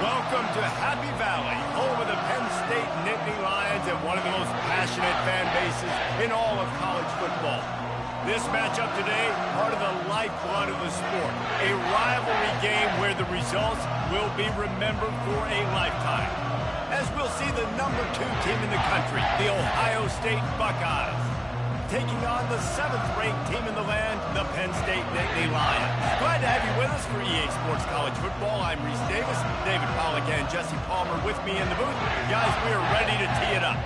Welcome to Happy Valley, home of the Penn State Nittany Lions and one of the most passionate fan bases in all of college football. This matchup today, part of the lifeblood of the sport. A rivalry game where the results will be remembered for a lifetime. As we'll see the number 2 team in the country, the Ohio State Buckeyes, taking on the 7th-ranked team in the land, the Penn State Nittany Lions. Glad to have you with us for EA Sports College Football. I'm Reese Davis, David Pollack and Jesse Palmer with me in the booth. Guys, we are ready to tee it up.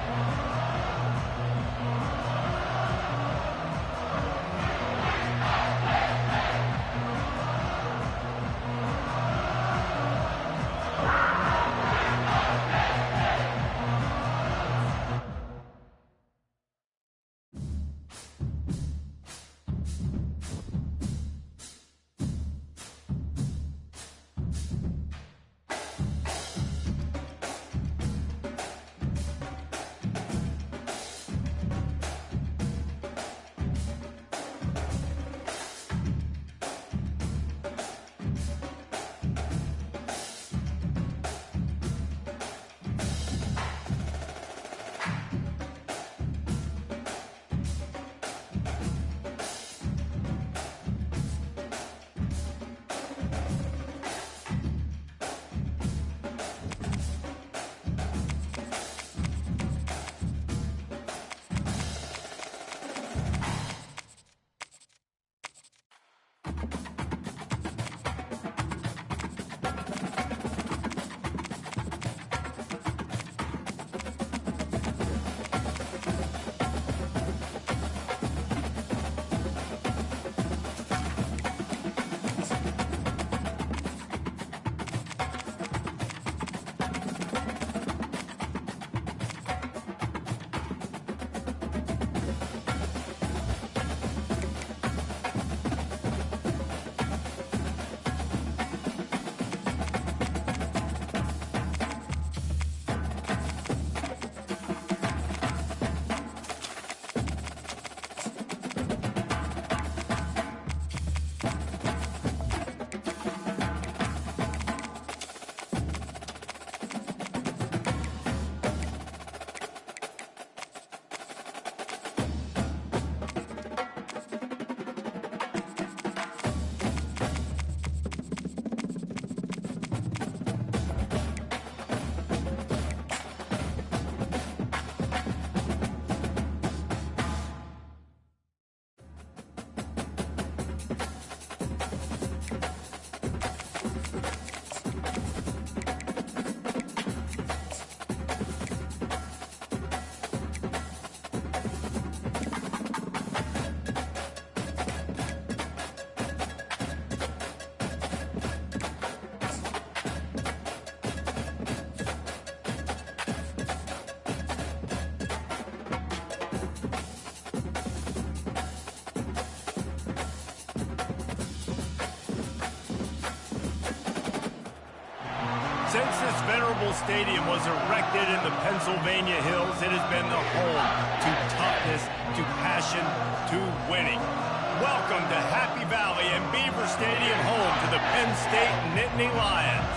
Since this venerable stadium was erected in the Pennsylvania Hills, it has been the home to toughness, to passion, to winning. Welcome to Happy Valley and Beaver Stadium, home to the Penn State Nittany Lions.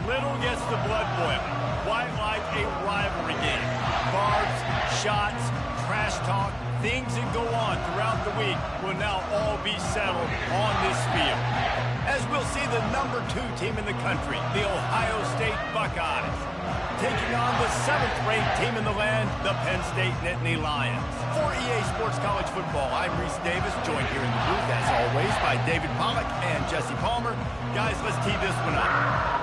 Little gets the blood boiling, quite like a rivalry game. Barbs, shots, trash talk, things that go on throughout the week will now all be settled on this field. As we'll see the number 2 team in the country, the Ohio State Buckeyes, taking on the 7th-ranked team in the land, the Penn State Nittany Lions. For EA Sports College Football, I'm Reese Davis, joined here in the booth, as always, by David Pollack and Jesse Palmer. Guys, let's tee this one up.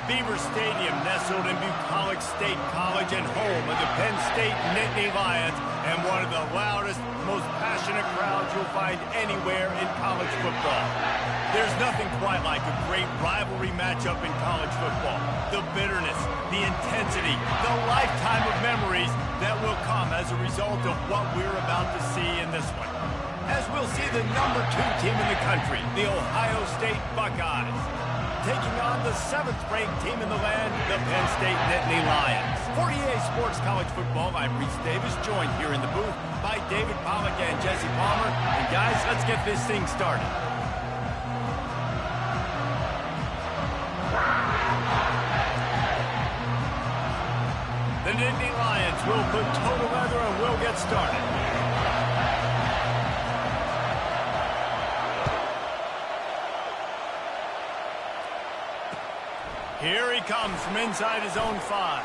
Beaver Stadium, nestled in Bucolic State College and home of the Penn State Nittany Lions, and one of the loudest, most passionate crowds you'll find anywhere in college football. There's nothing quite like a great rivalry matchup in college football. The bitterness, the intensity, the lifetime of memories that will come as a result of what we're about to see in this one. As we'll see the #2 team in the country, the Ohio State Buckeyes, taking on the 7th-ranked team in the land, the Penn State Nittany Lions. For EA Sports College Football, I'm Reese Davis, joined here in the booth by David Pollack and Jesse Palmer. And guys, let's get this thing started. The Nittany Lions will put total leather and we'll get started. Here he comes from inside his own 5.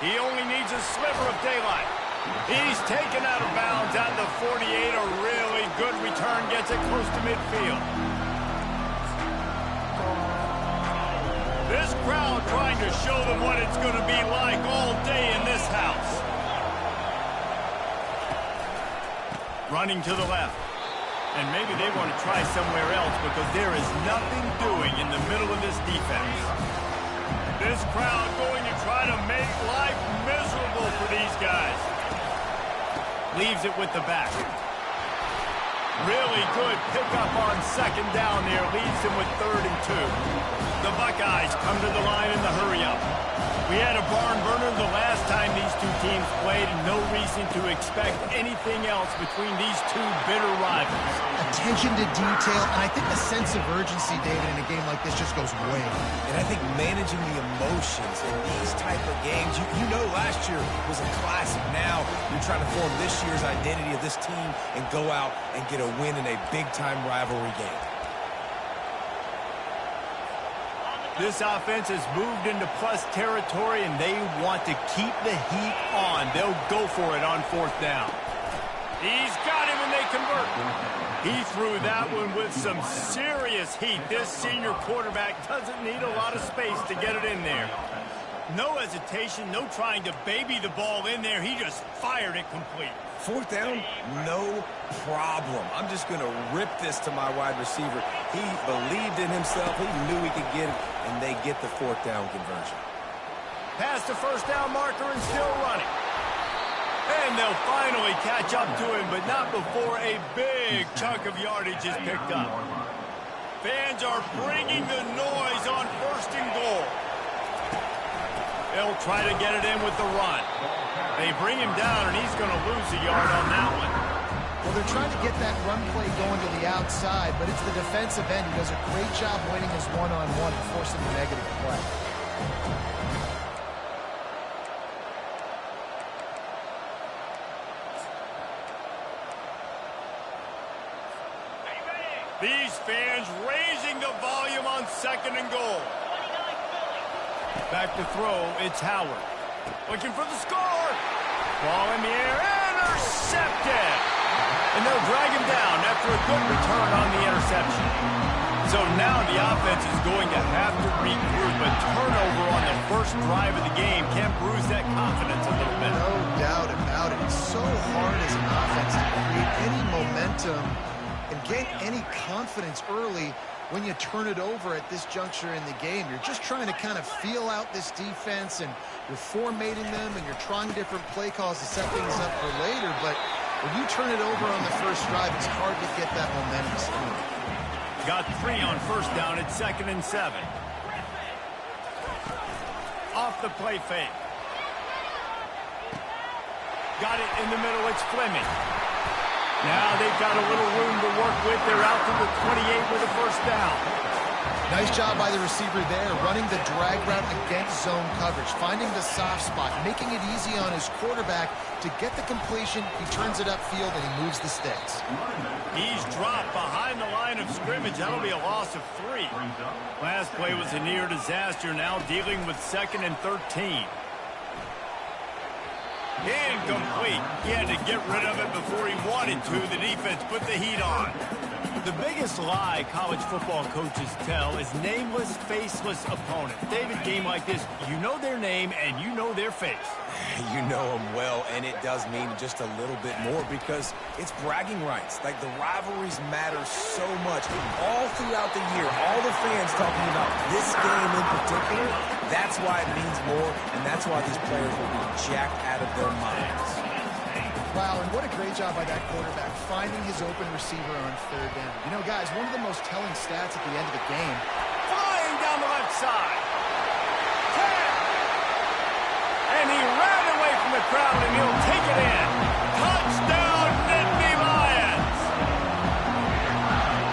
He only needs a sliver of daylight. He's taken out of bounds at the 48. A really good return gets it close to midfield. This crowd trying to show them what it's going to be like all day in this house. Running to the left. And maybe they want to try somewhere else because there is nothing doing in the middle of this defense. This crowd going to try to make life miserable for these guys. Leaves it with the back. Really good pickup on 2nd down there. Leaves him with 3rd and 2. The Buckeyes come to the line in the hurry-up. We had a barn burner the last time these two teams played, and no reason to expect anything else between these two bitter rivals. Attention to detail, and I think the sense of urgency, David, in a game like this just goes way. And I think managing the emotions in these type of games, you know last year was a classic. Now you're trying to form this year's identity of this team and go out and get a win in a big-time rivalry game. This offense has moved into plus territory, and they want to keep the heat on. They'll go for it on 4th down. He's got him, and they convert. He threw that one with some serious heat. This senior quarterback doesn't need a lot of space to get it in there. No hesitation, no trying to baby the ball in there. He just fired it complete. 4th down, no problem. I'm just going to rip this to my wide receiver. He believed in himself. He knew he could get it, and they get the 4th down conversion. Past the 1st down marker and still running. And they'll finally catch up to him, but not before a big chunk of yardage is picked up. Fans are bringing the noise on 1st and goal. They'll try to get it in with the run. They bring him down, and he's going to lose a yard on that one. Well, they're trying to get that run play going to the outside, but it's the defensive end who does a great job winning his one-on-one and forcing the negative play. These fans raising the volume on 2nd and goal. Back to throw, it's Howard. Looking for the score. Ball in the air, intercepted. And they'll drag him down after a good return on the interception. So now the offense is going to have to regroup. A turnover on the 1st drive of the game can bruise that confidence a little bit. No doubt about it. It's so hard as an offense to create any momentum and get any confidence early when you turn it over at this juncture in the game. You're just trying to kind of feel out this defense, and you're formatting them, and you're trying different play calls to set things up for later. But when you turn it over on the 1st drive, it's hard to get that momentum started. Got 3 on 1st down at 2nd and 7. Off the play fake. Got it in the middle, it's Fleming. Now they've got a little room to work with. They're out to the 28 with a 1st down. Nice job by the receiver there, running the drag route against zone coverage, finding the soft spot, making it easy on his quarterback to get the completion. He turns it upfield, and he moves the sticks. He's dropped behind the line of scrimmage. That'll be a loss of 3. Last play was a near disaster, now dealing with 2nd and 13. Incomplete. He had to get rid of it before he wanted to. The defense put the heat on. The biggest lie college football coaches tell is nameless, faceless opponent. David, game like this, you know their name and you know their face. You know them well, and it does mean just a little bit more because it's bragging rights. Like, the rivalries matter so much. All throughout the year, all the fans talking about this game in particular, that's why it means more, and that's why these players will be jacked out of their minds. Wow, and what a great job by that quarterback, finding his open receiver on third down. You know, guys, one of the most telling stats at the end of the game. Flying down the left side. 10. And he ran away from the crowd, and he'll take it in. Touchdown, Nittany Lions.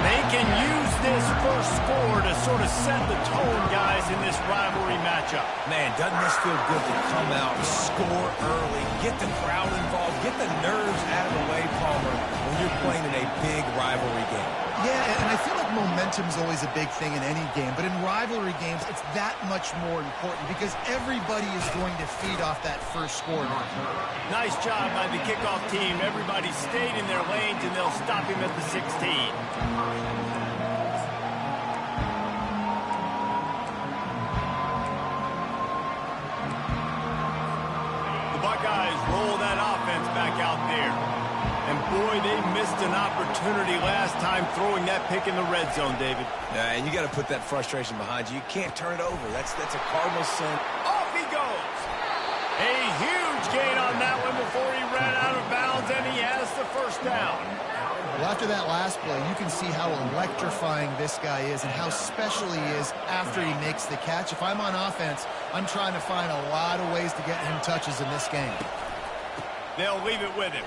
They can use this first score to sort of set the tone, guys, in this rivalry matchup. Man, doesn't this feel good to come out, score early, get the crowd involved, get the nerves out of the way, Palmer, when you're playing in a big rivalry game? Yeah, and I feel like momentum is always a big thing in any game, but in rivalry games, it's that much more important because everybody is going to feed off that first score. Nice job by the kickoff team. Everybody stayed in their lanes, and they'll stop him at the 16. Buckeyes roll that offense back out there. And boy, they missed an opportunity last time throwing that pick in the red zone, David. Yeah, and you got to put that frustration behind you. You can't turn it over. That's a Cardinal sin. Off he goes. A huge gain on that one before he ran out of bounds, and he has the first down. Well, after that last play, you can see how electrifying this guy is and how special he is after he makes the catch. If I'm on offense, I'm trying to find a lot of ways to get him touches in this game. They'll leave it with him.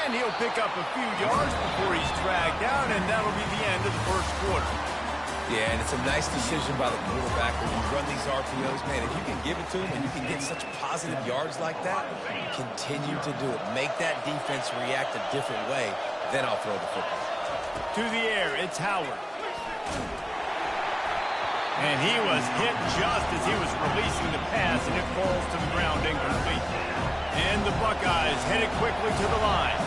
And he'll pick up a few yards before he's dragged down, and that'll be the end of the first quarter. Yeah, and it's a nice decision by the quarterback when you run these RPOs. Man, if you can give it to him and you can get such positive yards like that, continue to do it. Make that defense react a different way, then I'll throw the football. To the air, it's Howard. And he was hit just as he was releasing the pass, and it falls to the ground incomplete. And the Buckeyes headed quickly to the line.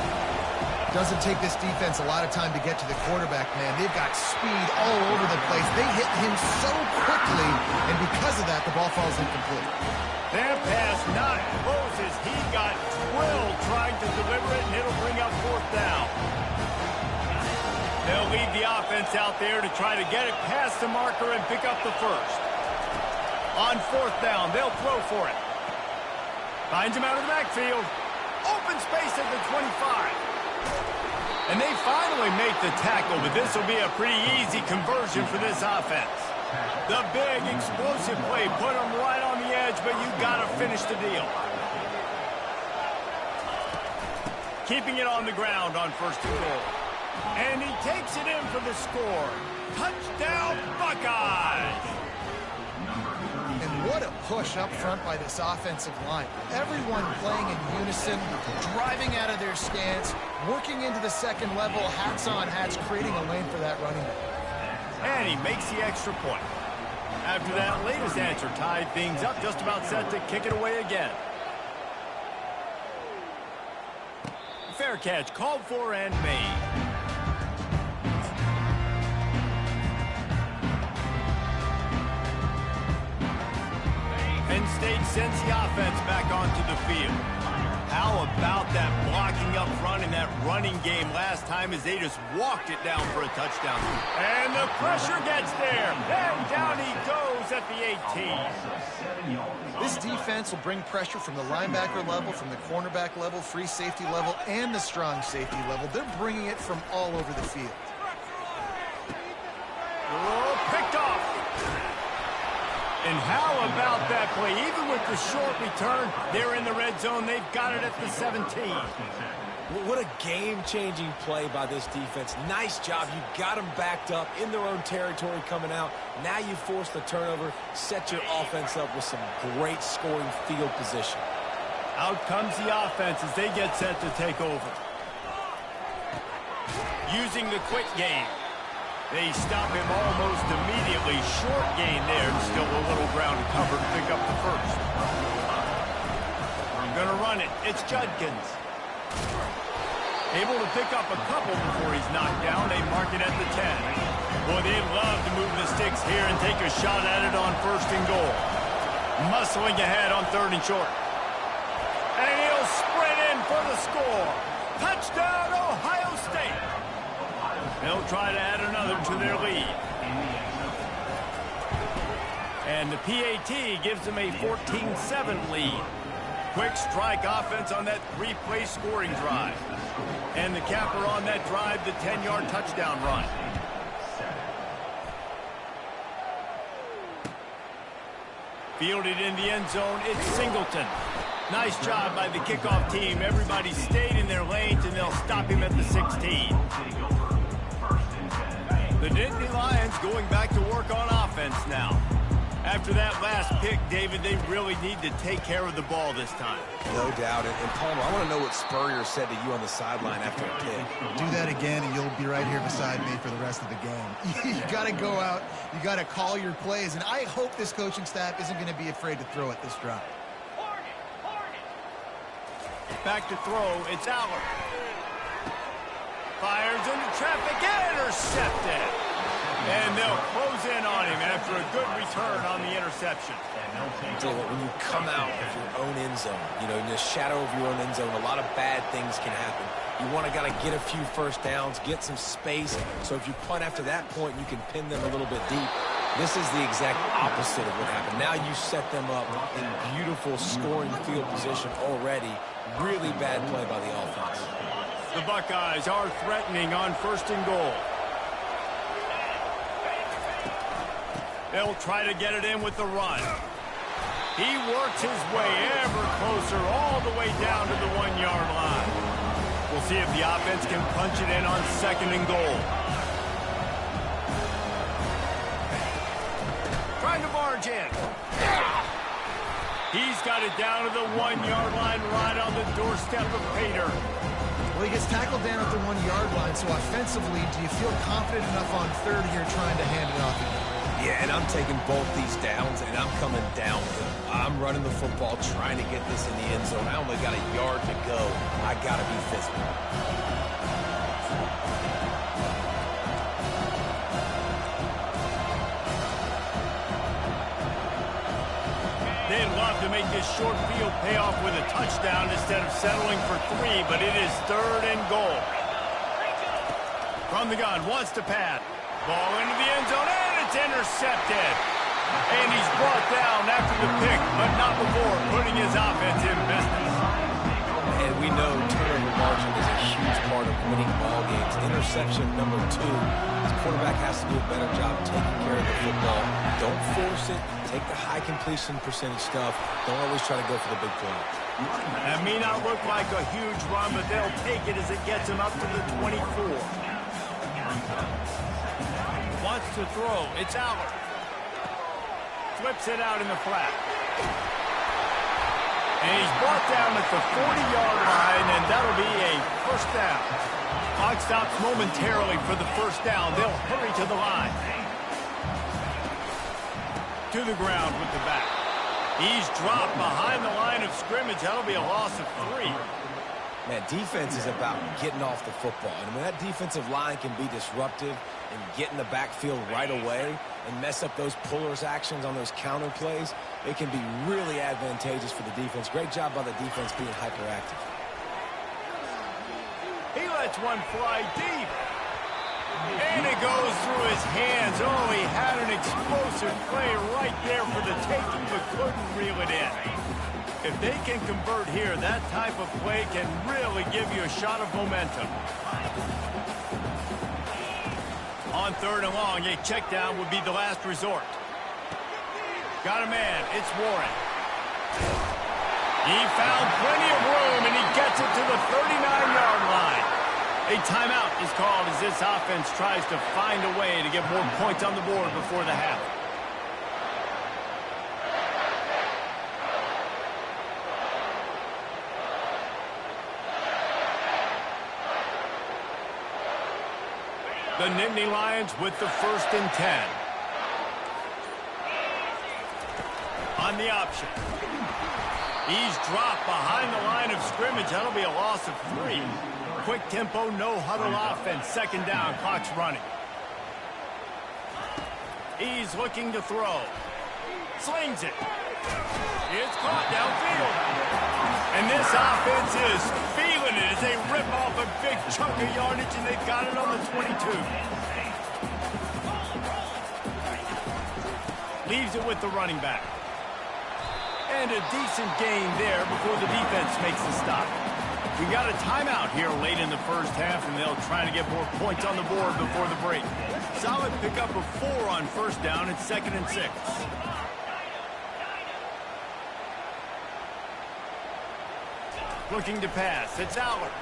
Doesn't take this defense a lot of time to get to the quarterback, man. They've got speed all over the place. They hit him so quickly, and because of that, the ball falls incomplete. Their pass not closes. He got drilled trying to deliver it, and it'll bring up fourth down. They'll lead the offense out there to try to get it past the marker and pick up the first. On fourth down, they'll throw for it. Finds him out of the backfield. Open space at the 25. And they finally make the tackle, but this will be a pretty easy conversion for this offense. The big explosive play put them right on the edge, but you got to finish the deal. Keeping it on the ground on first and goal. And he takes it in for the score. Touchdown, Buckeyes! And what a push up front by this offensive line. Everyone playing in unison, driving out of their stance, working into the second level, hats on hats, creating a lane for that running back. And he makes the extra point. After that latest answer tied things up, just about set to kick it away again. Fair catch called for and made. Penn State sends the offense back onto the field. How about that blocking up front in that running game last time as they just walked it down for a touchdown. And the pressure gets there. And down he goes at the 18. This defense will bring pressure from the linebacker level, from the cornerback level, free safety level, and the strong safety level. They're bringing it from all over the field. Oh, picked off. And how about that play? Even with the short return, they're in the red zone. They've got it at the 17. What a game-changing play by this defense. Nice job. You got them backed up in their own territory coming out. Now you force the turnover, set your offense up with some great scoring field position. Out comes the offense as they get set to take over. Using the quick game. They stop him almost immediately. Short gain there. Still a little ground to cover to pick up the first. I'm going to run it. It's Judkins. Able to pick up a couple before he's knocked down. They mark it at the 10. Boy, they'd love to move the sticks here and take a shot at it on 1st and goal. Muscling ahead on 3rd and short. And he'll sprint in for the score. Touchdown, Ohio State. They'll try to add another to their lead. And the PAT gives them a 14-7 lead. Quick strike offense on that 3-play scoring drive. And the capper on that drive, the 10-yard touchdown run. Fielded in the end zone, it's Singleton. Nice job by the kickoff team. Everybody stayed in their lanes, and they'll stop him at the 16. The Nittany Lions going back to work on offense now. After that last pick, David, they really need to take care of the ball this time. No doubt. And Palmer, I want to know what Spurrier said to you on the sideline after a pick. Do that again, and you'll be right here beside me for the rest of the game. You got to go out. You got to call your plays. And I hope this coaching staff isn't going to be afraid to throw at this drive. Back to throw. It's Aller. Fires into traffic. Intercepted. And they'll close in on him after a good return on the interception. When you come out of your own end zone, in the shadow of your own end zone, a lot of bad things can happen. You want to get a few first downs, get some space, so if you punt after that point, you can pin them a little bit deep. This is the exact opposite of what happened. Now you set them up in beautiful scoring field position already. Really bad play by the offense. The Buckeyes are threatening on 1st and goal. They'll try to get it in with the run. He works his way ever closer all the way down to the 1-yard line. We'll see if the offense can punch it in on 2nd and goal. Trying to barge in. He's got it down to the 1-yard line right on the doorstep of Pater. Well, he gets tackled down at the 1-yard line, so offensively, do you feel confident enough on 3rd here trying to hand it off again? Yeah, and I'm taking both these downs, and I'm coming down with them. I'm running the football, trying to get this in the end zone. I only got a yard to go. I got to be physical. They'd love to make this short field pay off with a touchdown instead of settling for 3, but it is 3rd and goal. From the gun, wants to pad. Ball into the end zone, and it's intercepted. And he's brought down after the pick, but not before putting his offense in business. And we know turnover margin is a huge part of winning ball games. Interception number 2. His quarterback has to do a better job taking care of the football. Don't force it. Take the high completion percentage stuff. Don't always try to go for the big play. That may not look like a huge run, but they'll take it as it gets him up to the 24. Wants to throw. It's Aller. Flips it out in the flat. And he's brought down at the 40-yard line, and that'll be a 1st down. Clock stops momentarily for the 1st down. They'll hurry to the line. To the ground with the back. He's dropped behind the line of scrimmage. That'll be a loss of 3. Man, defense is about getting off the football. And when that defensive line can be disruptive and get in the backfield right away and mess up those pullers actions on those counter plays, it can be really advantageous for the defense. Great job by the defense being hyperactive. He lets one fly deep. And it goes through his hands. Oh, he had an explosive play right there for the taking, but couldn't reel it in. If they can convert here, that type of play can really give you a shot of momentum. On 3rd and long, a check down would be the last resort. Got a man. It's Warren. He found plenty of room, and he gets it to the 39-yard line. A timeout is called as this offense tries to find a way to get more points on the board before the half. The Nittany Lions with the 1st and 10. On the option. He's dropped behind the line of scrimmage. That'll be a loss of 3. Quick tempo, no huddle offense. Second down, clock's running. He's looking to throw. Slings it. It's caught downfield. And this offense is feeling it as they rip off a big chunk of yardage, and they've got it on the 22. Leaves it with the running back. And a decent gain there before the defense makes the stop. We got a timeout here late in the first half, and they'll try to get more points on the board before the break. Solid pickup of 4 on first down. It's 2nd and 6. Looking to pass. It's Aller.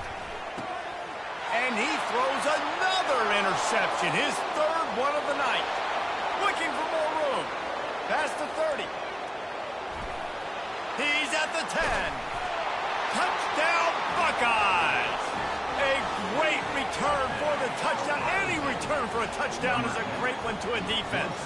And he throws another interception. His 3rd one of the night. Looking for more room. Past the 30. He's at the 10. Touchdown, Buckeyes! A great return for the touchdown. Any return for a touchdown is a great one to a defense.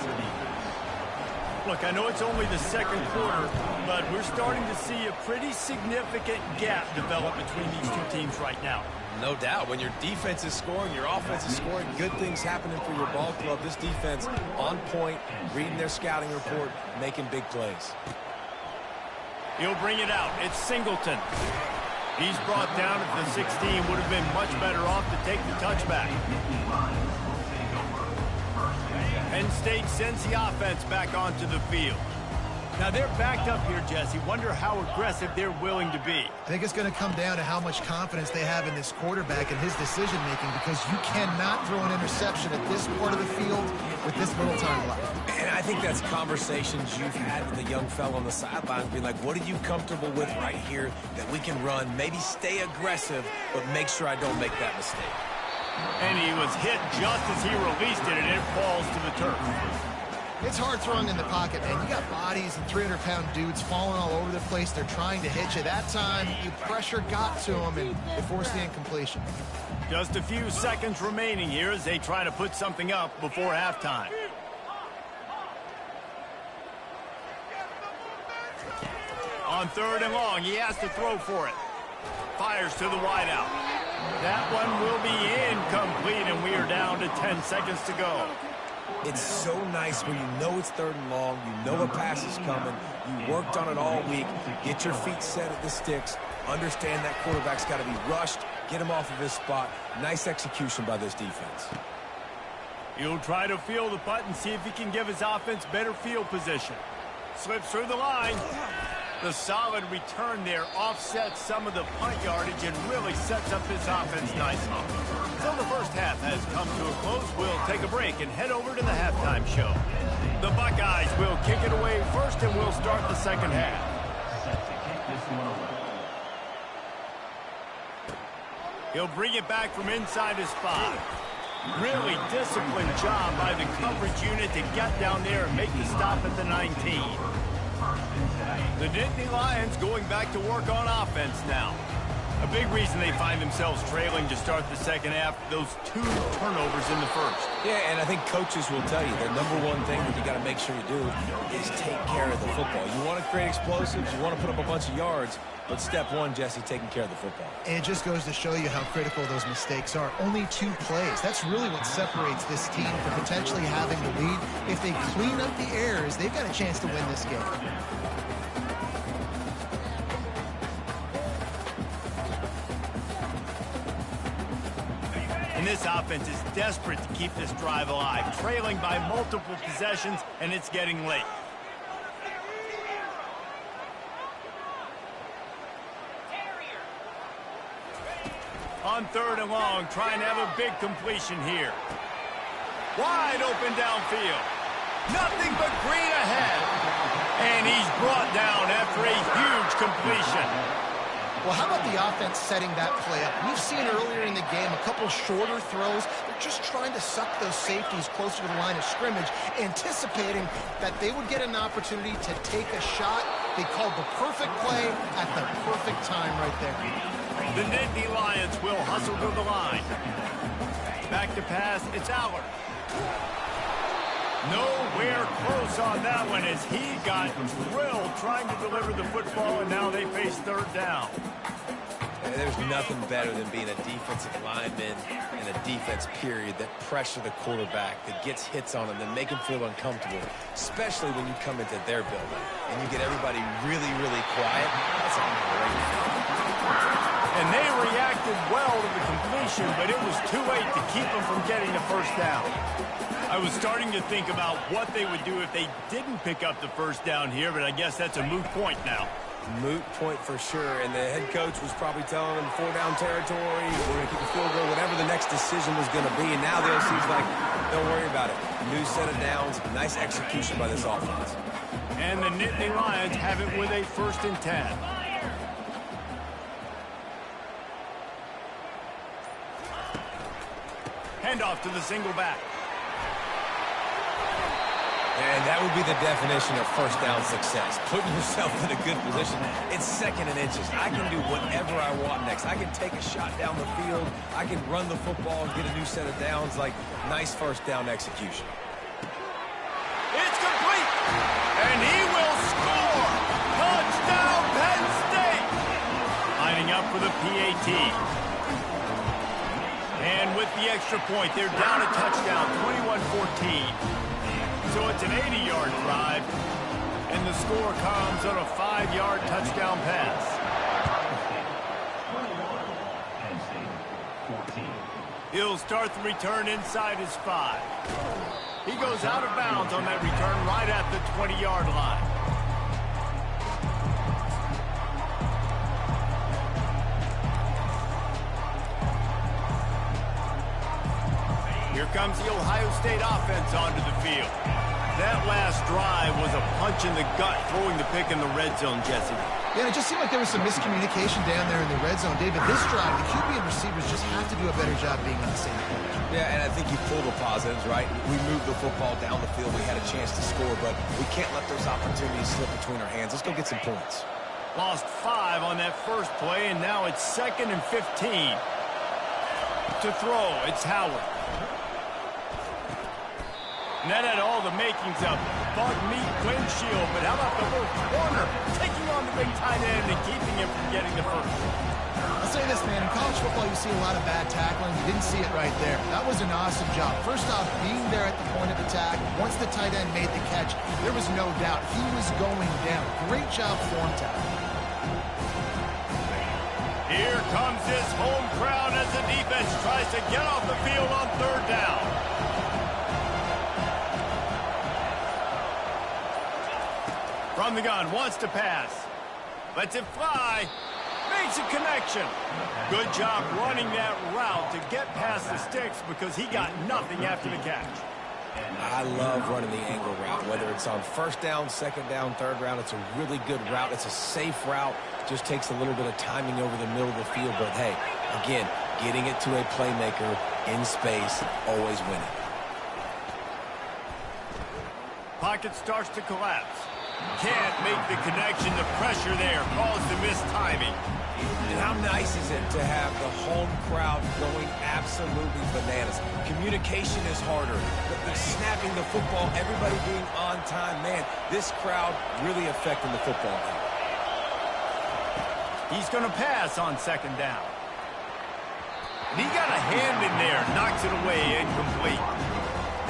Look, I know it's only the second quarter, but we're starting to see a pretty significant gap develop between these two teams right now. No doubt. When your defense is scoring, your offense is scoring, good things happening for your ball club. This defense on point, reading their scouting report, making big plays. He'll bring it out. It's Singleton. He's brought down at the 16. Would have been much better off to take the touchback. Penn State sends the offense back onto the field. Now they're backed up here, Jesse. Wonder how aggressive they're willing to be. I think it's going to come down to how much confidence they have in this quarterback and his decision-making, because you cannot throw an interception at this part of the field with this little time left. And I think that's conversations you've had with the young fellow on the sideline, being like, what are you comfortable with right here that we can run? Maybe stay aggressive, but make sure I don't make that mistake. And he was hit just as he released it, and it falls to the turf. It's hard throwing in the pocket, man. You got bodies and 300-pound dudes falling all over the place. They're trying to hit you. That time, pressure got to them, and it forced the incompletion. Just a few seconds remaining here as they try to put something up before halftime. On 3rd and long, he has to throw for it. Fires to the wideout. That one will be incomplete, and we are down to 10 seconds to go. It's so nice when you know it's 3rd and long, you know a pass is coming, you worked on it all week, get your feet set at the sticks, understand that quarterback's got to be rushed, get him off of his spot. Nice execution by this defense. He'll try to feel the punt and see if he can give his offense better field position. Slips through the line. The solid return there offsets some of the punt yardage and really sets up this offense nicely. So the first half has come to a close. We'll take a break and head over to the halftime show. The Buckeyes will kick it away first, and we'll start the second half. He'll bring it back from inside his 5. Really disciplined job by the coverage unit to get down there and make the stop at the 19. The Nittany Lions going back to work on offense now. A big reason they find themselves trailing to start the second half, those 2 turnovers in the first. Yeah, and I think coaches will tell you the #1 thing that you got to make sure you do is take care of the football. You want to create explosives, you want to put up a bunch of yards, but step 1, Jesse, taking care of the football. And it just goes to show you how critical those mistakes are. Only 2 plays. That's really what separates this team from potentially having the lead. If they clean up the errors, they've got a chance to win this game. And this offense is desperate to keep this drive alive, trailing by multiple possessions, and it's getting late. On 3rd and long, trying to have a big completion here. Wide open downfield. Nothing but green ahead. And he's brought down after a huge completion. Well, how about the offense setting that play up? We've seen earlier in the game a couple shorter throws. They're just trying to suck those safeties closer to the line of scrimmage, anticipating that they would get an opportunity to take a shot. They called the perfect play at the perfect time right there. The Nittany Lions will hustle to the line. Back to pass, it's Aller. Nowhere close on that one as he got drilled trying to deliver the football, and now they face third down. And there's nothing better than being a defensive lineman and a defense period that pressure the quarterback, that gets hits on him, that make him feel uncomfortable, especially when you come into their building and you get everybody really, really quiet. That's a great feeling. And they reacted well to the completion, but it was too late to keep them from getting the first down. I was starting to think about what they would do if they didn't pick up the first down here, but I guess that's a moot point now. Moot point for sure, and the head coach was probably telling them 4-down territory, we're going to keep a field goal, whatever the next decision was going to be, and now the OC's like, don't worry about it. New set of downs, nice execution by this offense. And the Nittany Lions have it with a 1st and 10. Handoff to the single back. And that would be the definition of first down success. Putting yourself in a good position. It's 2nd and inches. I can do whatever I want next. I can take a shot down the field. I can run the football and get a new set of downs. Like, nice first down execution. It's complete. And he will score. Touchdown, Penn State. Lining up for the PAT. And with the extra point, they're down a touchdown, 21-14. So it's an 80-yard drive, and the score comes on a 5-yard touchdown pass. He'll start the return inside his 5. He goes out of bounds on that return right at the 20-yard line. Here comes the Ohio State offense onto the field. That last drive was a punch in the gut, throwing the pick in the red zone, Jesse. Yeah, and it just seemed like there was some miscommunication down there in the red zone. David, this drive, the QB and receivers just have to do a better job being on the same page. Yeah, and I think you pull the positives, right? We moved the football down the field. We had a chance to score, but we can't let those opportunities slip between our hands. Let's go get some points. Lost 5 on that first play, and now it's 2nd and 15. To throw, it's Howard. And that had all the makings of bug meat windshield, but how about the little corner taking on the big tight end and keeping him from getting the first? I'll say this, man. In college football, you see a lot of bad tackling. You didn't see it right there. That was an awesome job. First off, being there at the point of attack. Once the tight end made the catch, there was no doubt he was going down. Great job form tackle. Here comes this home crowd as the defense tries to get off the field on 3rd down. From the gun, wants to pass. Lets it fly. Makes a connection. Good job running that route to get past the sticks because he got nothing after the catch. I love running the angle route, whether it's on 1st down, 2nd down, 3rd round. It's a really good route. It's a safe route. Just takes a little bit of timing over the middle of the field. But, hey, again, getting it to a playmaker in space, always winning. Pocket starts to collapse. Can't make the connection. The pressure there caused the missed timing. And how nice is it to have the home crowd going absolutely bananas? Communication is harder. The snapping the football, everybody being on time. Man, this crowd really affecting the football game. He's going to pass on 2nd down. And he got a hand in there, knocks it away, incomplete.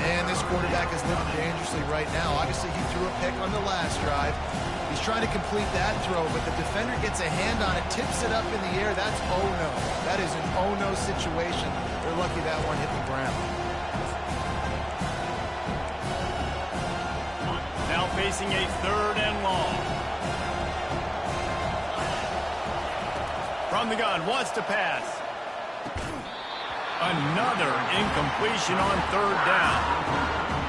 And this quarterback is living dangerously right now. Obviously, he threw a pick on the last drive. He's trying to complete that throw, but the defender gets a hand on it, tips it up in the air. That's oh-no. That is an oh-no situation. They're lucky that one hit the ground. Now facing a 3rd and long. From the gun, wants to pass. Another incompletion on 3rd down.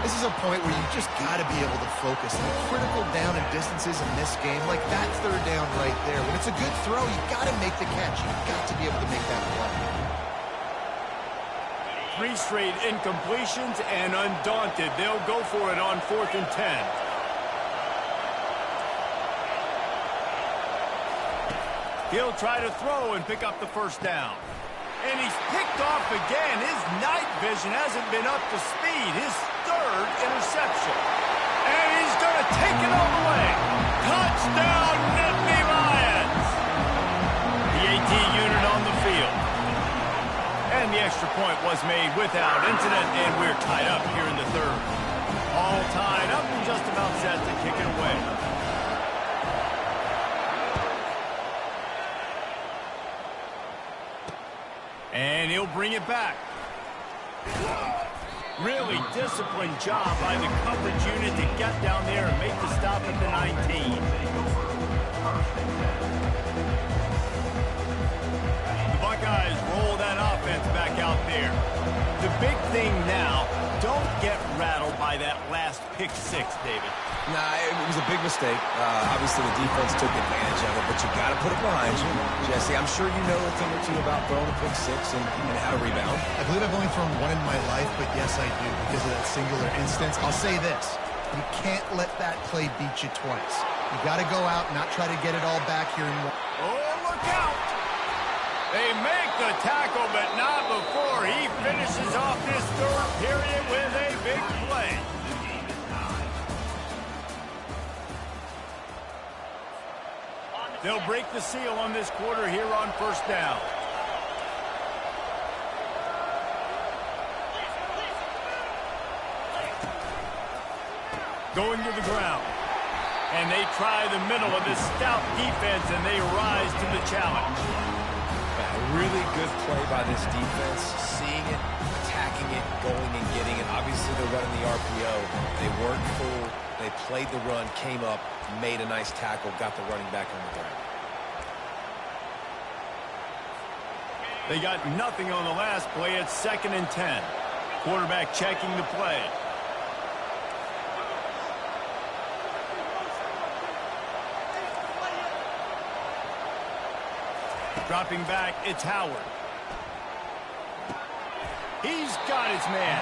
This is a point where you just got to be able to focus. The critical down and distances in this game, like that 3rd down right there. When it's a good throw, you got to make the catch. You've got to be able to make that play. 3 straight incompletions, and undaunted, they'll go for it on 4th and 10. He'll try to throw and pick up the first down. And he's picked off again. His night vision hasn't been up to speed. His third interception. And he's going to take it all the way. Touchdown, Nittany Lions! The AT unit on the field. And the extra point was made without incident, and we're tied up here in the third. All tied up and just about set to kick it away. And he'll bring it back. Really disciplined job by the coverage unit to get down there and make the stop at the 19. The Buckeyes roll that offense back out there. The big thing now, don't get rattled by that last pick six, David. Nah, it was a big mistake. Obviously, the defense took advantage of it, but you got to put it behind you. Jesse, I'm sure you know a thing or two about throwing a pick six and how to rebound. I believe I've only thrown one in my life, but yes, I do, because of that singular instance. I'll say this. You can't let that play beat you twice. You got to go out and not try to get it all back here in one. Oh, look out! They make the tackle, but not before he finishes off this third period with a big play. They'll break the seal on this quarter here on first down. Going to the ground. And they try the middle of this stout defense, and they rise to the challenge. A really good play by this defense, seeing it, attacking it, going and getting it. Obviously, they're running the RPO. They weren't full. They played the run, came up, made a nice tackle, got the running back on the ground. They got nothing on the last play. It's 2nd and 10. Quarterback checking the play. Dropping back, it's Howard. He's got his man.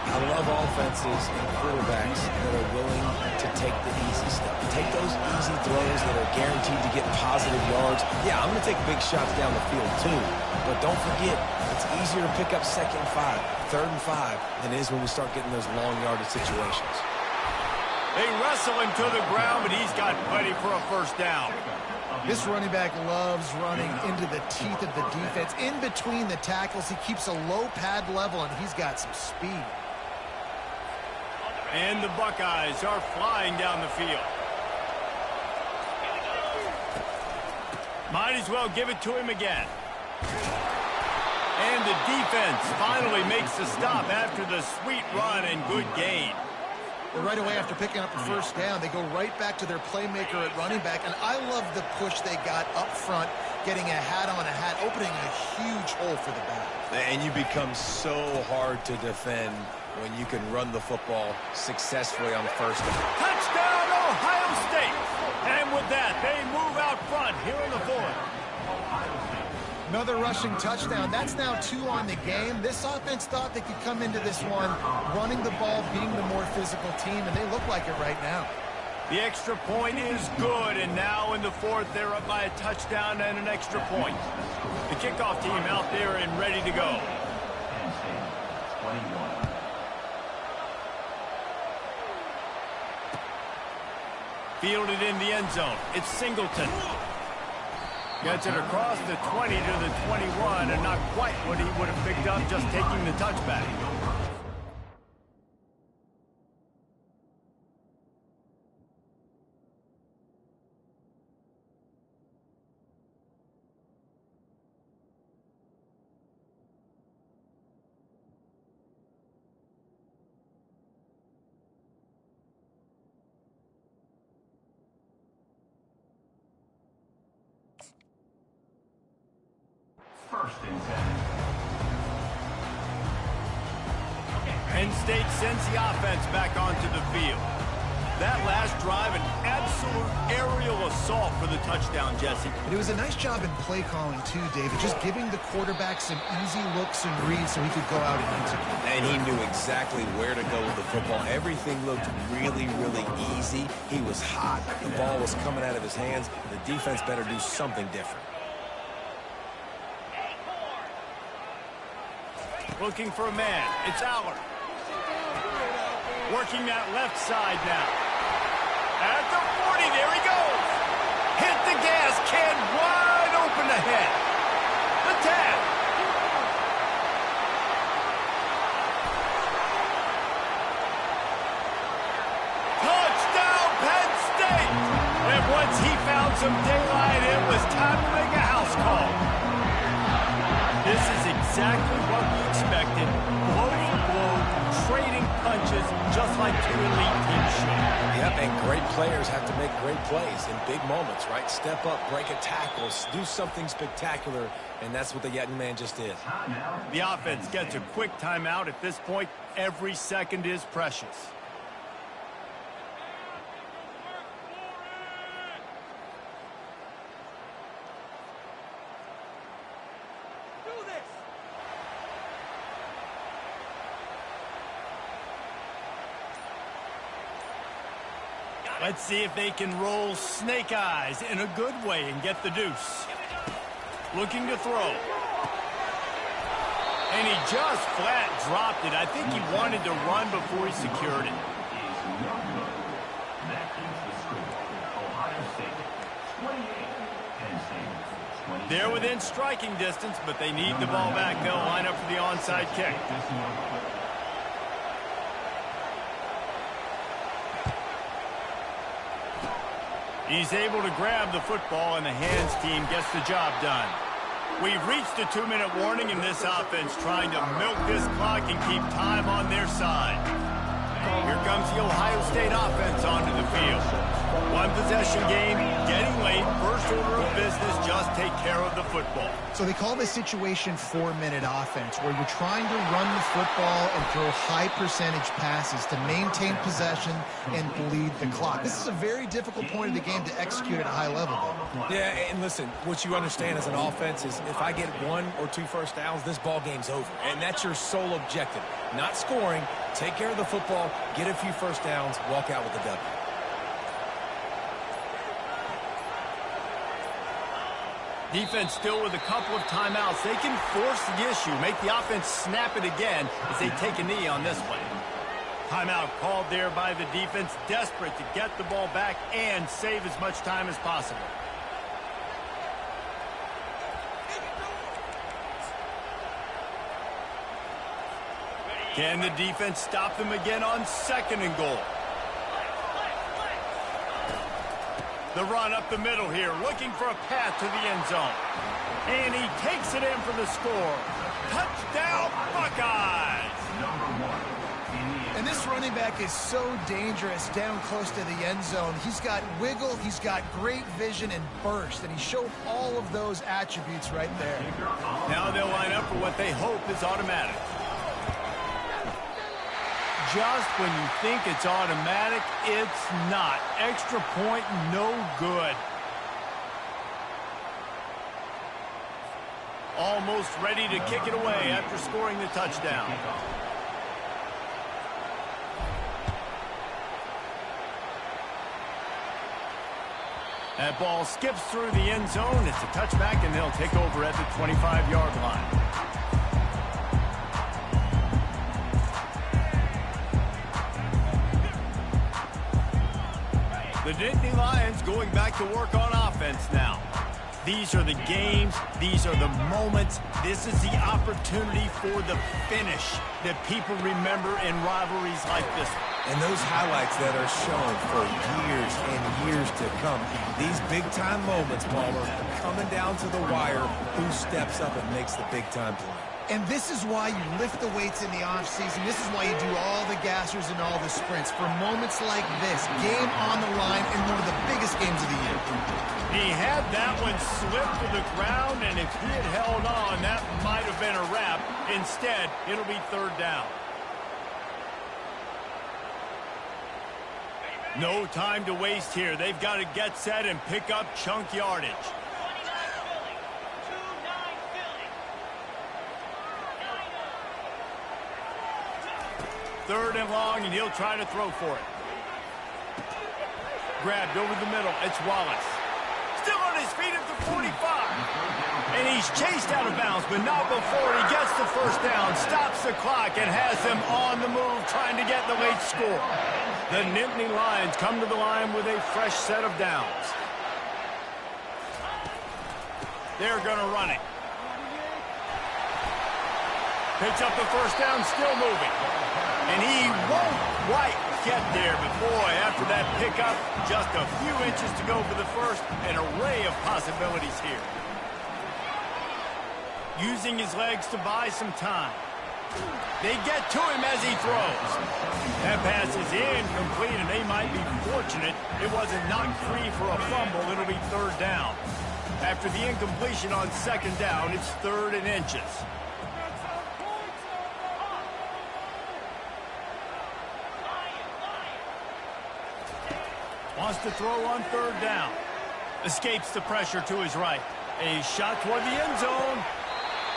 I love offenses and quarterbacks that are willing to take the easy stuff. Take those easy throws that are guaranteed to get positive yards. Yeah, I'm going to take big shots down the field too. But don't forget, it's easier to pick up 2nd and 5, 3rd and 5 than it is when we start getting those long yardage situations. They wrestle him to the ground, but he's got plenty for a first down. This running back loves running into the teeth of the defense. In between the tackles, he keeps a low pad level, and he's got some speed. And the Buckeyes are flying down the field. Might as well give it to him again. And the defense finally makes the stop after the sweet run and good gain. Right away after picking up the first down, they go right back to their playmaker at running back. And I love the push they got up front, getting a hat on a hat, opening a huge hole for the back. And you become so hard to defend when you can run the football successfully on first down. Touchdown, Ohio State! And with that, they move out front here in the fourth. Another rushing touchdown. That's now 2 on the game. This offense thought they could come into this one running the ball, being the more physical team, and they look like it right now. The extra point is good, and now in the fourth, they're up by a touchdown and an extra point. The kickoff team out there and ready to go. Fielded in the end zone. It's Singleton. Gets it across the 20 to the 21, and not quite what he would have picked up just taking the touchback. First and 10. Penn State sends the offense back onto the field. That last drive, an absolute aerial assault for the touchdown, Jesse. And it was a nice job in play calling, too, David, just giving the quarterback some easy looks and reads so he could go out and execute. And he knew exactly where to go with the football. Everything looked really, really easy. He was hot. The ball was coming out of his hands. The defense better do something different. Looking for a man. It's Aller. Working that left side now. At the 40, there he goes. Hit the gas can, wide open ahead. The tap. Touchdown, Penn State. And once he found some daylight, it was time to make a house call. This is exactly what we expected. Blow for blow, trading punches, just like two elite teams should. Yep, and great players have to make great plays in big moments, right? Step up, break a tackle, do something spectacular, and that's what the young man just did. The offense gets a quick timeout. At this point, every second is precious. Let's see if they can roll snake eyes in a good way and get the deuce. Looking to throw. And he just flat dropped it. I think he wanted to run before he secured it. They're within striking distance, but they need the ball back. They'll line up for the onside kick. He's able to grab the football, and the hands team gets the job done. We've reached a 2-minute warning, and this offense trying to milk this clock and keep time on their side. Here comes the Ohio State offense onto the field. One possession game, getting late. First order of business, just take care of the football. So they call this situation 4-minute offense, where you're trying to run the football and throw high percentage passes to maintain possession and bleed the clock. This is a very difficult point of the game to execute at a high level, though. Yeah, and listen, what you understand as an offense is if I get 1 or 2 first downs, this ball game's over. And that's your sole objective. Not scoring, take care of the football, get a few first downs, walk out with the W. Defense still with a couple of timeouts. They can force the issue, make the offense snap it again as they take a knee on this one. Timeout called there by the defense, desperate to get the ball back and save as much time as possible. Can the defense stop them again on 2nd and goal? The run up the middle here, looking for a path to the end zone. And he takes it in for the score. Touchdown, Buckeyes! And this running back is so dangerous down close to the end zone. He's got wiggle, he's got great vision and burst, and he showed all of those attributes right there. Now they'll line up for what they hope is automatic. Just when you think it's automatic, it's not. Extra point, no good. Almost ready to kick it away after scoring the touchdown. That ball skips through the end zone. It's a touchback, and they'll take over at the 25-yard line. The Nittany Lions going back to work on offense now. These are the games. These are the moments. This is the opportunity for the finish that people remember in rivalries like this one. And those highlights that are shown for years and years to come. These big-time moments, Palmer, coming down to the wire. Who steps up and makes the big-time play? And this is why you lift the weights in the offseason. This is why you do all the gassers and all the sprints. For moments like this, game on the line in one of the biggest games of the year. He had that one slip to the ground, and if he had held on, that might have been a wrap. Instead, it'll be 3rd down. No time to waste here. They've got to get set and pick up chunk yardage. 3rd and long, and he'll try to throw for it. Grabbed over the middle. It's Wallace. Still on his feet at the 45. And he's chased out of bounds, but not before he gets the first down, stops the clock, and has them on the move trying to get the late score. The Nittany Lions come to the line with a fresh set of downs. They're going to run it. Picks up the first down, still moving. And he won't quite get there, but boy, after that pickup, just a few inches to go for the first, an array of possibilities here. Using his legs to buy some time. They get to him as he throws. That pass is incomplete, and they might be fortunate it wasn't knocked free for a fumble. It'll be third down. After the incompletion on second down, it's 3rd and inches. Wants to throw on 3rd down. Escapes the pressure to his right. A shot toward the end zone.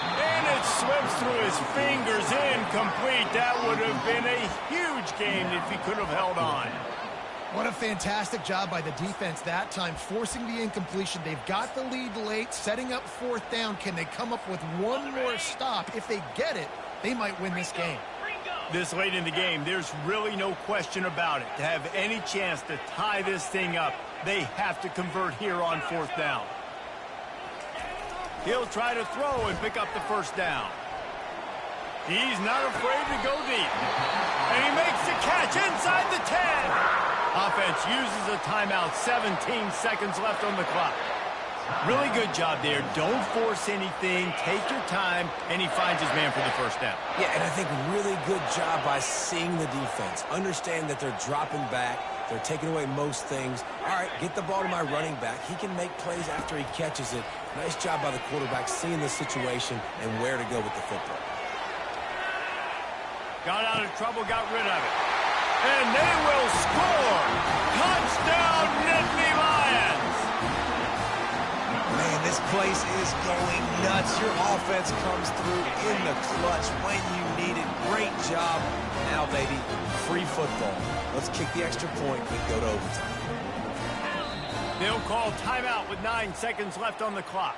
And it slips through his fingers, incomplete. That would have been a huge game if he could have held on. What a fantastic job by the defense that time, forcing the incompletion. They've got the lead late, setting up 4th down. Can they come up with one more stop? If they get it, they might win this game. This late in the game, there's really no question about it. To have any chance to tie this thing up, they have to convert here on 4th down. He'll try to throw and pick up the first down. He's not afraid to go deep. And he makes the catch inside the 10. Offense uses a timeout, 17 seconds left on the clock. Really good job there. Don't force anything. Take your time, and he finds his man for the first down. Yeah, and I think really good job by seeing the defense. Understand that they're dropping back. They're taking away most things. All right, get the ball to my running back. He can make plays after he catches it. Nice job by the quarterback seeing the situation and where to go with the football. Got out of trouble, got rid of it. And they will score! Touchdown, Nittany Lions! Man, this place is going nuts. Your offense comes through in the clutch when you need it. Great job. Now, baby, free football. Let's kick the extra point and go to overtime. They'll call timeout with 9 seconds left on the clock.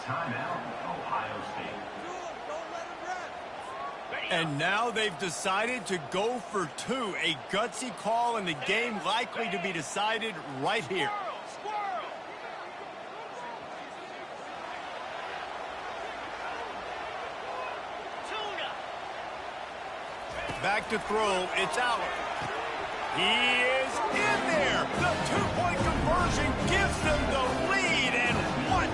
Timeout, Ohio State. And now they've decided to go for 2. A gutsy call, and the game likely to be decided right here. Back to throw, it's Allen. He is in there. The 2-point conversion gives them the lead, and what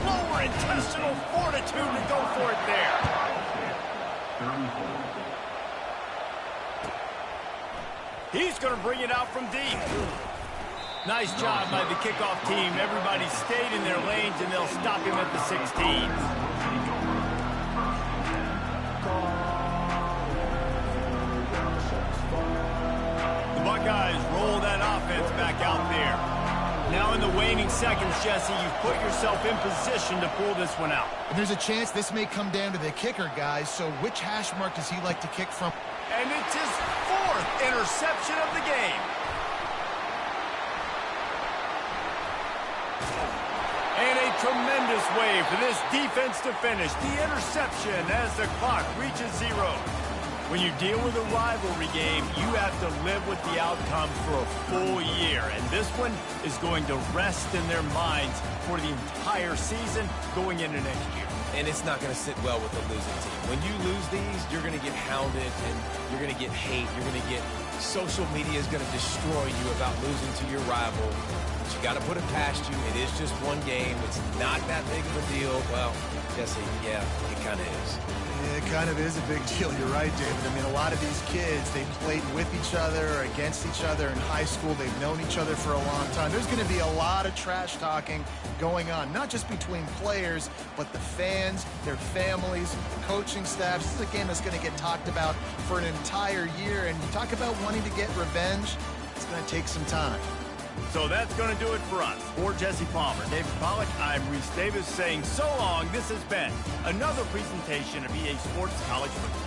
lower intestinal fortitude to go for it there. He's going to bring it out from deep. Nice job by the kickoff team. Everybody stayed in their lanes, and they'll stop him at the 16. Buckeyes roll that offense back out there. Now in the waning seconds, Jesse, you've put yourself in position to pull this one out. And there's a chance this may come down to the kicker, guys, so which hash mark does he like to kick from? And it's his 4th interception of the game. And a tremendous way for this defense to finish. The interception as the clock reaches 0. When you deal with a rivalry game, you have to live with the outcome for a full year. And this one is going to rest in their minds for the entire season going into next year. And it's not going to sit well with the losing team. When you lose these, you're going to get hounded, and you're going to get hate. You're going to get social media is going to destroy you about losing to your rival. But you got to put it past you. It is just one game. It's not that big of a deal. Well, Jesse, yeah, it kind of is. It kind of is a big deal. You're right, David. I mean, a lot of these kids, they played with each other or against each other in high school. They've known each other for a long time. There's going to be a lot of trash talking going on, not just between players, but the fans, their families, coaching staffs. This is a game that's going to get talked about for an entire year. And you talk about wanting to get revenge, it's going to take some time. So that's going to do it for us. For Jesse Palmer, David Pollack, I'm Reese Davis saying so long. This has been another presentation of EA Sports College Football.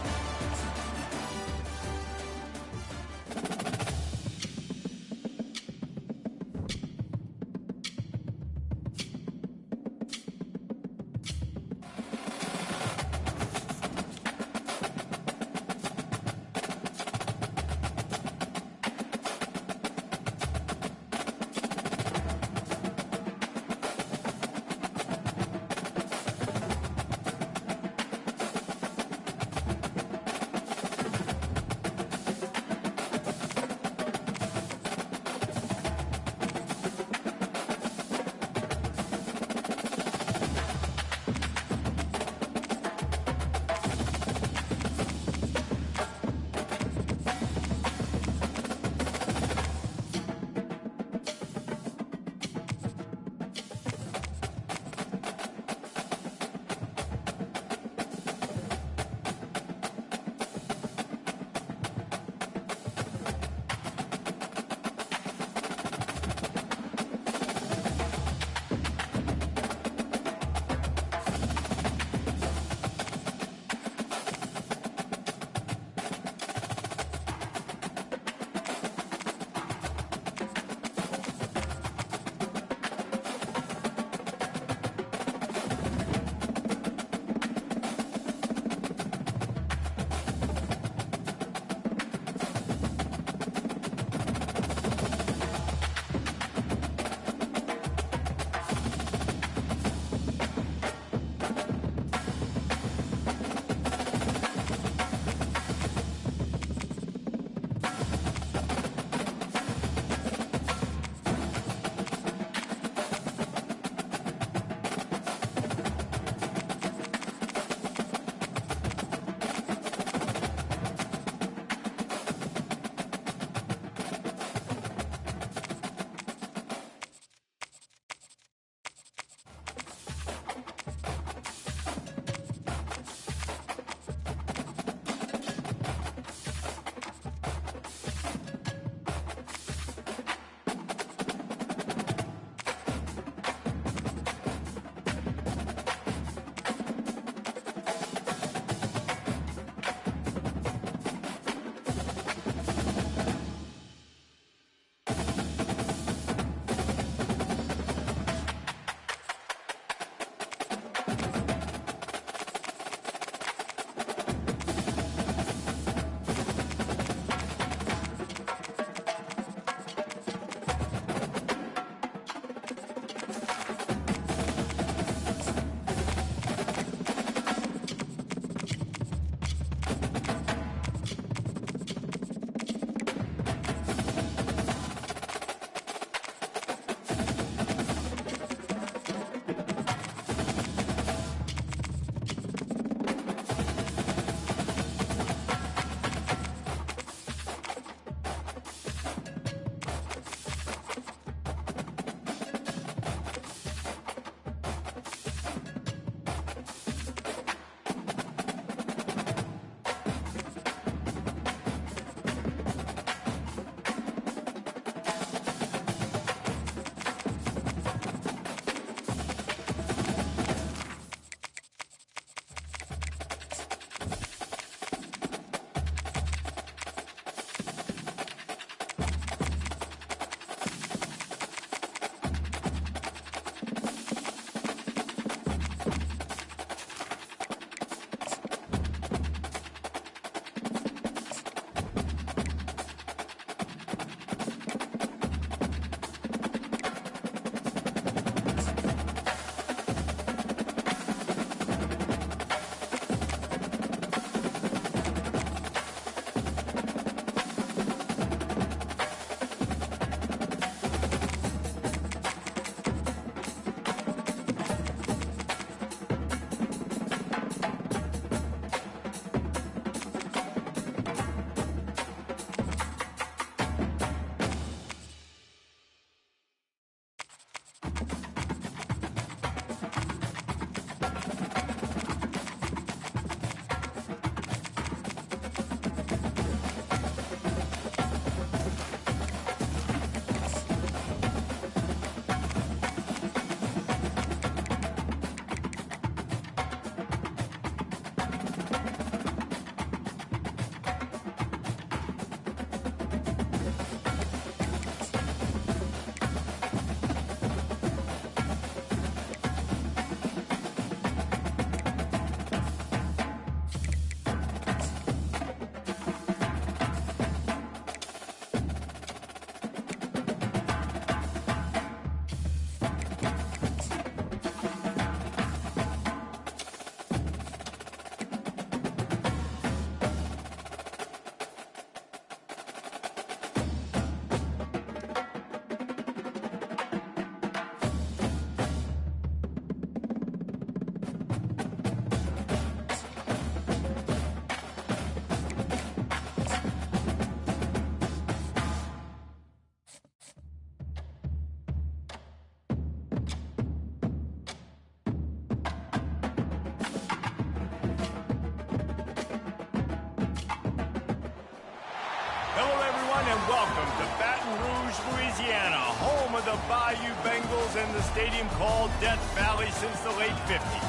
everyone, and welcome to Baton Rouge, Louisiana, home of the Bayou Bengals and the stadium called Death Valley since the late 50s.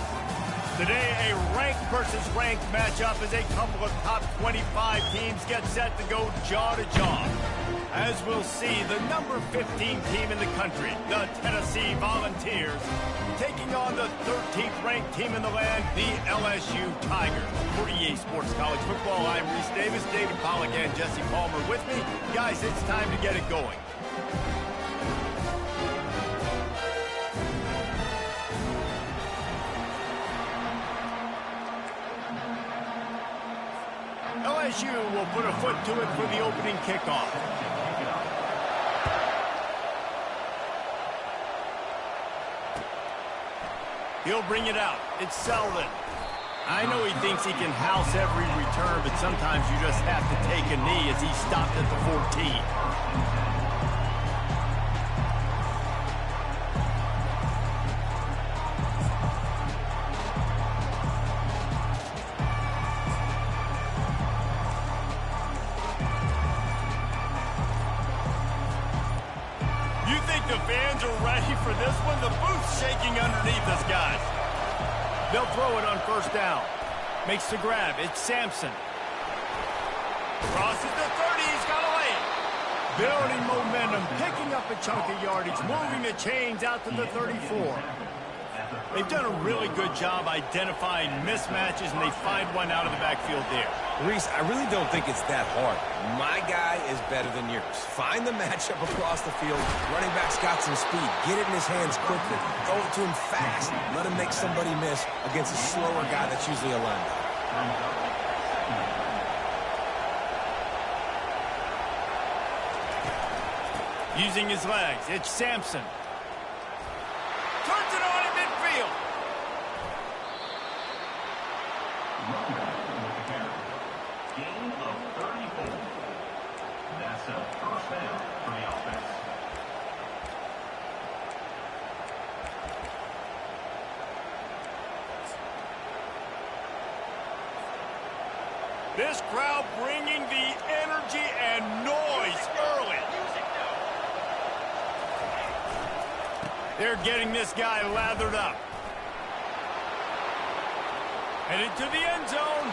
Today, a ranked versus ranked matchup as a couple of top 25 teams get set to go jaw to jaw. As we'll see, the number 15 team in the country, the Tennessee Volunteers, taking on the 13th ranked team in the land, the LSU Tigers. For EA Sports College Football, I'm Reese Davis, David Pollack, and Jesse Palmer with me. Guys, it's time to get it going. LSU will put a foot to it for the opening kickoff. He'll bring it out. It's Selden. I know he thinks he can house every return, but sometimes you just have to take a knee as he stopped at the 14. The fans are ready for this one. The booth's shaking underneath us, guys. They'll throw it on first down. Makes the grab. It's Sampson. Crosses the 30. He's got a lane. Building momentum, picking up a chunk of yardage, moving the chains out to the 34. They've done a really good job identifying mismatches, and they find one out of the backfield there. Reese, I really don't think it's that hard. My guy is better than yours. Find the matchup across the field. Running back's got some speed. Get it in his hands quickly. Throw it to him fast. Let him make somebody miss against a slower guy that's usually a linebacker. Using his legs, it's Sampson. Turns it on in midfield. Gain of 34. That's a first down for the offense. This crowd bringing the energy and noise early. They're getting this guy lathered up. Headed to the end zone.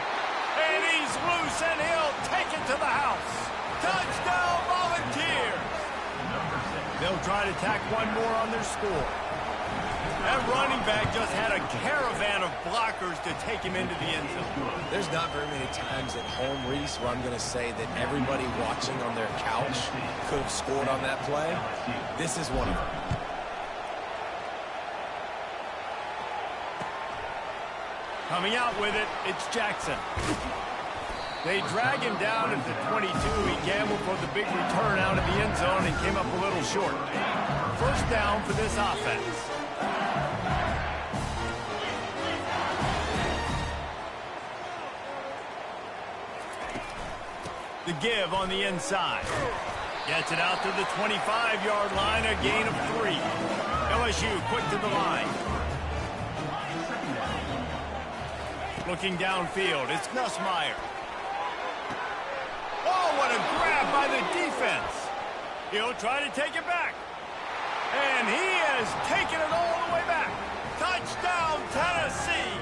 And he's loose, and he'll take it to the house. Touchdown, Volunteers. They'll try to tack one more on their score. That running back just had a caravan of blockers to take him into the end zone. There's not very many times at home, Reese, where I'm going to say that everybody watching on their couch could have scored on that play. This is one of them. Coming out with it, it's Jackson. They drag him down at the 22. He gambled for the big return out of the end zone and came up a little short. First down for this offense. The give on the inside. Gets it out to the 25-yard line, a gain of 3. LSU quick to the line. Looking downfield, it's Nussmeier. Oh, what a grab by the defense. He'll try to take it back. And he has taken it all the way back. Touchdown, Tennessee.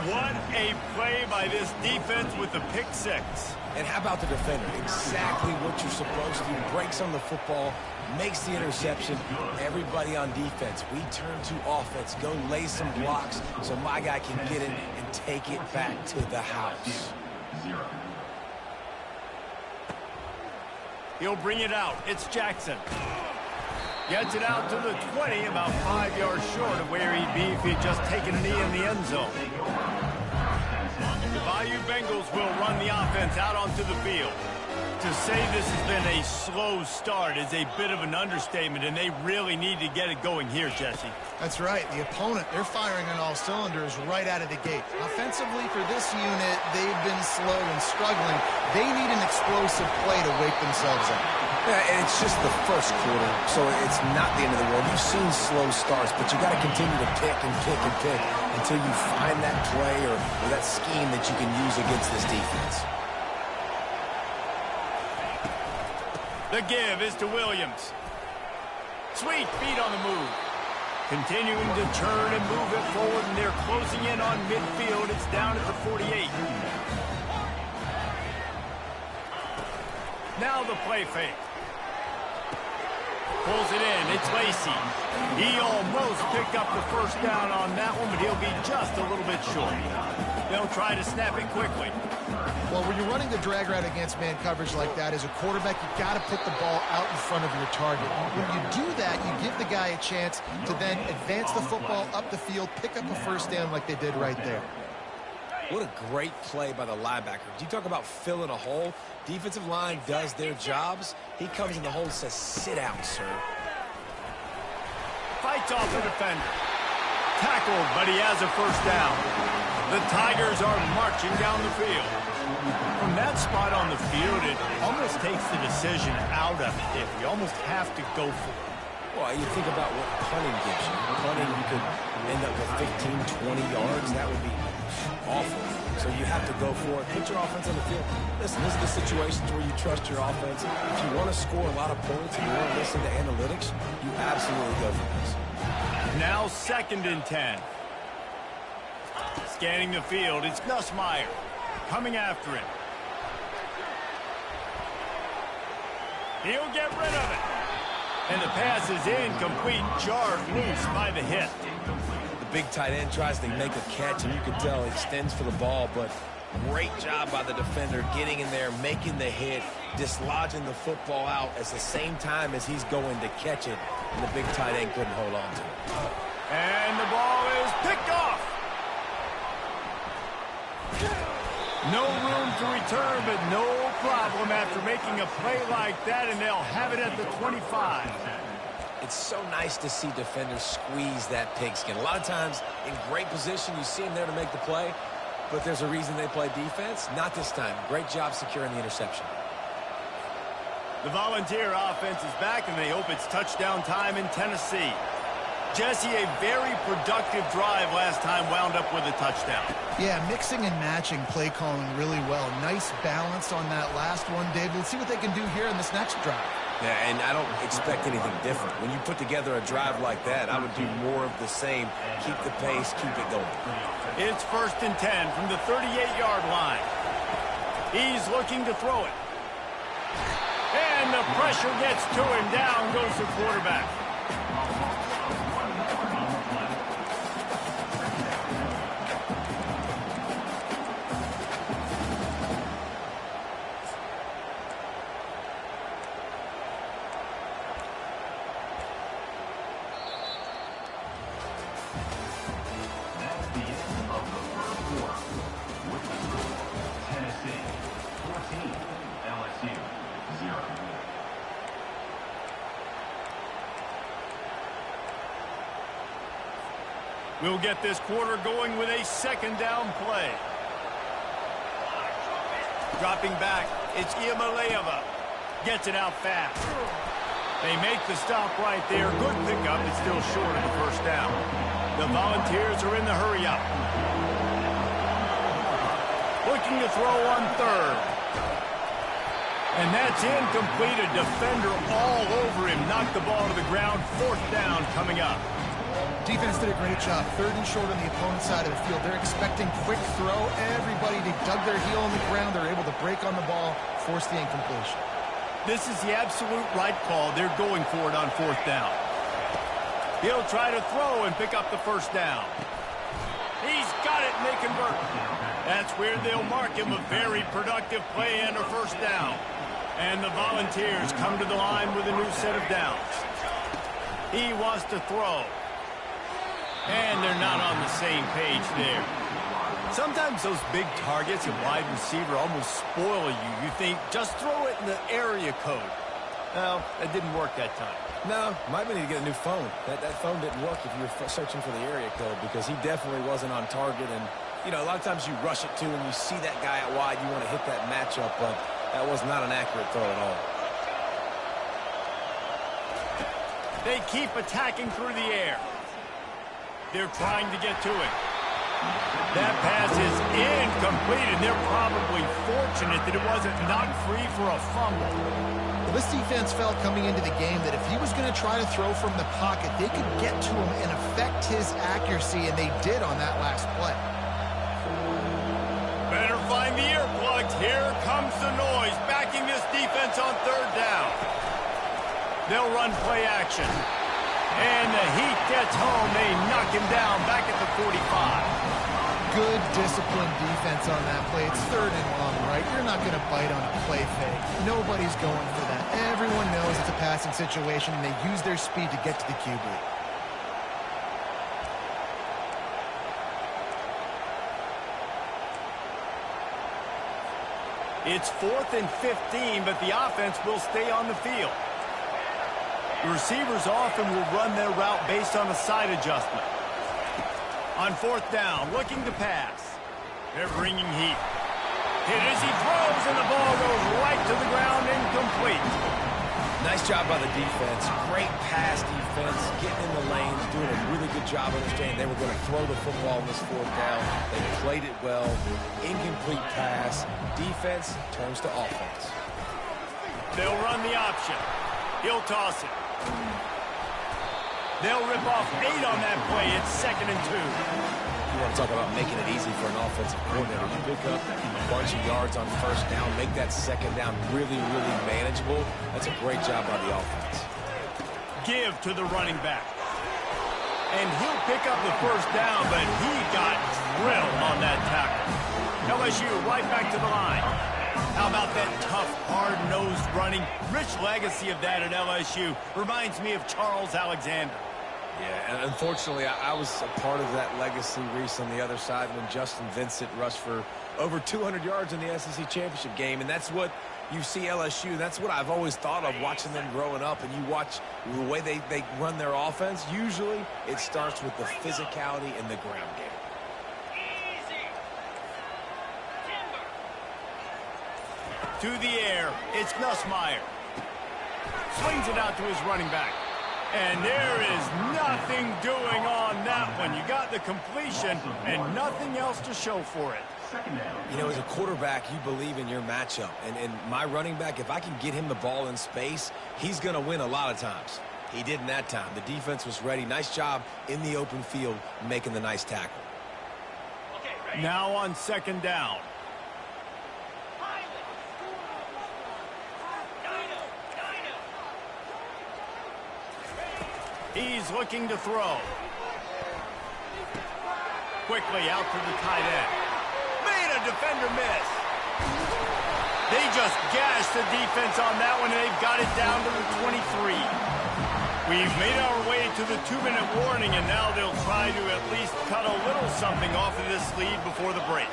What a play by this defense with the pick six. And how about the defender? Exactly what you're supposed to do. Breaks on the football, makes the interception. Everybody on defense, we turn to offense. Go lay some blocks so my guy can get it and take it back to the house. He'll bring it out. It's Jackson. Gets it out to the 20, about 5 yards short of where he'd be if he'd just taken a knee in the end zone. The Bayou Bengals will run the offense out onto the field. To say this has been a slow start is a bit of an understatement, and they really need to get it going here, Jesse. That's right. The opponent, they're firing on all cylinders right out of the gate. Offensively, for this unit, they've been slow and struggling. They need an explosive play to wake themselves up. Yeah, and it's just the first quarter, so it's not the end of the world. You've seen slow starts, but you got to continue to pick and pick and pick until you find that play or that scheme that you can use against this defense. The give is to Williams. Sweet feet on the move. Continuing to turn and move it forward, and they're closing in on midfield. It's down at the 48. Now the play fake. Pulls it in. It's Lacey. He almost picked up the first down on that one, but he'll be just a little bit short. They'll try to snap it quickly. Well, when you're running the drag route against man coverage like that, as a quarterback, you've got to put the ball out in front of your target. When you do that, you give the guy a chance to then advance the football up the field, pick up a first down like they did right there. What a great play by the linebacker. You talk about filling a hole. Defensive line does their jobs. He comes in the hole and says, sit down, sir. Fights off the defender. Tackled, but he has a first down. The Tigers are marching down the field. From that spot on the field, it almost takes the decision out of it. You almost have to go for it. Well, you think about what punting gives you. Punting, you could end up with 15, 20 yards. That would be awful. So you have to go for it. Put your offense on the field. Listen, this is the situations where you trust your offense. If you want to score a lot of points and you want to listen to analytics, you absolutely go for this. Now 2nd and 10. Scanning the field, it's Nussmeier coming after him. He'll get rid of it. And the pass is incomplete, jarred loose by the hit. The big tight end tries to make a catch, and you can tell he extends for the ball, but great job by the defender getting in there, making the hit, dislodging the football out at the same time as he's going to catch it, and the big tight end couldn't hold on to it. And the ball is picked off. No room to return, but no problem after making a play like that, and they'll have it at the 25. It's so nice to see defenders squeeze that pigskin. A lot of times, in great position, you see them there to make the play, but there's a reason they play defense. Not this time. Great job securing the interception. The Volunteer offense is back, and they hope it's touchdown time in Tennessee. Jesse, a very productive drive last time wound up with a touchdown. Yeah, mixing and matching play calling really well. Nice balance on that last one, Dave. Let's see what they can do here in this next drive. Yeah, and I don't expect anything different. When you put together a drive like that, I would do more of the same. Keep the pace, keep it going. It's 1st and 10 from the 38-yard line. He's looking to throw it. And the pressure gets to him. Down goes the quarterback. We'll get this quarter going with a 2nd down play. Dropping back, it's Iamaleava. Gets it out fast. They make the stop right there. Good pickup. It's still short of the first down. The Volunteers are in the hurry-up. Looking to throw on 3rd. And that's incomplete. A defender all over him. Knocked the ball to the ground. 4th down coming up. Defense did a great job. 3rd and short on the opponent's side of the field. They're expecting quick throw. Everybody, they dug their heel on the ground. They're able to break on the ball, force the incompletion. This is the absolute right call. They're going for it on 4th down. He'll try to throw and pick up the first down. He's got it, and they convert. That's where they'll mark him. A very productive play and a first down. And the Volunteers come to the line with a new set of downs. He wants to throw. And they're not on the same page there. Sometimes those big targets at wide receiver almost spoil you. You think, just throw it in the area code. Well, that didn't work that time. No, might need to get a new phone. That phone didn't work if you were searching for the area code, because he definitely wasn't on target. And, you know, a lot of times you rush it too, and you see that guy out wide, you want to hit that matchup, but that was not an accurate throw at all. They keep attacking through the air. They're trying to get to him. That pass is incomplete, and they're probably fortunate that it wasn't knocked free for a fumble. Well, this defense felt coming into the game that if he was going to try to throw from the pocket, they could get to him and affect his accuracy, and they did on that last play. Better find the earplugs. Here comes the noise, backing this defense on third down. They'll run play action. And the heat gets home. They knock him down back at the 45. Good disciplined defense on that play. It's third and long, right? You're not going to bite on a play fake. Nobody's going for that. Everyone knows it's a passing situation, and they use their speed to get to the QB. It's 4th and 15, but the offense will stay on the field. The receivers often will run their route based on a side adjustment. On 4th down, looking to pass. They're bringing heat. Hit as he throws, and the ball goes right to the ground, incomplete. Nice job by the defense. Great pass defense, getting in the lanes, doing a really good job understanding they were going to throw the football on this 4th down. They played it well. Incomplete pass. Defense turns to offense. They'll run the option. He'll toss it. They'll rip off 8 on that play. It's 2nd and 2. You want to talk about making it easy for an offensive coordinator. You pick up a bunch of yards on 1st down, make that 2nd down really, really manageable. That's a great job by the offense. Give to the running back. And he'll pick up the 1st down, but he got drilled on that tackle. LSU right back to the line. How about that tough, hard-nosed running? Rich legacy of that at LSU. Reminds me of Charles Alexander. Yeah, and unfortunately, I was a part of that legacy, Reese, on the other side when Justin Vincent rushed for over 200 yards in the SEC championship game, and that's what you see LSU. That's what I've always thought of watching them growing up, and you watch the way they run their offense. Usually, it starts with the physicality in the ground game. To the air, it's Nussmeier. Swings it out to his running back. And there is nothing doing on that one. You got the completion and nothing else to show for it. You know, as a quarterback, you believe in your matchup. And my running back, if I can get him the ball in space, he's going to win a lot of times. He did in that time. The defense was ready. Nice job in the open field making the nice tackle. Now on 2nd down. He's looking to throw. Quickly out to the tight end. Made a defender miss. They just gashed the defense on that one, and they've got it down to the 23. We've made our way to the 2-minute warning, and now they'll try to at least cut a little something off of this lead before the break.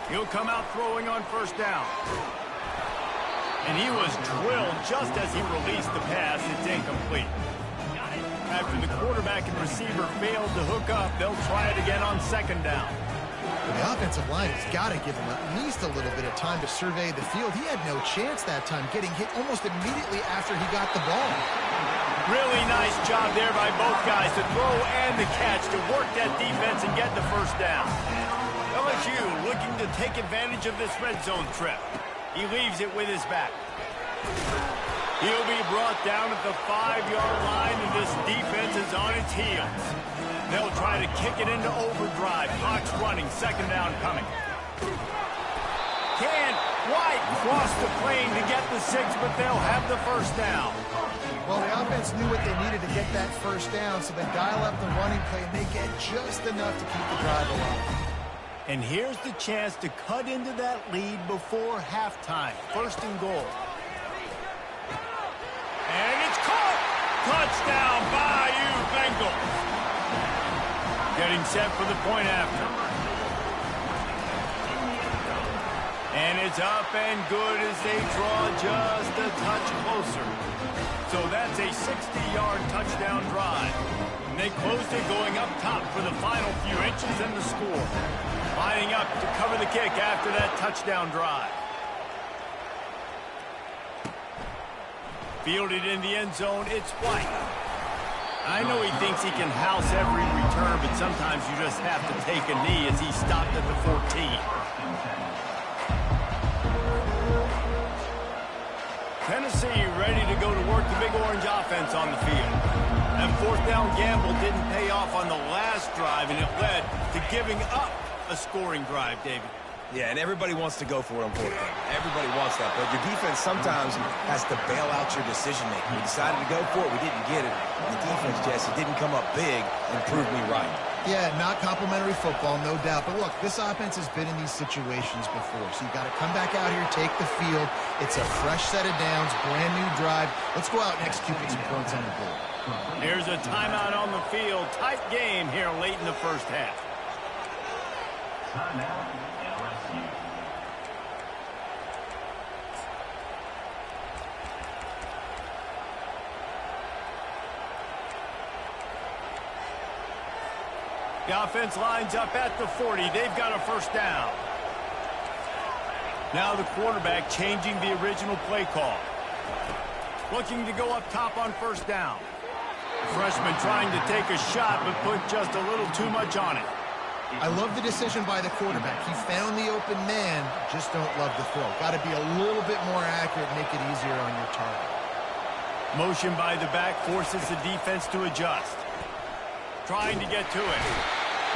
He'll come out throwing on 1st down. And he was drilled just as he released the pass. It's incomplete. After the quarterback and receiver failed to hook up, they'll try it again on 2nd down. The offensive line has got to give him at least a little bit of time to survey the field. He had no chance that time, getting hit almost immediately after he got the ball. Really nice job there by both guys to throw and the catch to work that defense and get the 1st down. LSU looking to take advantage of this red zone trip. He leaves it with his back. He'll be brought down at the 5-yard line, and this defense is on its heels. They'll try to kick it into overdrive. Clock's running, 2nd down coming. Can't quite cross the plane to get the 6, but they'll have the 1st down. Well, the offense knew what they needed to get that 1st down, so they dial up the running play, and they get just enough to keep the drive alive. And here's the chance to cut into that lead before halftime. 1st and goal. And it's caught! Touchdown, Bayou Bengals. Getting set for the point after. And it's up and good as they draw just a touch closer. So that's a 60-yard touchdown drive. And they closed it going up top for the final few inches in the score. Lining up to cover the kick after that touchdown drive. Fielded in the end zone, it's White. I know he thinks he can house every return, but sometimes you just have to take a knee as he stopped at the 14. Tennessee ready to go to work the Big Orange offense on the field. That fourth down gamble didn't pay off on the last drive, and it led to giving up a scoring drive, David. Yeah, and everybody wants to go for it on fourth down. Everybody wants that, but your defense sometimes has to bail out your decision-making. We decided to go for it. We didn't get it. The defense, Jesse, didn't come up big and prove me right. Yeah, not complimentary football, no doubt. But look, this offense has been in these situations before. So you got to come back out here, take the field. It's a fresh set of downs, brand new drive. Let's go out and execute with some points on the board. Here's a timeout on the field. Tight game here late in the first half. Timeout, LSU. The offense lines up at the 40. They've got a first down. Now the quarterback changing the original play call. Looking to go up top on first down. The freshman trying to take a shot, but put just a little too much on it. I love the decision by the quarterback. He found the open man, just don't love the throw. Got to be a little bit more accurate, make it easier on your target. Motion by the back forces the defense to adjust. Trying to get to it.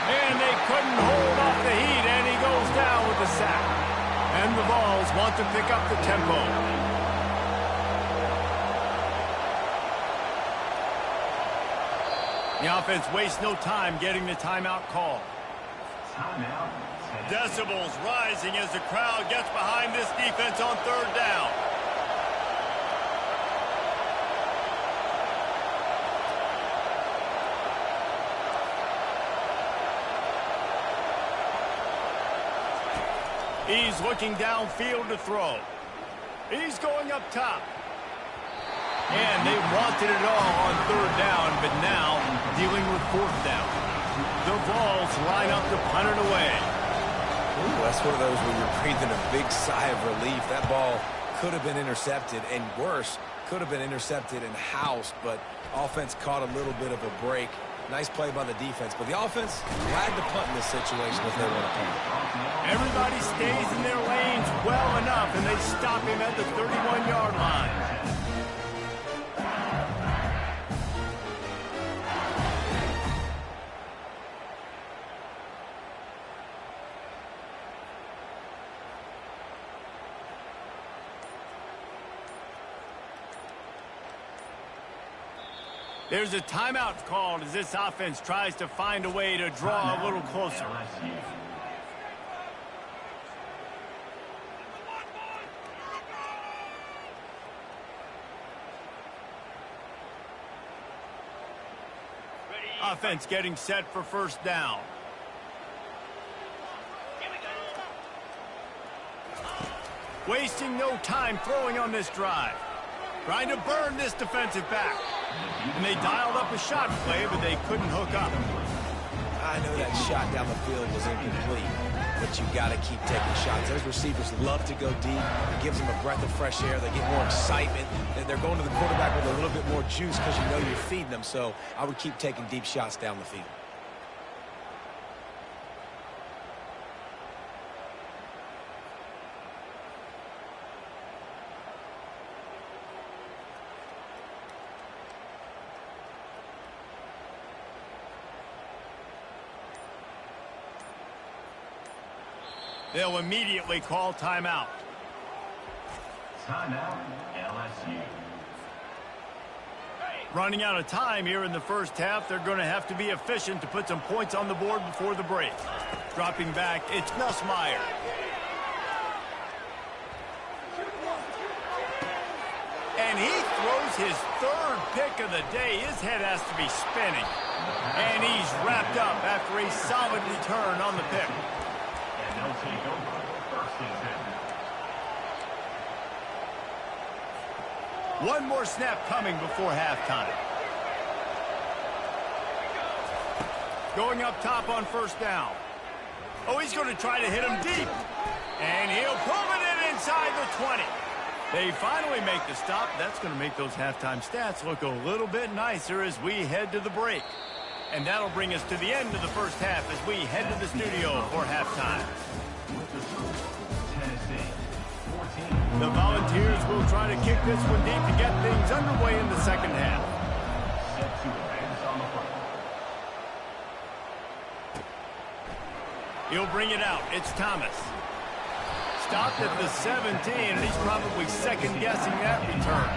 And they couldn't hold off the heat, and he goes down with the sack. And the Vols want to pick up the tempo. The offense wastes no time getting the timeout call. Timeout. Decibels rising as the crowd gets behind this defense on third down. He's looking downfield to throw. He's going up top. And they wanted it all on third down, but now dealing with fourth down. The Vols line up to punt it away. Ooh, that's one of those where you're breathing a big sigh of relief. That ball could have been intercepted, and worse, could have been intercepted and housed, but offense caught a little bit of a break. Nice play by the defense, but the offense glad to punt in this situation if they want to punt. Everybody stays in their lanes well enough, and they stop him at the 31-yard line. There's a timeout called as this offense tries to find a way to draw a little closer. Offense getting set for first down. Wasting no time throwing on this drive. Trying to burn this defensive back. And they dialed up a shot play, but they couldn't hook up. I know that shot down the field was incomplete, but you got to keep taking shots. Those receivers love to go deep. It gives them a breath of fresh air. They get more excitement. They're going to the quarterback with a little bit more juice because you know you're feeding them. So I would keep taking deep shots down the field. They'll immediately call timeout. Timeout, LSU. Running out of time here in the first half. They're going to have to be efficient to put some points on the board before the break. Dropping back, it's Nussmeier. And he throws his third pick of the day. His head has to be spinning. And he's wrapped up after a solid return on the pick. They'll take over first and 10. One more snap coming before halftime. Going up top on first down. Oh, he's going to try to hit him deep. And he'll pull it in inside the 20. They finally make the stop. That's going to make those halftime stats look a little bit nicer as we head to the break. And that'll bring us to the end of the first half as we head to the studio for halftime. The Volunteers will try to kick this one deep to get things underway in the second half. Set to advance on the front. He'll bring it out. It's Thomas. Stopped at the 17, and he's probably second-guessing that return.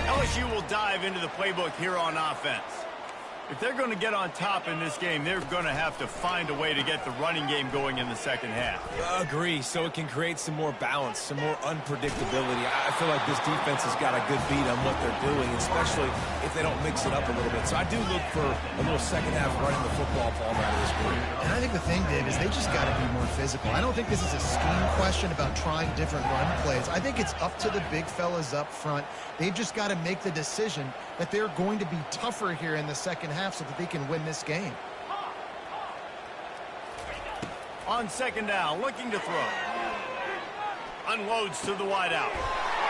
LSU will dive into the playbook here on offense. If they're going to get on top in this game, they're going to have to find a way to get the running game going in the second half. Agree, so it can create some more balance, some more unpredictability. I feel like this defense has got a good beat on what they're doing, especially if they don't mix it up a little bit. So I do look for a little second half running the football ball out of this group. And I think the thing, Dave, is they just got to be more physical. I don't think this is a scheme question about trying different run plays. I think it's up to the big fellas up front. They've just got to make the decision that they're going to be tougher here in the second half so that they can win this game. On second down, looking to throw. Unloads to the wideout.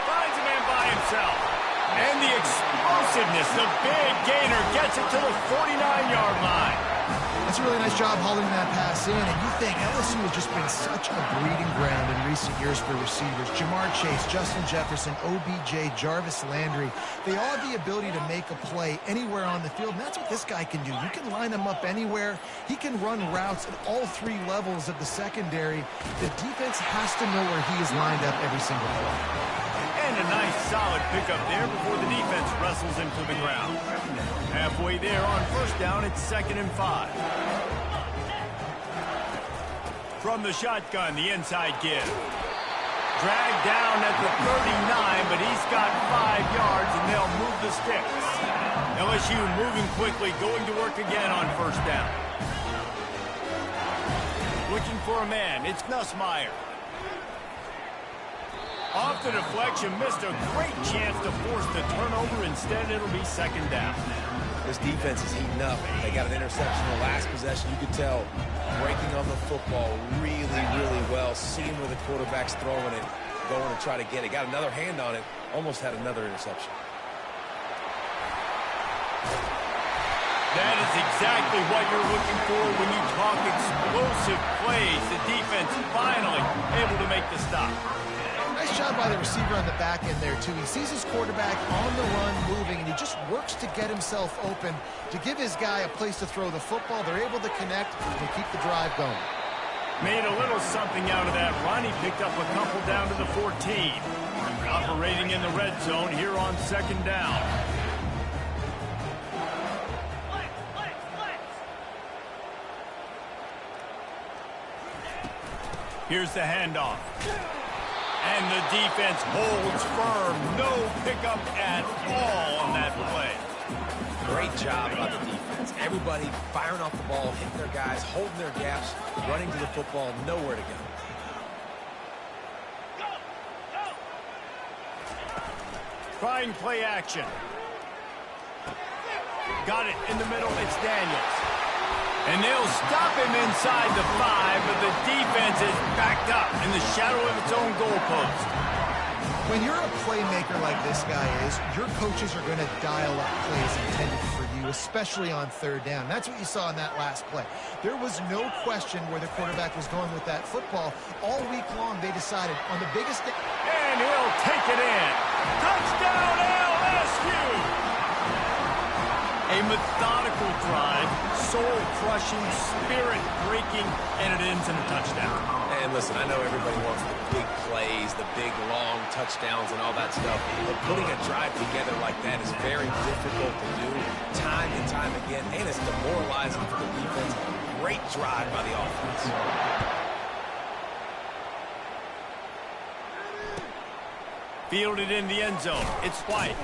Finds a man by himself. And the explosiveness, the big gainer gets it to the 49-yard line. That's a really nice job hauling that pass in, and you think LSU has just been such a breeding ground in recent years for receivers. Jamar Chase, Justin Jefferson, OBJ, Jarvis Landry. They all have the ability to make a play anywhere on the field, and that's what this guy can do. You can line him up anywhere. He can run routes at all three levels of the secondary. The defense has to know where he is lined up every single play. And a nice solid pickup there before the defense wrestles him to the ground. Halfway there on first down, it's 2nd and 5. From the shotgun, the inside give. Dragged down at the 39, but he's got 5 yards, and they'll move the sticks. LSU moving quickly, going to work again on first down. Looking for a man, it's Nussmeier. Off the deflection, missed a great chance to force the turnover. Instead, it'll be 2nd down. This defense is heating up. They got an interception the last possession. You could tell breaking on the football really, really well. Seeing where the quarterback's throwing it, going to try to get it. Got another hand on it. Almost had another interception. That is exactly what you're looking for when you talk explosive plays. The defense finally able to make the stop. Nice job by the receiver on the back end there, too. He sees his quarterback on the run moving, and he just works to get himself open to give his guy a place to throw the football. They're able to connect and keep the drive going. Made a little something out of that run. He picked up a couple down to the 14. Operating in the red zone here on 2nd down. Here's the handoff. And the defense holds firm. No pickup at all on that play. Great job by the defense. Everybody firing off the ball, hitting their guys, holding their gaps, running to the football, nowhere to go. Trying play action. Got it in the middle. It's Daniels. And they'll stop him inside the 5, but the defense is backed up in the shadow of its own goalpost. When you're a playmaker like this guy is, your coaches are going to dial up plays intended for you, especially on 3rd down. That's what you saw in that last play. There was no question where the quarterback was going with that football. All week long, they decided on the biggest... And he'll take it in. Touchdown, LSU! A methodical drive, soul-crushing, spirit-breaking, and it ends in a touchdown. And listen, I know everybody wants the big plays, the big, long touchdowns and all that stuff, but putting a drive together like that is very difficult to do time and time again, and it's demoralizing for the defense. Great drive by the offense. Fielded in the end zone. It's White.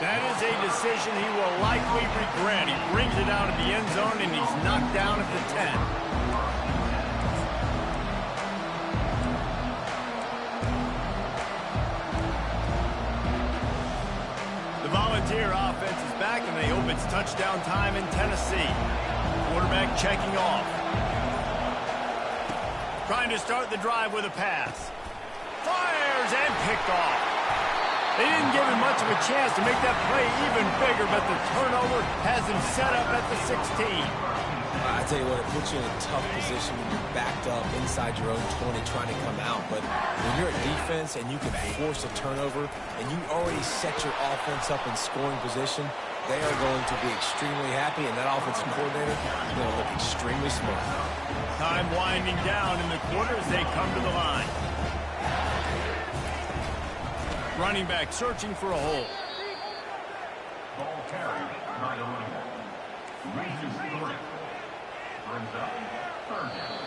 That is a decision he will likely regret. He brings it out of the end zone, and he's knocked down at the 10. The Volunteer offense is back, and they hope it's touchdown time in Tennessee. Quarterback checking off. Trying to start the drive with a pass. Fires and picked off. They didn't give him much of a chance to make that play even bigger, but the turnover has him set up at the 16. I tell you what, it puts you in a tough position when you're backed up inside your own 20 trying to come out. But when you're at defense and you can force a turnover and you already set your offense up in scoring position, they are going to be extremely happy, and that offensive coordinator is going to look extremely smart. Time winding down in the quarter as they come to the line. Running back searching for a hole. Ball carried by Illegal. Reaches 3. Brings up 3rd down.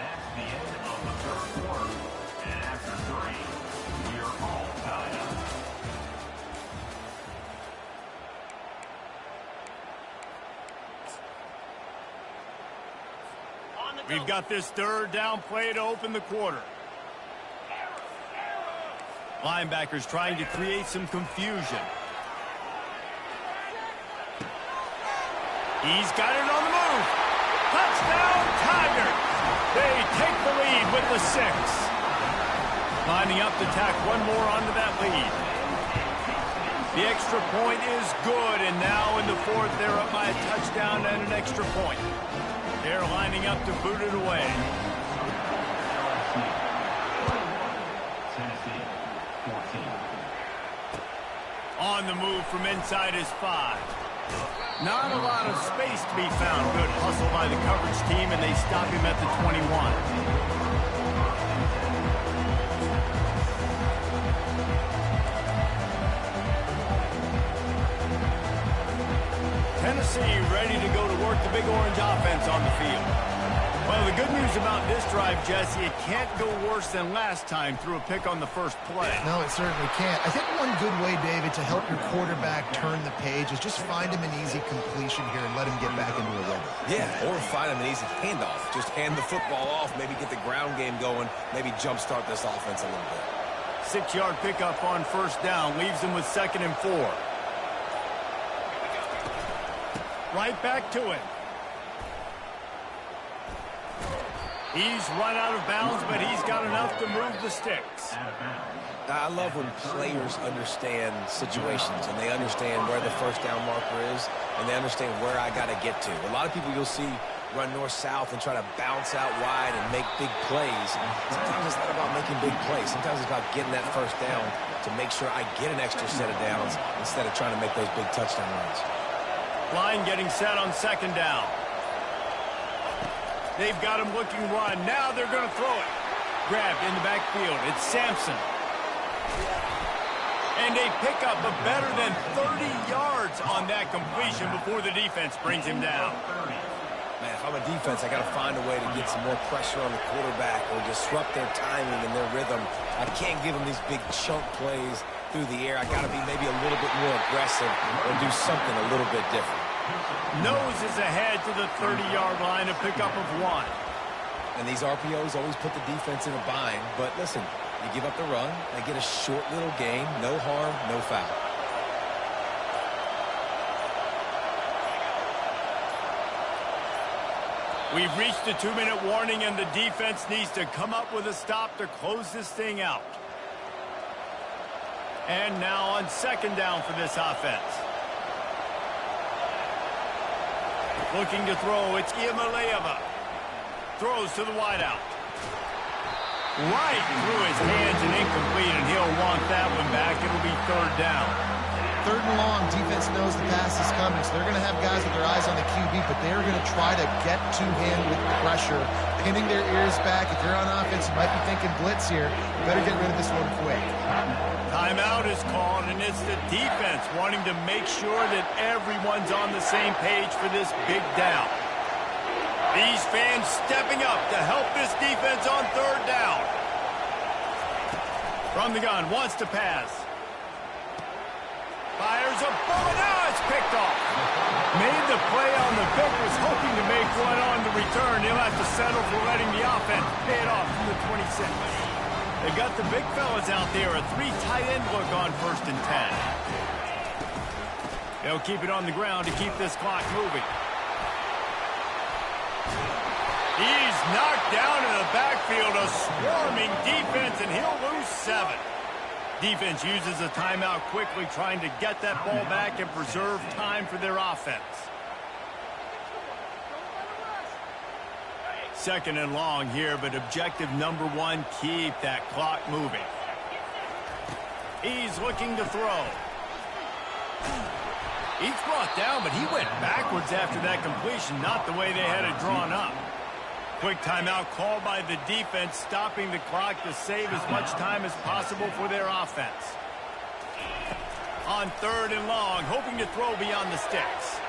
That's the end of the 3rd quarter. And after 3, we are all tied up. We've got this 3rd down play to open the quarter. Linebackers trying to create some confusion. He's got it on the move. Touchdown, Tigers. They take the lead with the 6. Lining up to tack one more onto that lead. The extra point is good, and now in the 4th, they're up by a touchdown and an extra point. They're lining up to boot it away. Tennessee, 14. On the move from inside his 5. Not a lot of space to be found. Good hustle by the coverage team, and they stop him at the 21. Tennessee ready to go to work the Big Orange offense on the field. Well, the good news about this drive, Jesse, it can't go worse than last time through a pick on the first play. No, it certainly can't. I think one good way, David, to help your quarterback turn the page is just find him an easy completion here and let him get back into a rhythm. Yeah, or find him an easy handoff. Just hand the football off, maybe get the ground game going, maybe jumpstart this offense a little bit. 6-yard pickup on 1st down leaves him with 2nd and 4. Right back to it. He's run out of bounds, but he's got enough to move the sticks. I love when players understand situations and they understand where the 1st down marker is and they understand where I got to get to. A lot of people you'll see run north-south and try to bounce out wide and make big plays. Sometimes it's not about making big plays. Sometimes it's about getting that 1st down to make sure I get an extra set of downs instead of trying to make those big touchdown runs. Line getting set on 2nd down. They've got him looking run. Now they're going to throw it. Grabbed in the backfield. It's Sampson. And they pick up a better than 30 yards on that completion before the defense brings him down. Man, if I'm a defense, I got to find a way to get some more pressure on the quarterback or disrupt their timing and their rhythm. I can't give them these big chunk plays through the air. I got to be maybe a little bit more aggressive or do something a little bit different. Noses ahead to the 30-yard line, a pickup of 1. And these RPOs always put the defense in a bind. But listen, you give up the run, they get a short little gain, no harm, no foul. We've reached a 2-minute warning, and the defense needs to come up with a stop to close this thing out. And now on 2nd down for this offense. Looking to throw, it's Iamaleava. Throws to the wideout. Right through his hands and incomplete, and he'll want that one back. It'll be 3rd down. 3rd and long, defense knows the pass is coming, so they're going to have guys with their eyes on the QB, but they're going to try to get to him with the pressure, pinning their ears back. If you're on offense, you might be thinking blitz here. You better get rid of this one quick. Timeout is called, and it's the defense wanting to make sure that everyone's on the same page for this big down. These fans stepping up to help this defense on 3rd down. From the gun, wants to pass. Fires a bullet. Now it's picked off. Made the play on the pick, was hoping to make one on the return. He'll have to settle for letting the offense pay it off from the 26. They got the big fellas out there. A 3 tight end look on 1st and 10. They'll keep it on the ground to keep this clock moving. He's knocked down in the backfield, a swarming defense, and he'll lose 7. Defense uses a timeout quickly, trying to get that ball back and preserve time for their offense. 2nd and long here, but objective number 1, keep that clock moving. He's looking to throw. He's brought down, but he went backwards after that completion, not the way they had it drawn up. Quick timeout called by the defense, stopping the clock to save as much time as possible for their offense. On 3rd and long, hoping to throw beyond the sticks.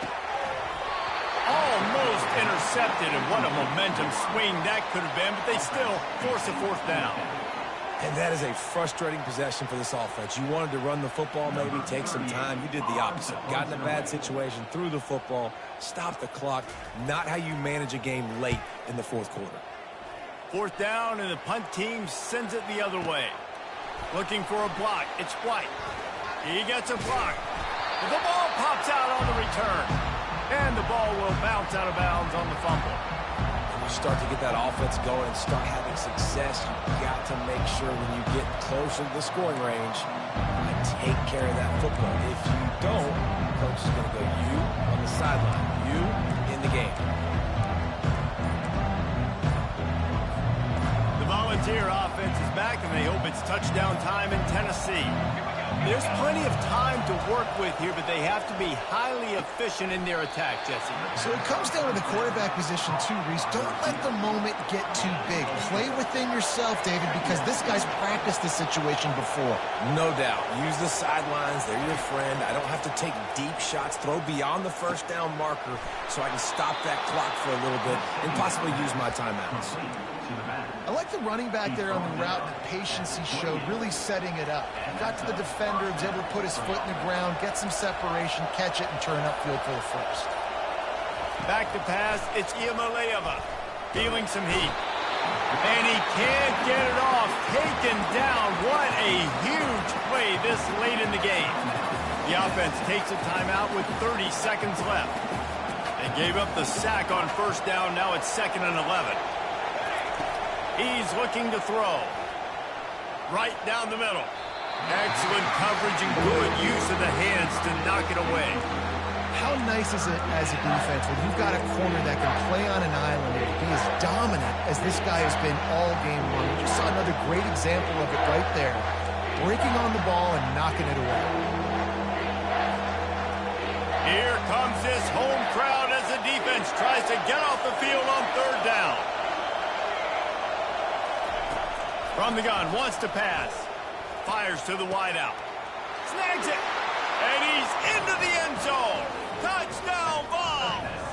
Almost intercepted, and what a momentum swing that could have been, but they still force a 4th down. And that is a frustrating possession for this offense. You wanted to run the football, maybe take some time. You did the opposite. Got in a bad situation, threw the football, stopped the clock. Not how you manage a game late in the 4th quarter. 4th down, and the punt team sends it the other way. Looking for a block. It's White. He gets a block. The ball pops out on the return. And the ball will bounce out of bounds on the fumble. You start to get that offense going and start having success, you've got to make sure when you get closer to the scoring range, you take care of that football. If you don't, the coach is going to go, you on the sideline, you in the game. The Volunteer offense is back, and they hope it's touchdown time in Tennessee. There's plenty of time to work with here, but they have to be highly efficient in their attack, Jesse. So it comes down to the quarterback position too, Reese. Don't let the moment get too big. Play within yourself, David, because this guy's practiced this situation before. No doubt. Use the sidelines. They're your friend. I don't have to take deep shots. Throw beyond the 1st down marker so I can stop that clock for a little bit and possibly use my timeouts. I like the running back there on the route and the patience he showed, really setting it up. Got to the defender, was able to put his foot in the ground, get some separation, catch it, and turn upfield for the 1st. Back to pass, it's Iamaleava, feeling some heat. And he can't get it off, taken down. What a huge play this late in the game. The offense takes a timeout with 30 seconds left. They gave up the sack on 1st down, now it's 2nd and 11. He's looking to throw. Right down the middle. Excellent coverage and good use of the hands to knock it away. How nice is it as a defense when you've got a corner that can play on an island and be as dominant as this guy has been all game long? We just saw another great example of it right there. Breaking on the ball and knocking it away. Here comes this home crowd as the defense tries to get off the field on 3rd down. From the gun, wants to pass. Fires to the wideout. Snags it. And he's into the end zone. Touchdown, Vols!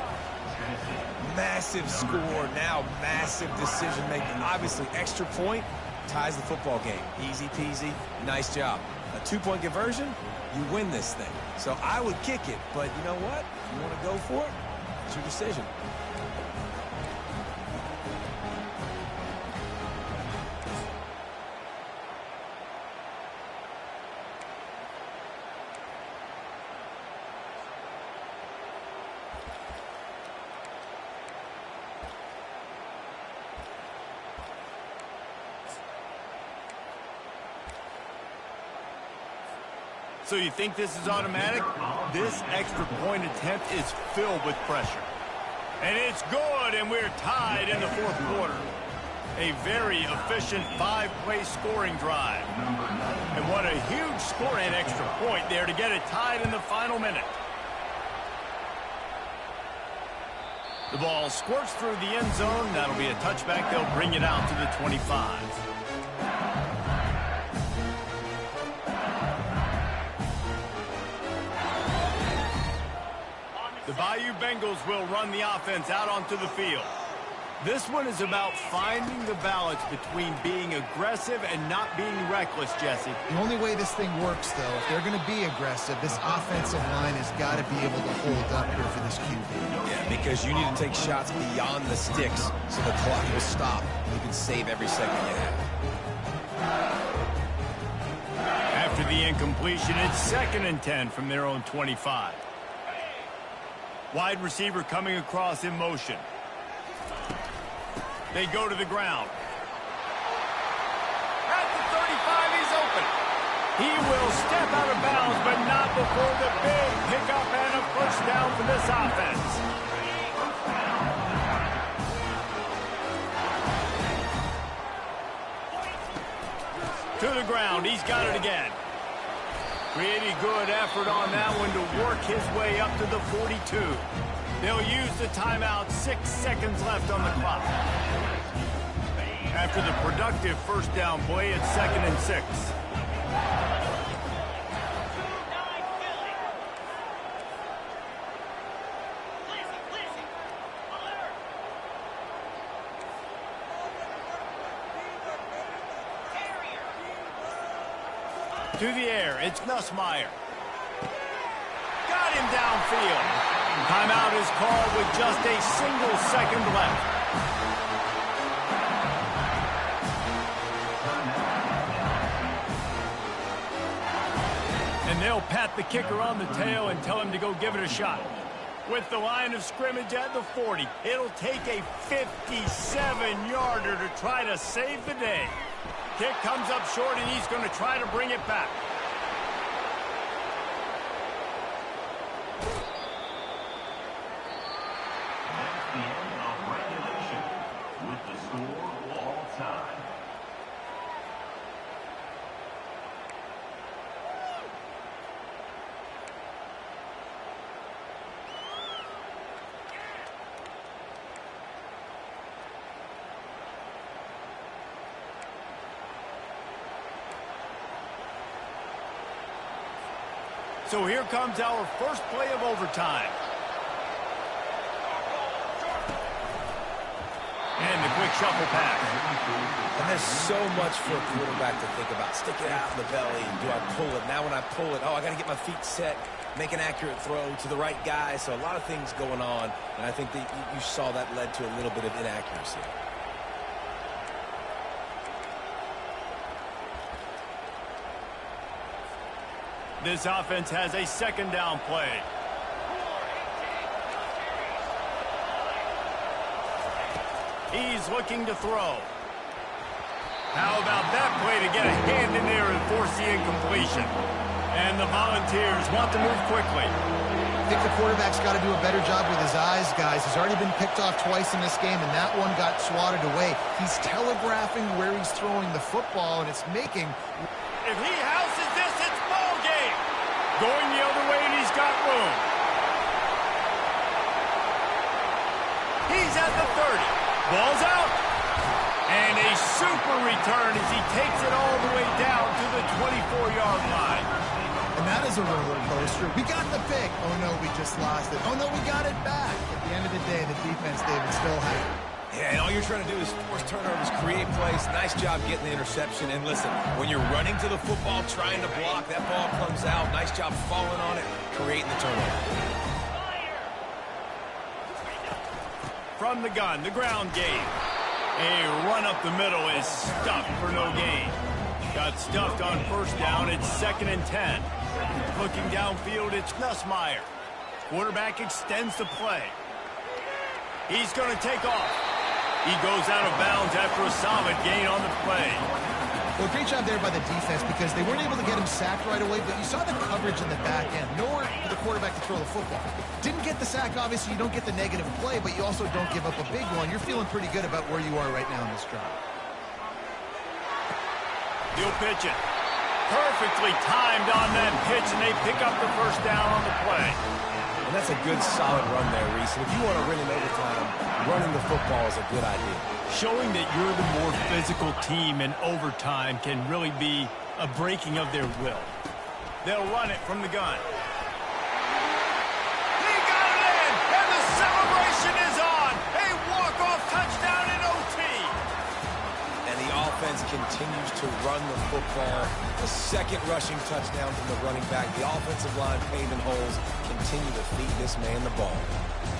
Massive score, now massive decision-making. Obviously, extra point ties the football game. Easy peasy, nice job. A 2-point conversion, you win this thing. So I would kick it, but you know what? If you want to go for it, it's your decision. So you think this is automatic? This extra point attempt is filled with pressure. And it's good, and we're tied in the 4th quarter. A very efficient 5-play scoring drive. And what a huge score and extra point there to get it tied in the final minute. The ball squirts through the end zone. That'll be a touchback. They'll bring it out to the 25. The Bayou Bengals will run the offense out onto the field. This one is about finding the balance between being aggressive and not being reckless, Jesse. The only way this thing works, though, if they're going to be aggressive, this offensive line has got to be able to hold up here for this QB. Yeah, because you need to take shots beyond the sticks so the clock will stop and you can save every second you have. After the incompletion, it's 2nd and 10 from their own 25. Wide receiver coming across in motion. They go to the ground. At the 35, he's open. He will step out of bounds, but not before the big pickup and a first down for this offense. To the ground, he's got it again. Pretty good effort on that one to work his way up to the 42. They'll use the timeout, 6 seconds left on the clock. After the productive first down play, it's 2nd and 6. To the air, it's Nussmeier. Got him downfield. Timeout is called with just a single second left. And they'll pat the kicker on the tail and tell him to go give it a shot. With the line of scrimmage at the 40, it'll take a 57-yarder to try to save the day. Kick comes up short, and he's going to try to bring it back. That's the end of regulation with the score all time. So here comes our first play of overtime. And the quick shuffle pass. And there's so much for a quarterback to think about. Stick it out in the belly. Do I pull it? Now when I pull it, I got to get my feet set, make an accurate throw to the right guy. So a lot of things going on. And I think that you saw that led to a little bit of inaccuracy. This offense has a second down play. He's looking to throw. How about that play to get a hand in there and force the incompletion? And the Volunteers want to move quickly. I think the quarterback's got to do a better job with his eyes, guys. He's already been picked off twice in this game, and that one got swatted away. He's telegraphing where he's throwing the football, and it's making... If he houses this, it's ball game. Going the other way, and he's got room. He's at the 30. Ball's out. And a super return as he takes it all the way down to the 24-yard line. And that is a roller coaster. We got the pick. Oh, no, we just lost it. Oh, no, we got it back. At the end of the day, the defense, David, still had it. Yeah, and all you're trying to do is force turnovers, create plays. Nice job getting the interception. And listen, when you're running to the football, trying to block, that ball comes out. Nice job falling on it, creating the turnover. From the gun, the ground game. A run up the middle is stuffed for no gain. Got stuffed on first down. It's 2nd and 10. Looking downfield, it's Nussmeier. Quarterback extends the play. He's going to take off. He goes out of bounds after a solid gain on the play. Well, great job there by the defense because they weren't able to get him sacked right away, but you saw the coverage in the back end. Nowhere for the quarterback to throw the football. Didn't get the sack, obviously. You don't get the negative play, but you also don't give up a big one. You're feeling pretty good about where you are right now in this drive. He'll pitch it. Perfectly timed on that pitch, and they pick up the first down on the play. And that's a good, solid run there, Reese. And if you want to win in overtime, running the football is a good idea. Showing that you're the more physical team in overtime can really be a breaking of their will. They'll run it from the gun. He got it in, and the celebration is on. A walk-off touchdown in OT. And the offense defense continues to run the football. The second rushing touchdown from the running back. The offensive line paving holes. Continue to feed this man the ball.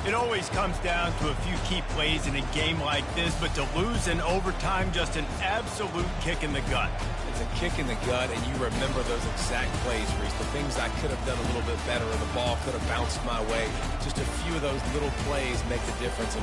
It always comes down to a few key plays in a game like this, but to lose in overtime, just an absolute kick in the gut. It's a kick in the gut, and you remember those exact plays, Reese. The things I could have done a little bit better, or the ball could have bounced my way. Just a few of those little plays make the difference.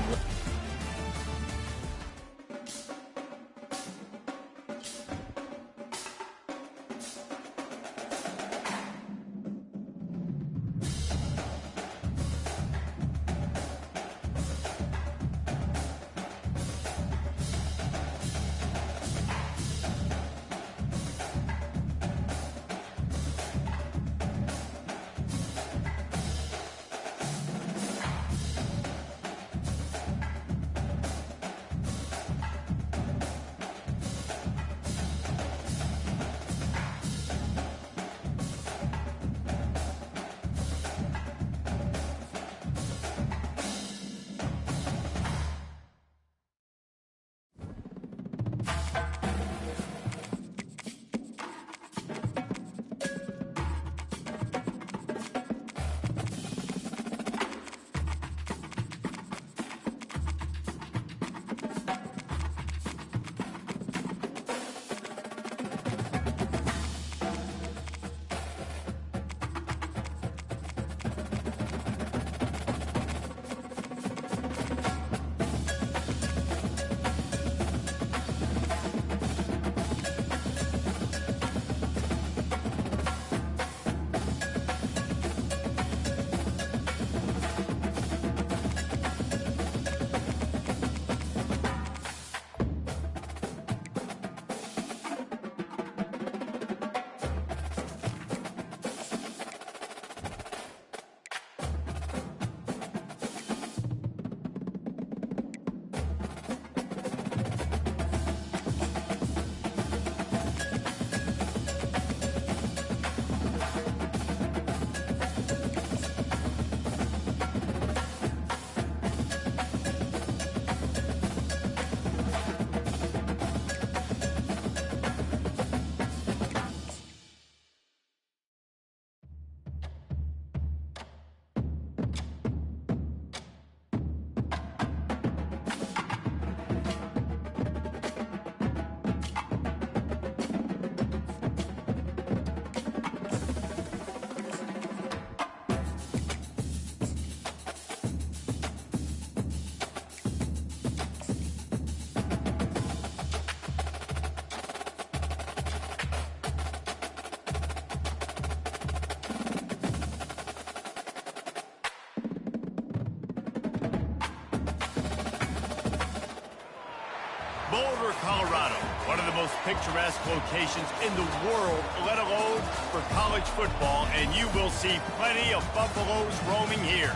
Boulder, Colorado, one of the most picturesque locations in the world, let alone for college football, and you will see plenty of Buffaloes roaming here.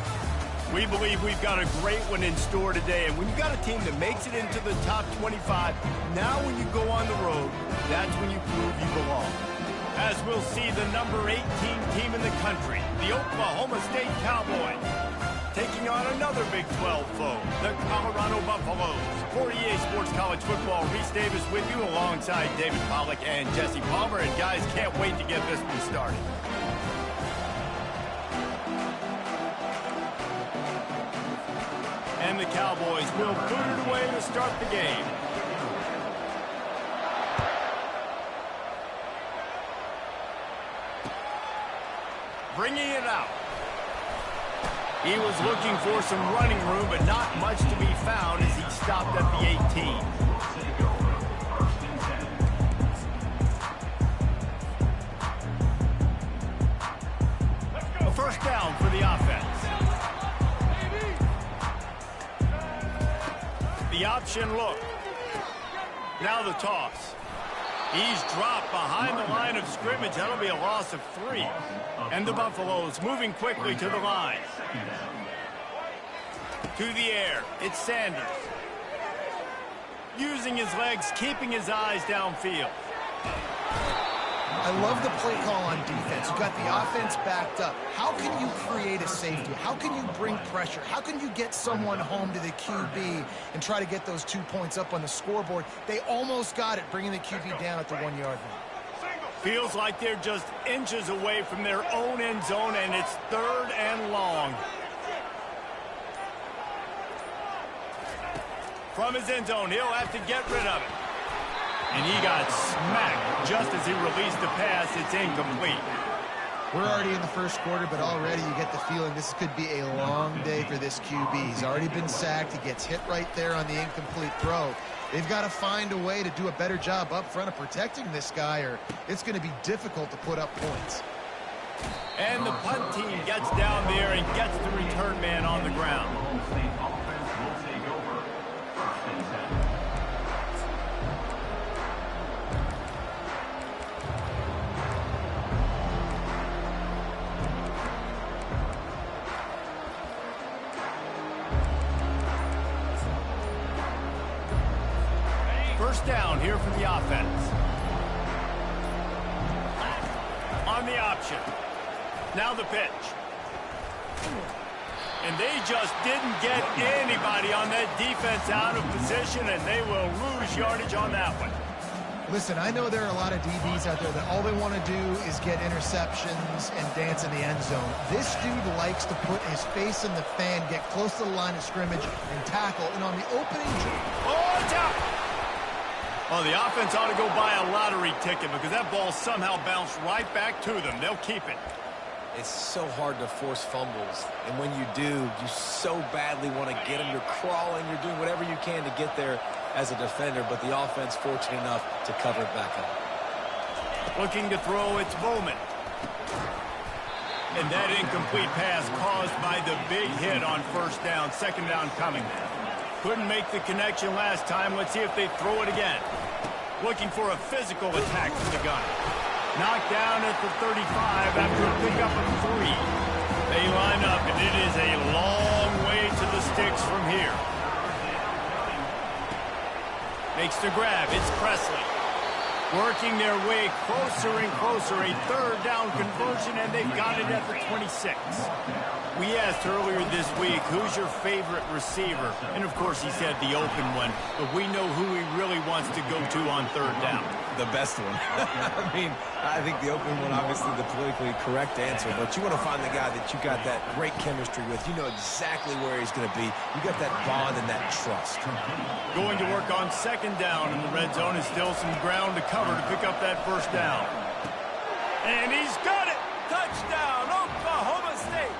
We believe we've got a great one in store today, and when you've got a team that makes it into the top 25, now when you go on the road, that's when you prove you belong. As we'll see the number 18 team in the country, the Oklahoma State Cowboys, taking on another Big 12 foe, the Colorado Buffaloes. For EA Sports College Football, Reese Davis with you alongside David Pollack and Jesse Palmer. And guys, can't wait to get this one started. And the Cowboys will put it away to start the game. Bringing it out. He was looking for some running room, but not much to be found as he stopped at the 18. A first down for the offense. The option look. Now the toss. He's dropped behind the line of scrimmage. That'll be a loss of 3. And the Buffaloes moving quickly to the line. To the air, it's Sanders. Using his legs, keeping his eyes downfield. I love the play call on defense. You got the offense backed up. How can you create a safety? How can you bring pressure? How can you get someone home to the QB and try to get those 2 points up on the scoreboard? They almost got it, bringing the QB down at the 1 yard line. Feels like they're just inches away from their own end zone, and it's 3rd and long. From his end zone, he'll have to get rid of it. And he got smacked just as he released the pass. It's incomplete. We're already in the first quarter, but already you get the feeling this could be a long day for this QB. He's already been sacked. He gets hit right there on the incomplete throw. They've got to find a way to do a better job up front of protecting this guy, or it's going to be difficult to put up points. And the punt team gets down there and gets the return man on the ground. First down here for the offense. On the option. Now the pitch. And they just didn't get anybody on that defense out of position, and they will lose yardage on that one. Listen, I know there are a lot of DBs out there that all they want to do is get interceptions and dance in the end zone. This dude likes to put his face in the fan, get close to the line of scrimmage, and tackle. And on the opening... Oh, it's out! Well, the offense ought to go buy a lottery ticket because that ball somehow bounced right back to them. They'll keep it. It's so hard to force fumbles, and when you do, you so badly want to get them. You're crawling, you're doing whatever you can to get there as a defender, but the offense fortunate enough to cover it back up. Looking to throw, it's Bowman. And that incomplete pass caused by the big hit on first down. Second down coming. Couldn't make the connection last time. Let's see if they throw it again. Looking for a physical attack from the gun. Knocked down at the 35 after a pickup of 3. They line up, and it is a long way to the sticks from here. Makes the grab. It's Presley. Working their way closer and closer. A 3rd down conversion, and they've got it at the 26. We asked earlier this week, who's your favorite receiver? And, of course, he said the open one. But we know who he really wants to go to on 3rd down. The best one. I mean, I think the open one, obviously the politically correct answer, but you want to find the guy that you got that great chemistry with. You know exactly where he's going to be. You got that bond and that trust. Going to work on 2nd down in the red zone is still some ground to cover to pick up that 1st down. And he's got it! Touchdown, Oklahoma State!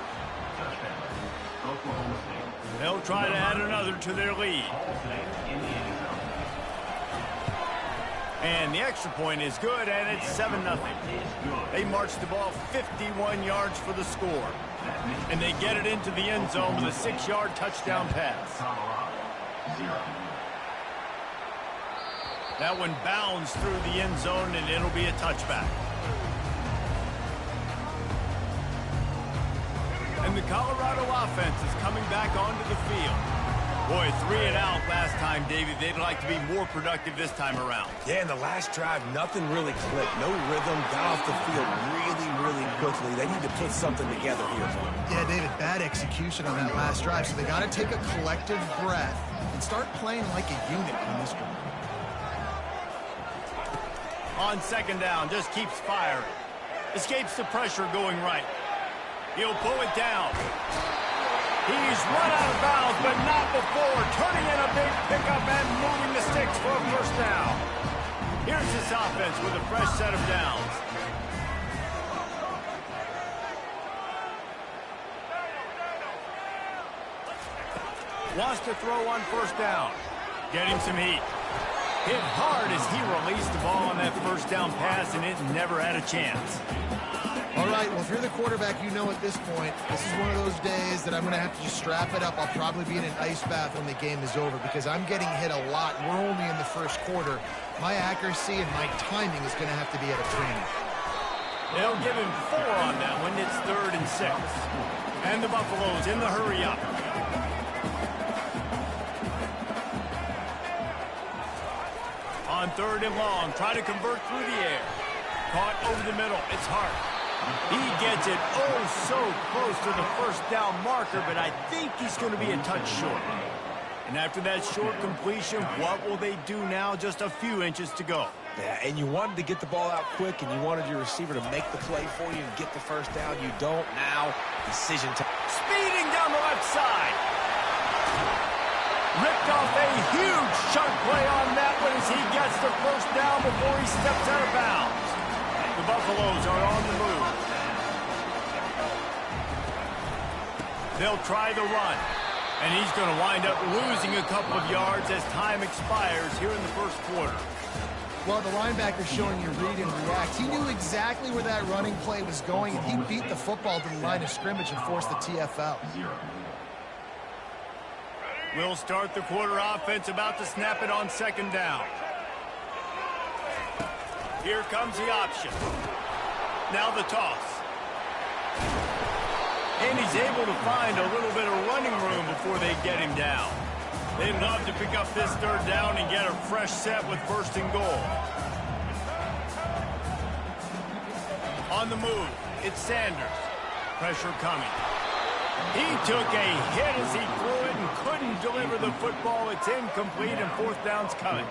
They'll try to add another to their lead. And the extra point is good, and it's 7-0. They march the ball 51 yards for the score. And they get it into the end zone with a 6-yard touchdown pass. That one bounds through the end zone, and it'll be a touchback. And the Colorado offense is coming back onto the field. Boy, 3 and out last time, David. They'd like to be more productive this time around. Yeah, in the last drive, nothing really clicked. No rhythm, got off the field really quickly. They need to put something together here. Yeah, David, bad execution on that last drive, so they got to take a collective breath and start playing like a unit in this one. On 2nd down, just keeps firing. Escapes the pressure going right. He'll pull it down. He's run out of bounds, but not before. Turning in a big pickup and moving the sticks for a 1st down. Here's this offense with a fresh set of downs. Wants to throw on 1st down. Getting some heat. Hit hard as he released the ball on that 1st down pass, and it never had a chance. All right, well, if you're the quarterback, you know at this point, this is one of those days that I'm going to have to just strap it up. I'll probably be in an ice bath when the game is over because I'm getting hit a lot. We're only in the first quarter. My accuracy and my timing is going to have to be at a premium. They'll give him 4 on that one. It's 3rd and 6. And the Buffaloes in the hurry up. On 3rd and long, try to convert through the air. Caught over the middle. It's Hart. He gets it oh so close to the first down marker, but I think he's going to be a touch short. And after that short completion, what will they do now? Just a few inches to go. Yeah, and you wanted to get the ball out quick, and you wanted your receiver to make the play for you and get the first down. You don't now. Decision time. Speeding down the left side. Ripped off a huge chunk play on that one as he gets the first down before he steps out of bounds. The Buffaloes are on the move. They'll try the run. And he's going to wind up losing a couple of yards as time expires here in the first quarter. Well, the linebacker's showing you read and react. He knew exactly where that running play was going, and he beat the football to the line of scrimmage and forced the TFL. We'll start the quarter offense, about to snap it on second down. Here comes the option. Now the toss. And he's able to find a little bit of running room before they get him down. They'd love to pick up this third down and get a fresh set with first and goal. On the move, it's Sanders. Pressure coming. He took a hit as he threw it and couldn't deliver the football. It's incomplete and fourth down's coming.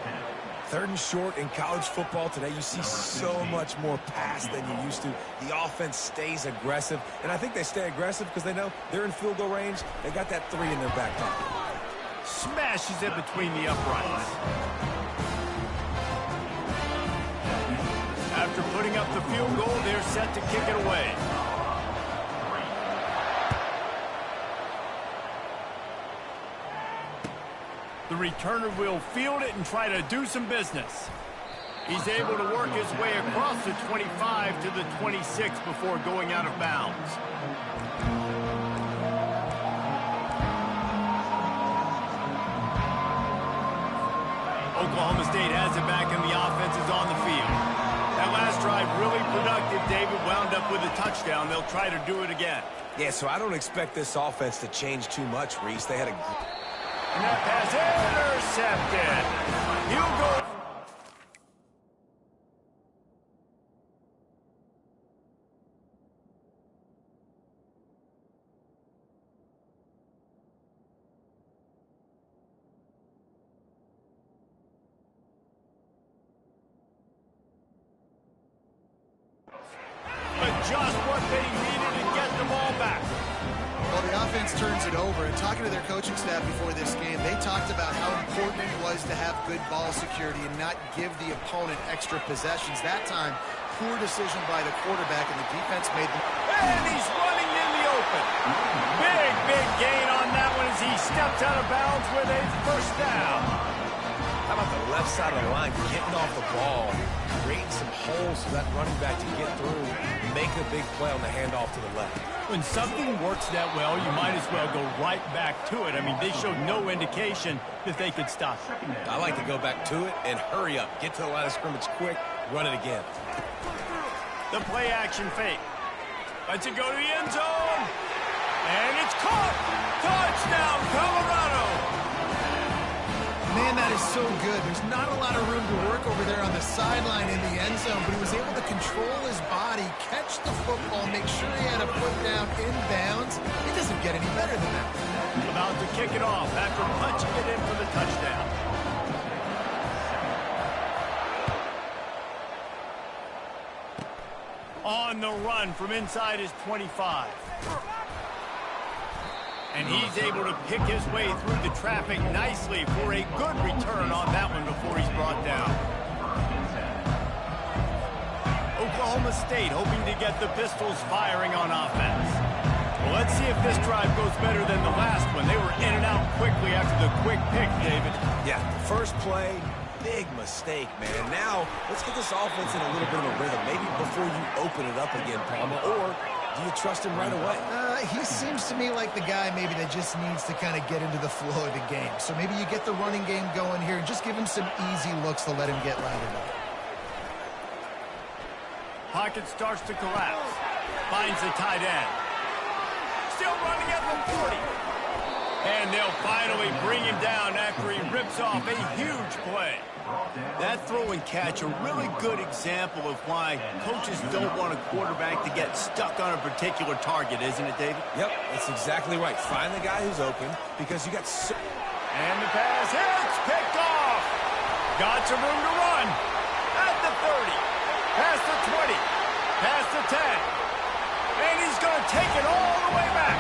Third and short in college football today, you see so much more pass than you used to. The offense stays aggressive, and I think they stay aggressive because they know they're in field goal range. They got that 3 in their back pocket. Smashes it between the uprights. After putting up the field goal, they're set to kick it away. The returner will field it and try to do some business. He's able to work his way across the 25 to the 26 before going out of bounds. Oklahoma State has it back and the offense is on the field. That last drive really productive. David wound up with a touchdown. They'll try to do it again. Yeah, so I don't expect this offense to change too much, Reese. They had a... And that pass intercepted. He'll go. But just what they needed to get the ball back. Well, the offense turns it over, and talking to their coaching staff before this game, they talked about how important it was to have good ball security and not give the opponent extra possessions. That time, poor decision by the quarterback, and the defense made them. And he's running in the open. Big gain on that one as he steps out of bounds with a first down. How about the left side of the line getting off the ball, creating some holes for that running back to get through, make a big play on the handoff to the left. When something works that well, you might as well go right back to it. I mean, they showed no indication that they could stop it. I like to go back to it and hurry up. Get to the line of scrimmage quick, run it again. The play action fake. Lets it go to the end zone. And it's caught. Touchdown, Colorado. Man, that is so good. There's not a lot of room to work over there on the sideline in the end zone, but he was able to control his body, catch the football, make sure he had a foot down in bounds. It doesn't get any better than that. About to kick it off after punching it in for the touchdown. On the run from inside his 25. And he's able to pick his way through the traffic nicely for a good return on that one before he's brought down. Oklahoma State hoping to get the Pistols firing on offense. Well, let's see if this drive goes better than the last one. They were in and out quickly after the quick pick, David. Yeah, first play, big mistake, man. Now, let's get this offense in a little bit of a rhythm. Maybe before you open it up again, Palmer, or do you trust him right away? He seems to me like the guy maybe that just needs to kind of get into the flow of the game. So maybe you get the running game going here and just give him some easy looks to let him get lathered up. Pocket starts to collapse. Finds the tight end. Still running at the 40. And they'll finally bring him down after he rips off a huge play. That throw and catch, a really good example of why coaches don't want a quarterback to get stuck on a particular target, isn't it, David? Yep, that's exactly right. Find the guy who's open because you got so... And the pass hits, picked off. Got some room to run. At the 30, past the 20, past the 10. And he's going to take it all the way back.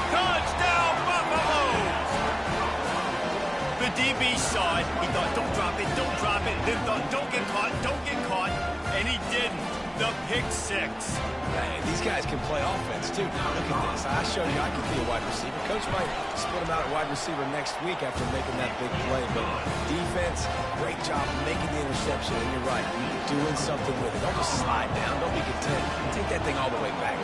Touchdown, Buffaloes! The DB saw it. He thought, don't drop it, don't drop it. Then thought, don't get caught, don't get caught. And he didn't. The pick six. Hey, these guys can play offense, too. Now, look at this. I showed you I can be a wide receiver. Coach might split him out at wide receiver next week after making that big play. But defense, great job making the interception. And you're right, doing something with it. Don't just slide down. Don't be content. Take that thing all the way back.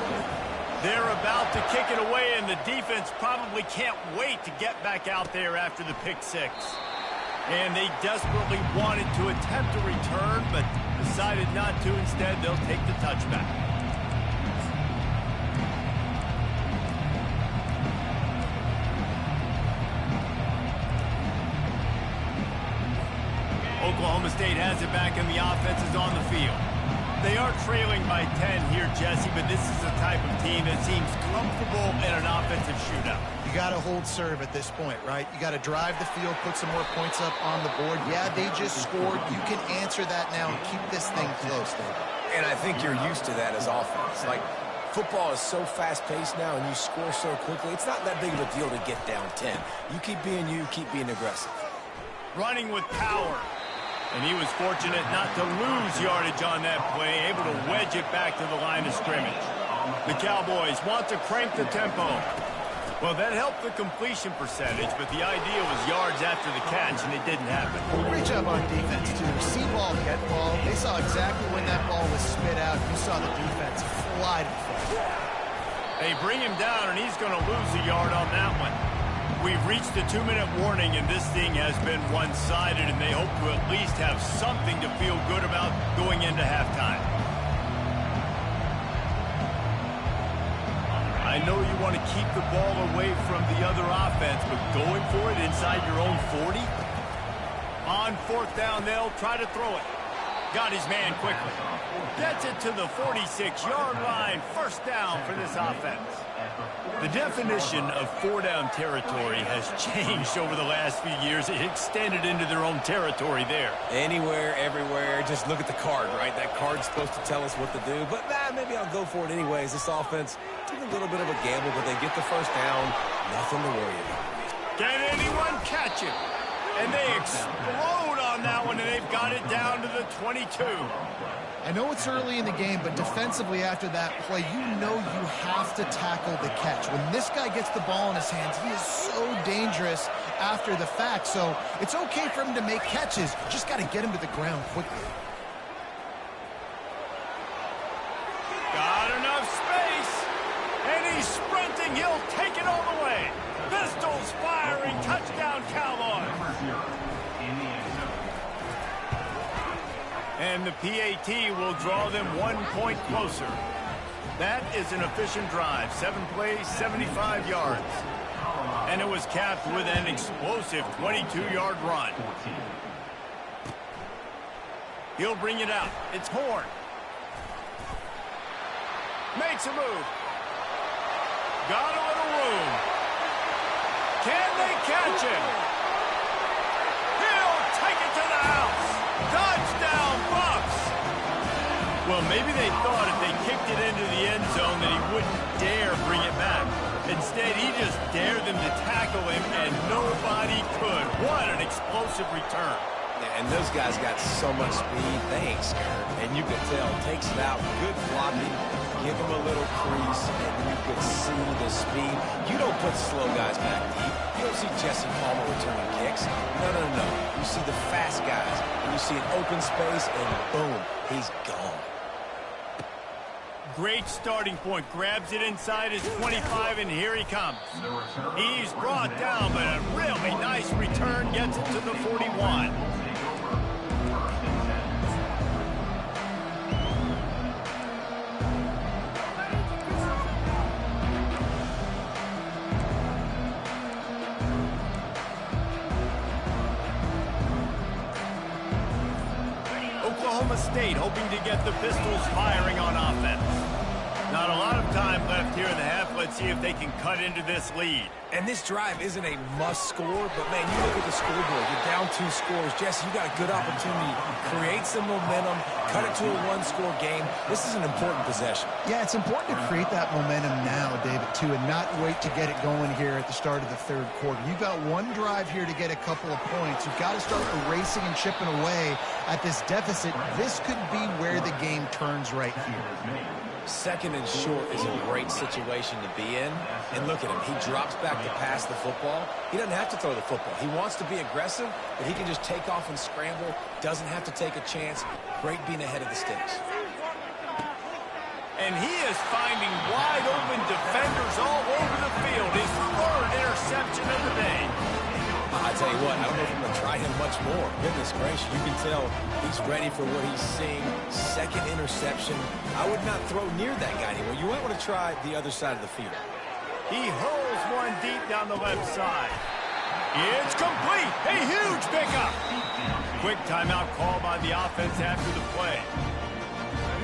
They're about to kick it away, and the defense probably can't wait to get back out there after the pick six. And they desperately wanted to attempt a return, but decided not to. Instead, they'll take the touchback. Oklahoma State has it back, and the offense is on the field. They are trailing by 10 here, Jesse, but this is the type of team that seems comfortable in an offensive shootout. You got to hold serve at this point, right? You got to drive the field, put some more points up on the board. Yeah, they just scored. You can answer that now and keep this thing close, David. And I think you're used to that as offense. Like, football is so fast-paced now, and you score so quickly. It's not that big of a deal to get down 10. You keep being you, keep being aggressive. Running with power. And he was fortunate not to lose yardage on that play, able to wedge it back to the line of scrimmage. The Cowboys want to crank the tempo. Well, that helped the completion percentage, but the idea was yards after the catch, and it didn't happen. Great job on defense, too. See ball, get ball. They saw exactly when that ball was spit out. You saw the defense fly to the front. They bring him down, and he's going to lose a yard on that one. We've reached the 2-minute warning, and this thing has been one-sided, and they hope to at least have something to feel good about going into halftime. I know you want to keep the ball away from the other offense, but going for it inside your own 40? On fourth down, they'll try to throw it. Got his man quickly. Gets it to the 46-yard line. First down for this offense. The definition of four-down territory has changed over the last few years. It extended into their own territory there. Anywhere, everywhere, just look at the card, right? That card's supposed to tell us what to do, but maybe I'll go for it anyways. This offense took a little bit of a gamble, but they get the first down. Nothing to worry about. Can anyone catch it? And they explode on that one, and they've got it down to the 22. I know it's early in the game, but defensively after that play, you know you have to tackle the catch. When this guy gets the ball in his hands, he is so dangerous after the fact. So it's okay for him to make catches. Just got to get him to the ground quickly. Got enough space. And he's sprinting. He'll take it all the way. Pistols firing. Touchdown, Cowboys. And the PAT will draw them 1 point closer. That is an efficient drive. 7 plays, 75 yards. And it was capped with an explosive 22-yard run. He'll bring it out. It's Horn. Makes a move. Got a little room. Can they catch him? He'll take it to the house. Touchdown, Bucks! Well, maybe they thought if they kicked it into the end zone that he wouldn't dare bring it back. Instead, he just dared them to tackle him, and nobody could. What an explosive return. And those guys got so much speed, they ain't scared. And you could tell, takes it out, good blocking, give him a little crease, and you could see the speed. You don't put slow guys back deep. You don't see Jesse Palmer returning kicks. No. You see the fast guys, and you see an open space, and boom, he's gone. Great starting point. Grabs it inside his 25, and here he comes. He's brought down, but a really nice return gets it to the 41. Oklahoma State hoping to get the Pistols firing on offense. Not a lot of time left here in the half. Let's see if they can cut into this lead. And this drive isn't a must score, but man, you look at the scoreboard. You're down 2 scores. Jesse, you got a good opportunity. Create some momentum. Cut it to a 1-score game. This is an important possession. Yeah, it's important to create that momentum now, David, too, and not wait to get it going here at the start of the third quarter. You've got one drive here to get a couple of points. You've got to start erasing and chipping away at this deficit. This could be where the game turns right here. Second and short is a great situation to be in. And look at him. He drops back to pass the football. He doesn't have to throw the football. He wants to be aggressive, but he can just take off and scramble. Doesn't have to take a chance. Great being ahead of the sticks. And he is finding wide open defenders all over the field. His 3rd interception of the day. I tell you what, I don't know if I'm going to try him much more. Goodness gracious, you can tell he's ready for what he's seeing. 2nd interception. I would not throw near that guy anymore. You might want to try the other side of the field. He hurls one deep down the left side. It's complete. A huge pickup. Quick timeout call by the offense after the play.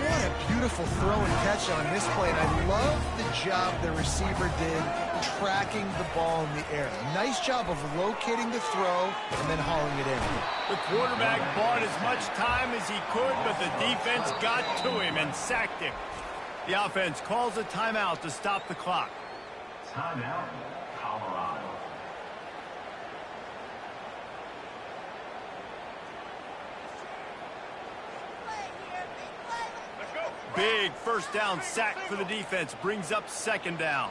What a beautiful throw and catch on this play, and I love the job the receiver did tracking the ball in the air. Nice job of locating the throw and then hauling it in. The quarterback bought as much time as he could, but the defense got to him and sacked him. The offense calls a timeout to stop the clock. Timeout, Colorado. Big first down sack for the defense. Brings up 2nd down.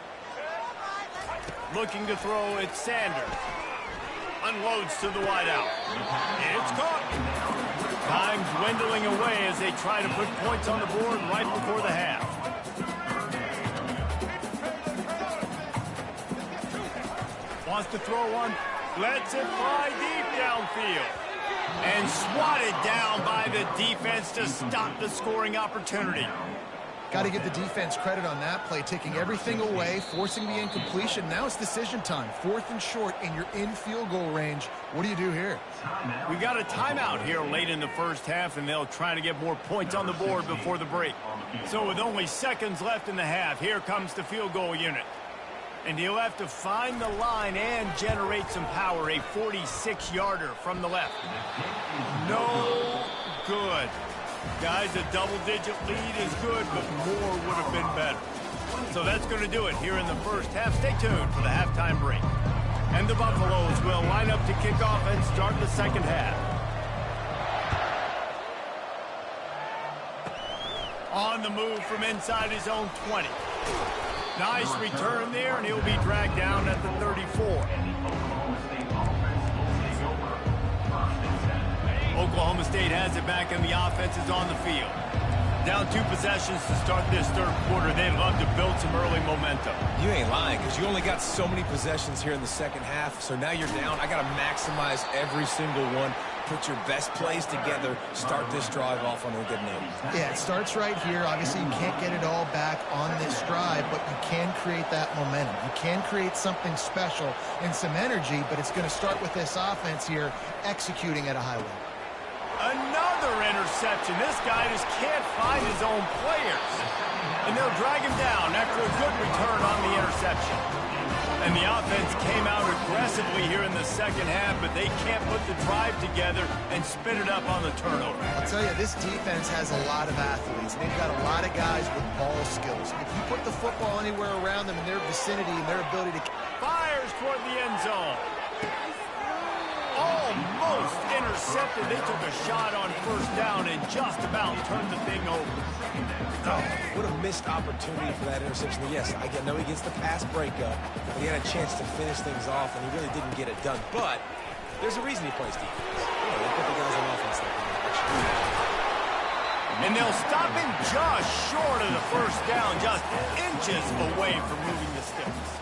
Looking to throw, it's Sanders. Unloads to the wideout. It's caught. Time's dwindling away as they try to put points on the board right before the half. Wants to throw one. Lets it fly deep downfield. And swatted down by the defense to stop the scoring opportunity. Got to give the defense credit on that play, taking everything away, forcing the incompletion. Now it's decision time. 4th and short, and you're in field goal range. What do you do here? We got a timeout here late in the first half, and they'll try to get more points on the board before the break. So with only seconds left in the half, here comes the field goal unit. And he'll have to find the line and generate some power. A 46-yarder from the left. No good. Guys, a double-digit lead is good, but more would have been better. So that's going to do it here in the first half. Stay tuned for the halftime break. And the Buffaloes will line up to kick off and start the second half. On the move from inside his own 20. Nice return there, and he'll be dragged down at the 34. Oklahoma State has it back, and the offense is on the field. Down 2 possessions to start this third quarter. They'd love to build some early momentum. You ain't lying, because you only got so many possessions here in the second half, so now you're down. I got to maximize every single one. Put your best plays together. Start this drive off on a good note. Yeah, it starts right here. Obviously, you can't get it all back on this drive, but you can create that momentum. You can create something special and some energy, but it's going to start with this offense here executing at a high level. Another interception. This guy just can't find his own players. And they'll drag him down after a good return on the interception. And the offense came out aggressively here in the second half, but they can't put the drive together and spin it up on the turnover. I'll tell you, this defense has a lot of athletes. They've got a lot of guys with ball skills. If you put the football anywhere around them in their vicinity and their ability to... Fires toward the end zone. Almost intercepted. They took a shot on first down and just about turned the thing over. Oh, what a missed opportunity for that interception. Yes, I know he gets the pass breakup, but he had a chance to finish things off, and he really didn't get it done. But there's a reason he plays defense. They put the guys on offense like that. And they'll stop him just short of the first down, just inches away from moving the sticks.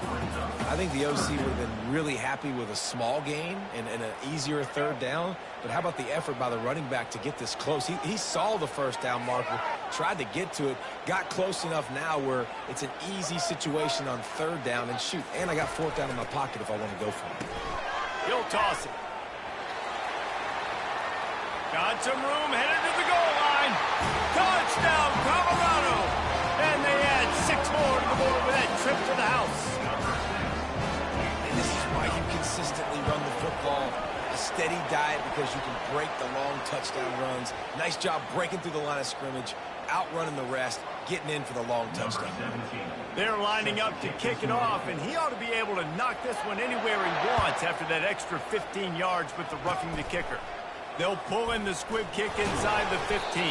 I think the OC would have been really happy with a small gain and an easier third down. But how about the effort by the running back to get this close? He saw the first down marker, tried to get to it, got close enough now where it's an easy situation on third down. And shoot, and I got fourth down in my pocket if I want to go for it. He'll toss it. Got some room, headed to the goal line. Touchdown, Colorado! And they add 6 more to the board with that trip to the house. And this is why you consistently run the football. A steady diet because you can break the long touchdown runs. Nice job breaking through the line of scrimmage, outrunning the rest, getting in for the long touchdown. They're lining up to kick it off, and he ought to be able to knock this one anywhere he wants after that extra 15 yards with the roughing the kicker. They'll pull in the squib kick inside the 15.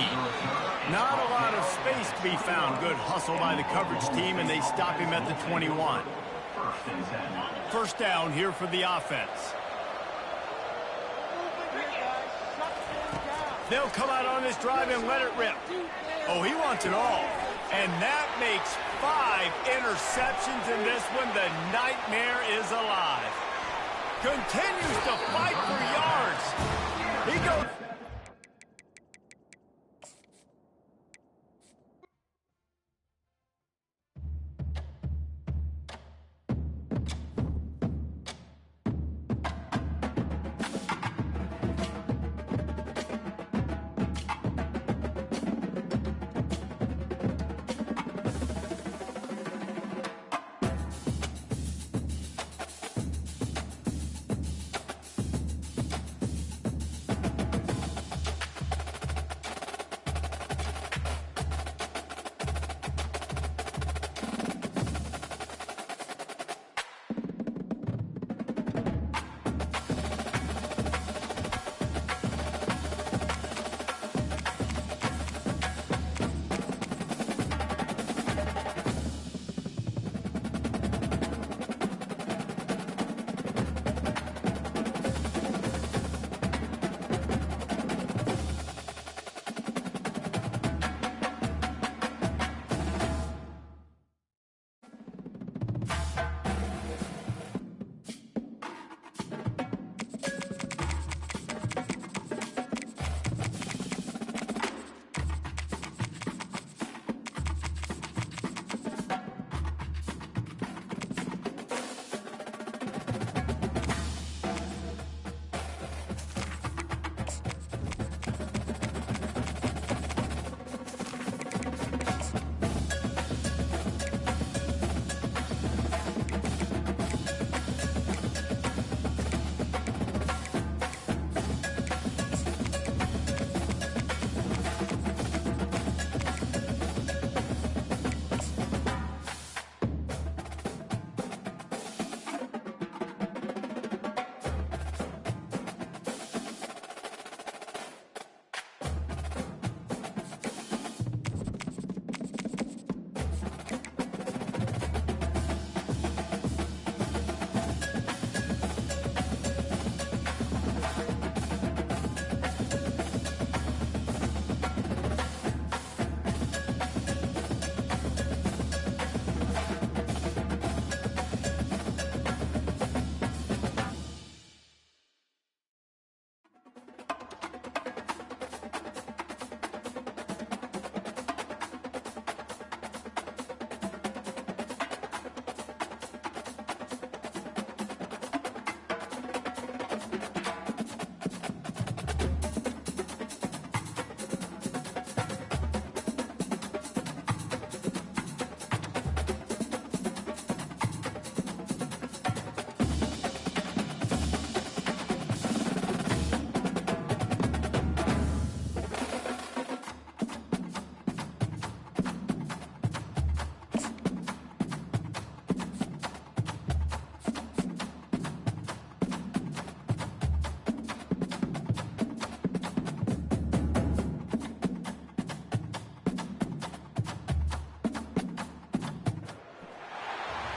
Not a lot of space to be found. Good hustle by the coverage team, and they stop him at the 21. First down here for the offense. They'll come out on this drive and let it rip. Oh, he wants it all. And that makes 5 interceptions in this one. The nightmare is alive. Continues to fight for yards. He goes...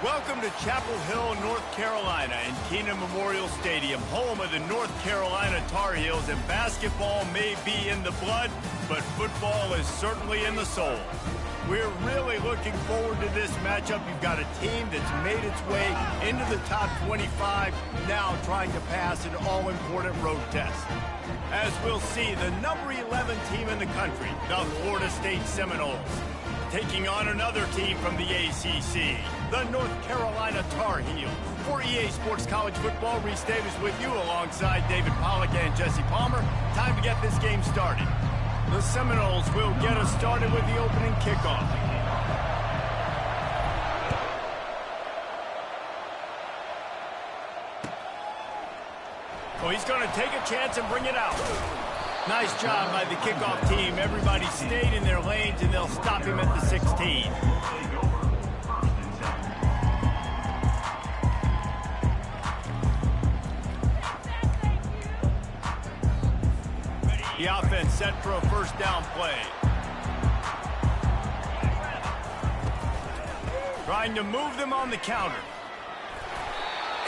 Welcome to Chapel Hill, North Carolina, and Keenan Memorial Stadium, home of the North Carolina Tar Heels. And basketball may be in the blood, but football is certainly in the soul. We're really looking forward to this matchup. You've got a team that's made its way into the top 25, now trying to pass an all-important road test. As we'll see, the number 11 team in the country, the Florida State Seminoles, taking on another team from the ACC, the North Carolina Tar Heels. For EA Sports College Football, Reese Davis with you alongside David Pollack and Jesse Palmer. Time to get this game started. The Seminoles will get us started with the opening kickoff. Well, he's going to take a chance and bring it out. Nice job by the kickoff team. Everybody stayed in their lanes, and they'll stop him at the 16. The offense set for a first down play. Trying to move them on the counter.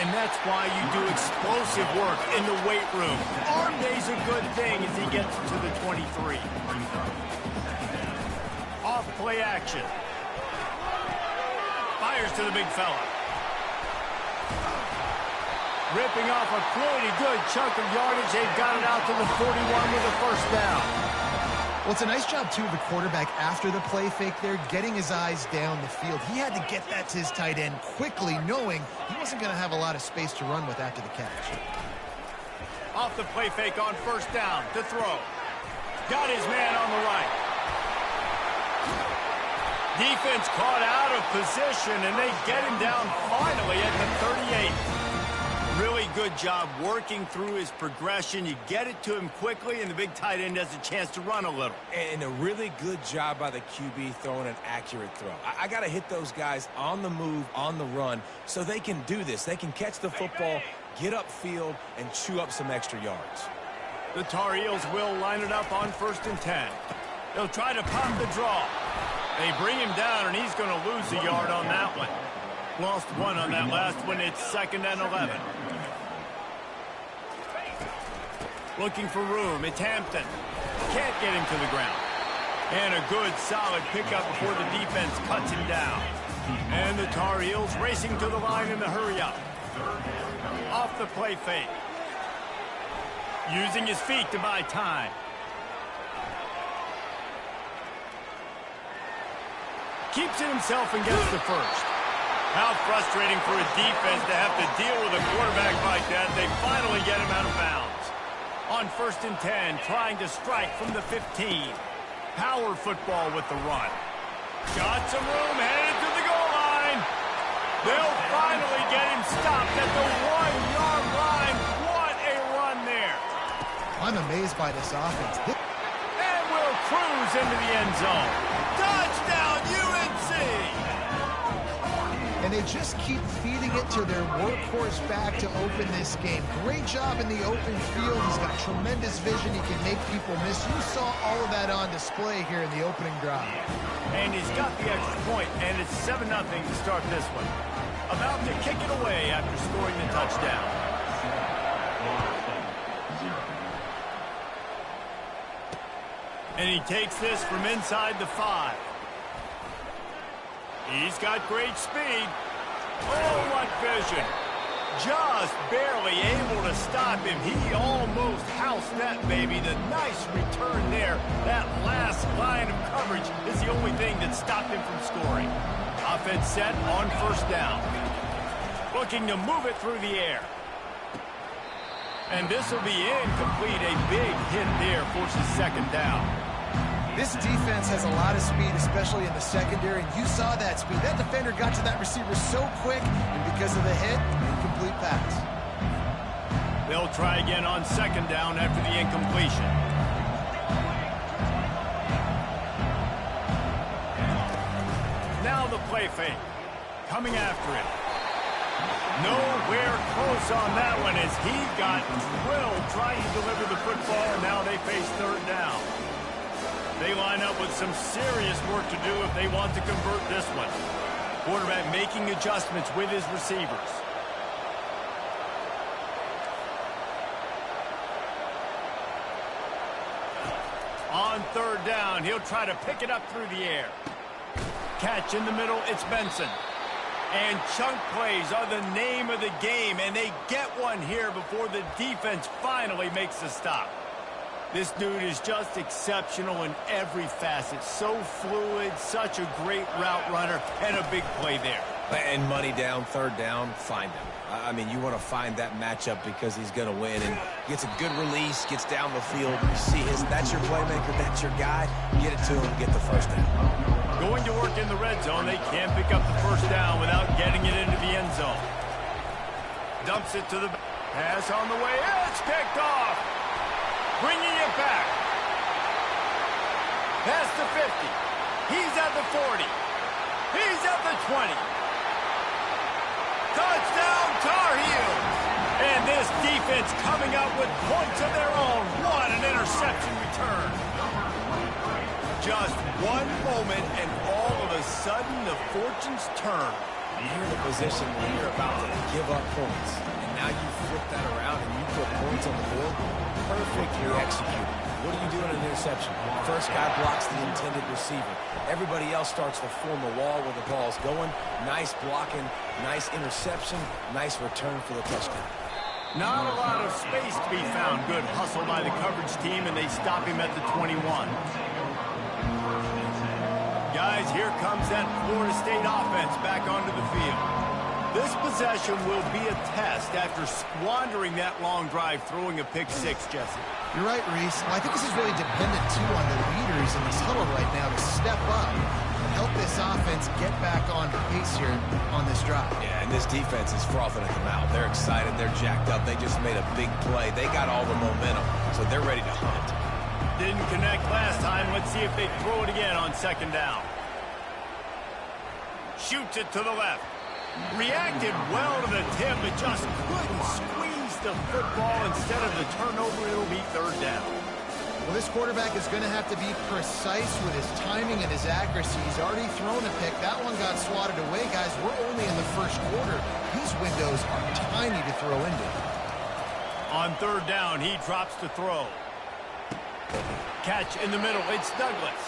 And that's why you do explosive work in the weight room. Arm day's a good thing as he gets to the 23. Off play action. Fires to the big fella. Ripping off a pretty good chunk of yardage. They've got it out to the 41 with a first down. Well, it's a nice job, too, of the quarterback after the play fake there, getting his eyes down the field. He had to get that to his tight end quickly, knowing he wasn't going to have a lot of space to run with after the catch. Off the play fake on first down to throw. Got his man on the right. Defense caught out of position, and they get him down finally at the 38. Really good job working through his progression. You get it to him quickly, and the big tight end has a chance to run a little. And a really good job by the QB throwing an accurate throw. I got to hit those guys on the move, on the run, so they can do this. They can catch the football, get upfield, and chew up some extra yards. The Tar Heels will line it up on 1st and 10. They'll try to pop the draw. They bring him down, and he's going to lose a yard on that one. Lost one on that last one. It's 2nd and 11. Looking for room. It's Hampton. Can't get him to the ground. And a good, solid pickup before the defense cuts him down. And the Tar Heels racing to the line in the hurry-up. Off the play fake. Using his feet to buy time. Keeps it himself and gets the first. How frustrating for a defense to have to deal with a quarterback like that. They finally get him out of bounds. On 1st and 10, trying to strike from the 15. Power football with the run. Got some room, headed to the goal line. They'll finally get him stopped at the 1-yard line. What a run there. I'm amazed by this offense. And will cruise into the end zone. Touchdown, UNC! And they just keep feeding it to their workhorse back to open this game. Great job in the open field. He's got tremendous vision. He can make people miss. You saw all of that on display here in the opening drive. And he's got the extra point, and it's 7-0 to start this one. About to kick it away after scoring the touchdown. And he takes this from inside the 5. He's got great speed. Oh, what vision. Just barely able to stop him. He almost housed that baby. The nice return there. That last line of coverage is the only thing that stopped him from scoring. Offense set on 1st down. Looking to move it through the air. And this will be incomplete. A big hit there forces 2nd down. This defense has a lot of speed, especially in the secondary, and you saw that speed. That defender got to that receiver so quick, and because of the hit, incomplete pass. They'll try again on 2nd down after the incompletion. Now the play fake. Coming after it. Nowhere close on that one as he got drilled trying to deliver the football, and now they face 3rd down. They line up with some serious work to do if they want to convert this one. Quarterback making adjustments with his receivers. On 3rd down, he'll try to pick it up through the air. Catch in the middle, it's Benson. And chunk plays are the name of the game, and they get one here before the defense finally makes the stop. This dude is just exceptional in every facet. So fluid, such a great route runner, and a big play there. And money down, 3rd down, find him. I mean, you want to find that matchup because he's going to win and gets a good release, gets down the field. You see that's your playmaker, that's your guy. Get it to him, get the first down. Going to work in the red zone, they can't pick up the first down without getting it into the end zone. Dumps it to the pass on the way. It's picked off. Bringing it back. Past the 50. He's at the 40. He's at the 20. Touchdown, Tar Heels. And this defense coming up with points of their own. What an interception return. Just one moment, and all of a sudden, the fortunes turn. You're in a position where you're about to give up points. And now you flip that around and you put points on the board. Perfectly executed. What do you do in an interception? First guy blocks the intended receiver. Everybody else starts to form a wall where the ball's going. Nice blocking, nice interception, nice return for the touchdown. Not a lot of space to be found. Good hustle by the coverage team, and they stop him at the 21. Guys, here comes that Florida State offense back onto the field. This possession will be a test after squandering that long drive, throwing a pick six, Jesse. You're right, Reese. Well, I think this is really dependent, too, on the leaders in this huddle right now to step up and help this offense get back on pace here on this drive. Yeah, and this defense is frothing at the mouth. They're excited. They're jacked up. They just made a big play. They got all the momentum, so they're ready to hunt. Didn't connect last time. Let's see if they throw it again on second down. Shoots it to the left. Reacted well to the tip, but just couldn't squeeze the football. Instead of the turnover, it'll be third down. Well, this quarterback is going to have to be precise with his timing and his accuracy. He's already thrown a pick. That one got swatted away, guys. We're only in the first quarter. These windows are tiny to throw into. On third down, he drops to throw. Catch in the middle. It's Douglas.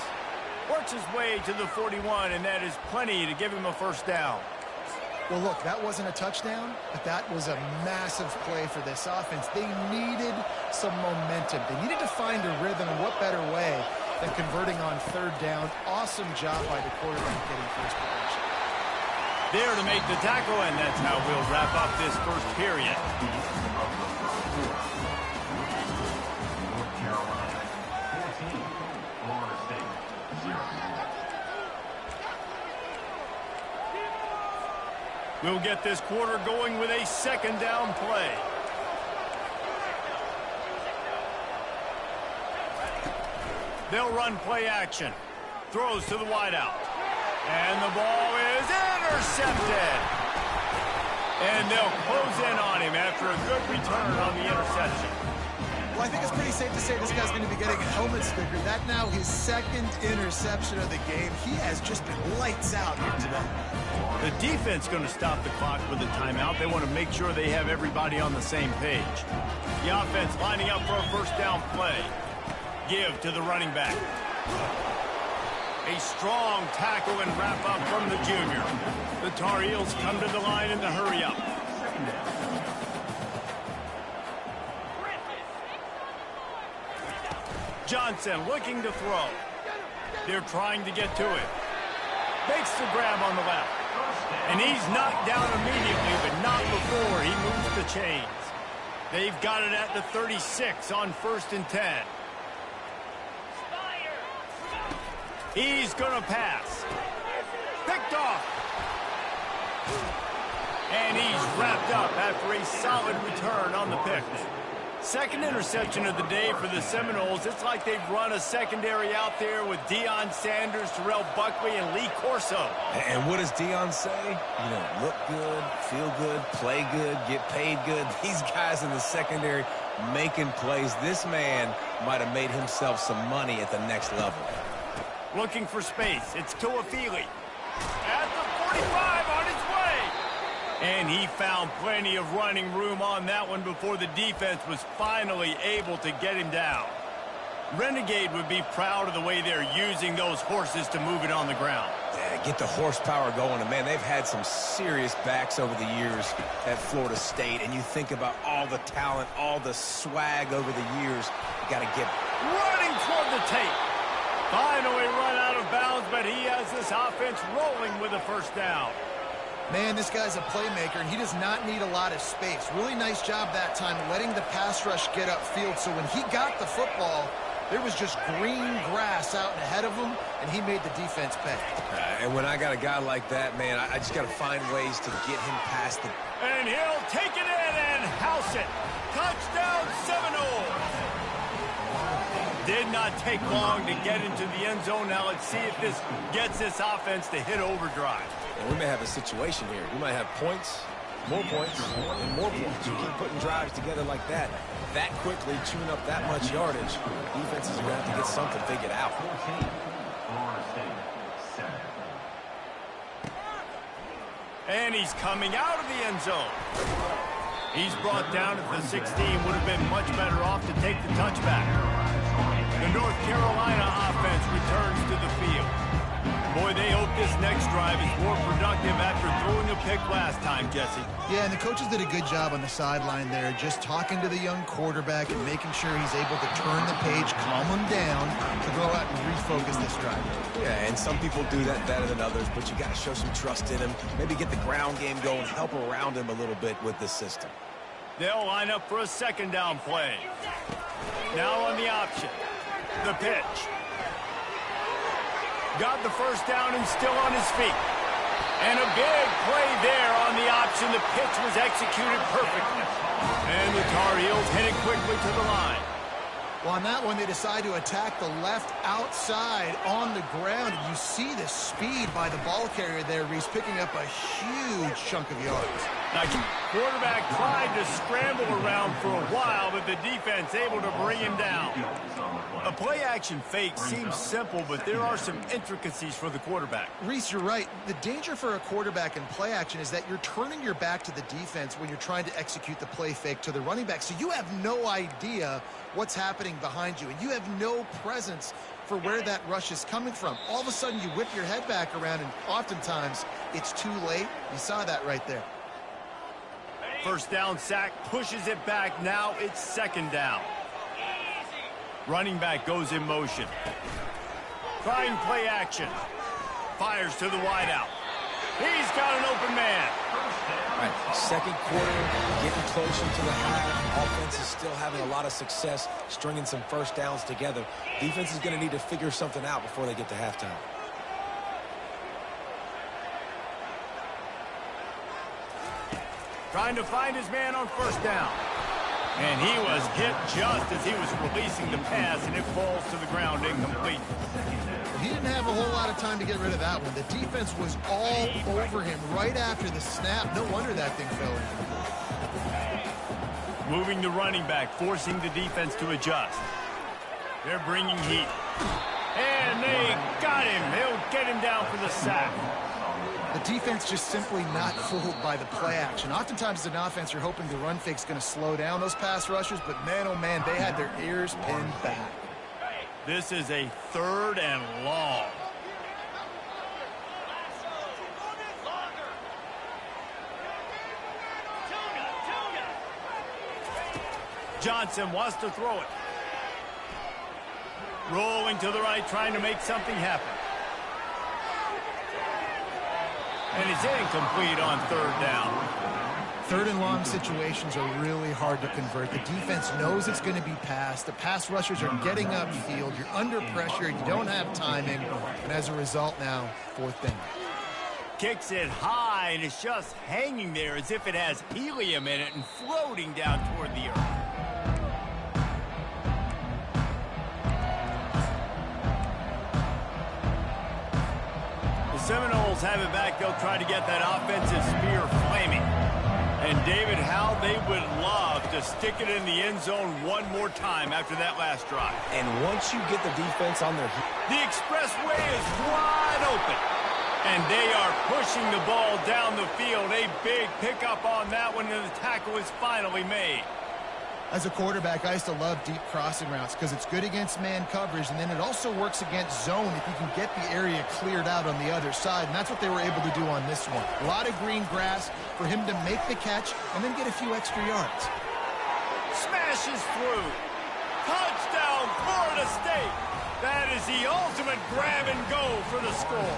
Works his way to the 41, and that is plenty to give him a first down. Well, look, that wasn't a touchdown, but that was a massive play for this offense. They needed some momentum. They needed to find a rhythm, and what better way than converting on third down. Awesome job by the quarterback getting first possession. There to make the tackle, and that's how we'll wrap up this first period. We'll get this quarter going with a second down play. They'll run play action. Throws to the wideout. And the ball is intercepted. And they'll close in on him after a good return on the interception. Well, I think it's pretty safe to say this guy's going to be getting a helmet sticker. That now his second interception of the game. He has just been lights out here today. The defense going to stop the clock with a timeout. They want to make sure they have everybody on the same page. The offense lining up for a first down play. Give to the running back. A strong tackle and wrap up from the junior. The Tar Heels come to the line in the hurry up. Johnson looking to throw. They're trying to get to it. Makes the grab on the left. And he's knocked down immediately, but not before he moves the chains. They've got it at the 36 on 1st and 10. He's going to pass. Picked off. And he's wrapped up after a solid return on the pick. Second interception of the day for the Seminoles. It's like they've run a secondary out there with Deion Sanders, Terrell Buckley, and Lee Corso. And what does Deion say? You know, look good, feel good, play good, get paid good. These guys in the secondary making plays. This man might have made himself some money at the next level. Looking for space. It's Tuafili. At the 45 on his way. And he found plenty of running room on that one before the defense was finally able to get him down. Renegade would be proud of the way they're using those horses to move it on the ground. Yeah, get the horsepower going. And, man, they've had some serious backs over the years at Florida State. And you think about all the talent, all the swag over the years. You got to get running toward the tape. Finally run out of bounds, but he has this offense rolling with a first down. Man, this guy's a playmaker, and he does not need a lot of space. Really nice job that time letting the pass rush get upfield, so when he got the football, there was just green grass out and ahead of him, and he made the defense pay. And when I got a guy like that, man, I just got to find ways to get him past the... And he'll take it in and house it. Touchdown Seminoles. Did not take long to get into the end zone. Now let's see if this gets this offense to hit overdrive. And we may have a situation here. We might have points, and more points. You keep putting drives together like that quickly, chewing up that much yardage. Defenses are going to have to get something figured out. And he's coming out of the end zone. He's brought down at the 16. Would have been much better off to take the touchback. The North Carolina offense returns to the field. Boy, they hope this next drive is more productive after throwing a pick last time, Jesse. Yeah, and the coaches did a good job on the sideline there, just talking to the young quarterback and making sure he's able to turn the page, calm him down, to go out and refocus this drive. Yeah, and some people do that better than others, but you got to show some trust in him, maybe get the ground game going, help around him a little bit with this system. They'll line up for a second down play. Now on the option. The pitch. Got the first down and still on his feet. And a big play there on the option. The pitch was executed perfectly. And the Tar Heels headed quickly to the line. Well, on that one, they decide to attack the left outside on the ground. And you see the speed by the ball carrier there, Reese, picking up a huge chunk of yards. Now, quarterback tried to scramble around for a while, but the defense able to bring him down. A play-action fake seems simple, but there are some intricacies for the quarterback. Reese, you're right. The danger for a quarterback in play-action is that you're turning your back to the defense when you're trying to execute the play fake to the running back. So you have no idea what's happening behind you, and you have no presence for where that rush is coming from. All of a sudden, you whip your head back around, and oftentimes it's too late. You saw that right there. First down sack, pushes it back. Now it's second down. Running back goes in motion. Trying play action. Fires to the wideout. He's got an open man. All right, second quarter, getting closer to the half. Offense is still having a lot of success stringing some first downs together. Defense is going to need to figure something out before they get to halftime. Trying to find his man on first down. And he was hit just as he was releasing the pass, and it falls to the ground incomplete. He didn't have a whole lot of time to get rid of that one. The defense was all over him right after the snap. No wonder that thing fell in. Moving the running back, forcing the defense to adjust. They're bringing heat. And they got him. They'll get him down for the sack. The defense just simply not fooled by the play action. Oftentimes as an offense, you're hoping the run fake's going to slow down those pass rushers, but man, oh man, they had their ears pinned back. This is a third and long. Johnson wants to throw it. Rolling to the right, trying to make something happen. And it's incomplete on third down. Third and long situations are really hard to convert. The defense knows it's going to be passed. The pass rushers are getting upfield. You're under pressure. You don't have timing. And as a result now, fourth down. Kicks it high, and it's just hanging there as if it has helium in it and floating down toward the earth. Seminoles have it back. They'll try to get that offensive spear flaming. And David, how they would love to stick it in the end zone one more time after that last drive. And once you get the defense on their heels, the expressway is wide open. And they are pushing the ball down the field. A big pickup on that one, and the tackle is finally made. As a quarterback, I used to love deep crossing routes because it's good against man coverage, and then it also works against zone if you can get the area cleared out on the other side, and that's what they were able to do on this one. A lot of green grass for him to make the catch and then get a few extra yards. Smashes through. Touchdown, Florida State. That is the ultimate grab and go for the score.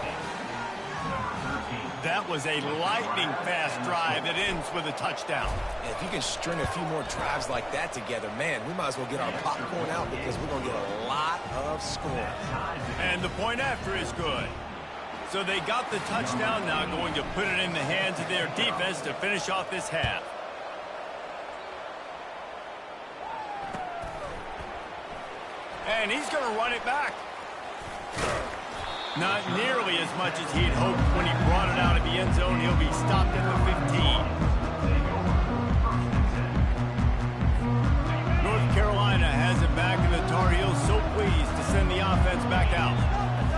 Number 13. That was a lightning-fast drive that ends with a touchdown. And if you can string a few more drives like that together, man, we might as well get our popcorn out because we're going to get a lot of scoring. And the point after is good. So they got the touchdown, now going to put it in the hands of their defense to finish off this half. And he's going to run it back. Not nearly as much as he'd hoped when he brought it out of the end zone. He'll be stopped at the 15. North Carolina has it back, and the Tar Heels so pleased to send the offense back out.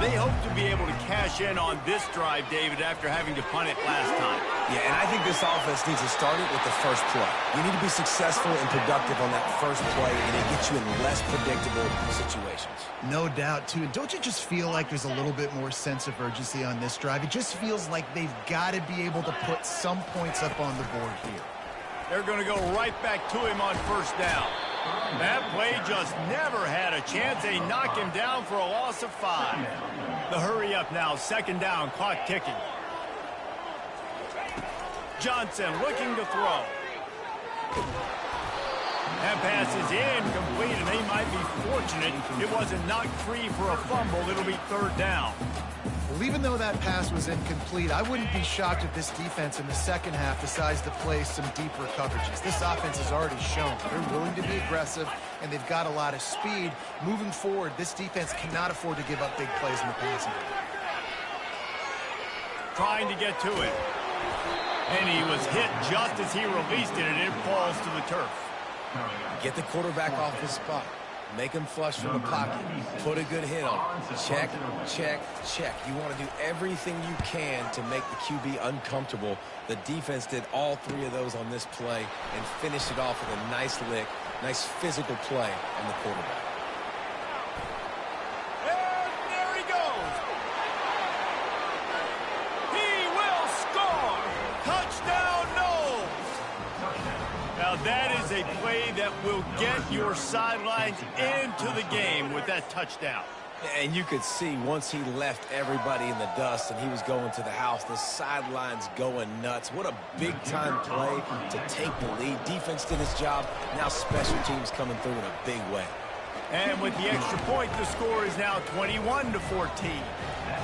They hope to be able to cash in on this drive, David, after having to punt it last time. Yeah, and I think this offense needs to start it with the first play. You need to be successful and productive on that first play, and it gets you in less predictable situations. No doubt, too. And don't you just feel like there's a little bit more sense of urgency on this drive? It just feels like they've got to be able to put some points up on the board here. They're going to go right back to him on first down. That play just never had a chance. They knock him down for a loss of 5. The hurry up now, second down, clock ticking. Johnson looking to throw. That pass is incomplete, and they might be fortunate it wasn't knocked free for a fumble. It'll be third down. Well, even though that pass was incomplete, I wouldn't be shocked if this defense in the second half decides to play some deeper coverages. This offense has already shown they're willing to be aggressive, and they've got a lot of speed. Moving forward, this defense cannot afford to give up big plays in the passing game. Trying to get to it. And he was hit just as he released it, and it falls to the turf. Get the quarterback off his spot. Make him flush from the pocket. Put a good hit on him. Check, check, check. You want to do everything you can to make the QB uncomfortable. The defense did all 3 of those on this play and finished it off with a nice lick, nice physical play on the quarterback. And there he goes. He will score. Touchdown, Knowles. Now that is a play that will get your sidelines into the game with that touchdown. And you could see once he left everybody in the dust and he was going to the house, the sidelines going nuts. What a big-time play to take the lead. Defense did its job. Now special teams coming through in a big way. And with the extra point, the score is now 21-14.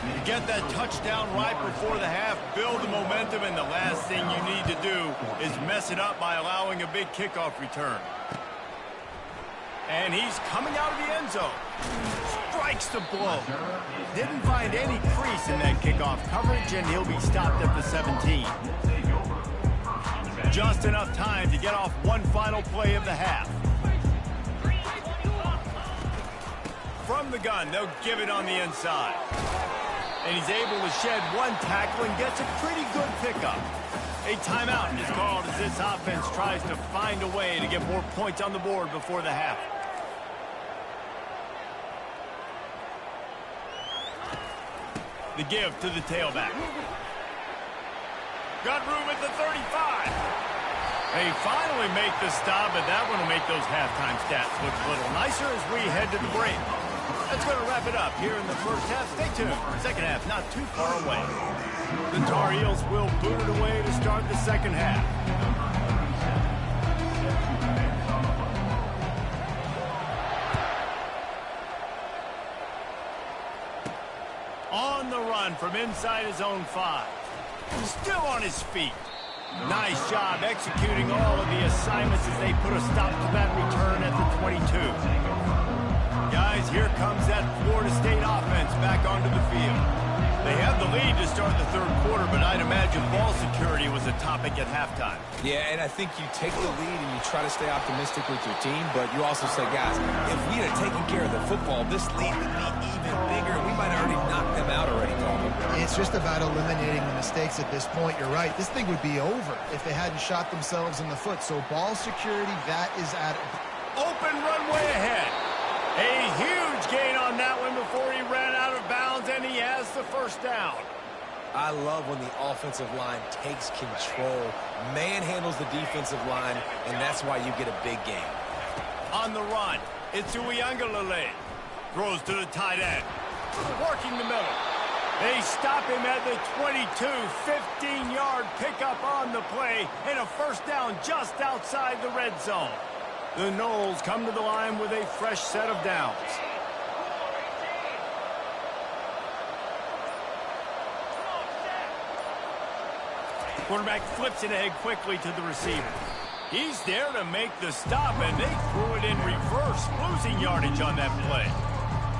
You get that touchdown right before the half, build the momentum, and the last thing you need to do is mess it up by allowing a big kickoff return. And he's coming out of the end zone. Strikes the blow. Didn't find any crease in that kickoff coverage, and he'll be stopped at the 17. Just enough time to get off one final play of the half. From the gun, they'll give it on the inside. And he's able to shed one tackle and gets a pretty good pickup. A timeout is called as this offense tries to find a way to get more points on the board before the half. The give to the tailback. Got room at the 35. They finally make the stop, but that one will make those halftime stats look a little nicer as we head to the break. That's going to wrap it up here in the first half. Stay tuned. Second half not too far away. The Tar Heels will boot it away to start the second half. On the run from inside his own 5. Still on his feet. Nice job executing all of the assignments as they put a stop to that return at the 22. Guys, here comes that Florida State offense back onto the field. They have the lead to start the third quarter, but I'd imagine ball security was a topic at halftime. Yeah, and I think you take the lead and you try to stay optimistic with your team, but you also say, guys, if we had taken care of the football, this lead would be even bigger. We might have already knocked them out already, Carl. It's just about eliminating the mistakes at this point. You're right. This thing would be over if they hadn't shot themselves in the foot. So ball security, that is at open runway ahead. A huge gain on that one before he ran out of bounds, and he has the first down. I love when the offensive line takes control, manhandles the defensive line, and that's why you get a big game. On the run, it's Uiagalelei. Throws to the tight end. Working the middle. They stop him at the 22, 15-yard pickup on the play, and a first down just outside the red zone. The Noles come to the line with a fresh set of downs. Quarterback flips it ahead quickly to the receiver. He's there to make the stop, and they threw it in reverse, losing yardage on that play.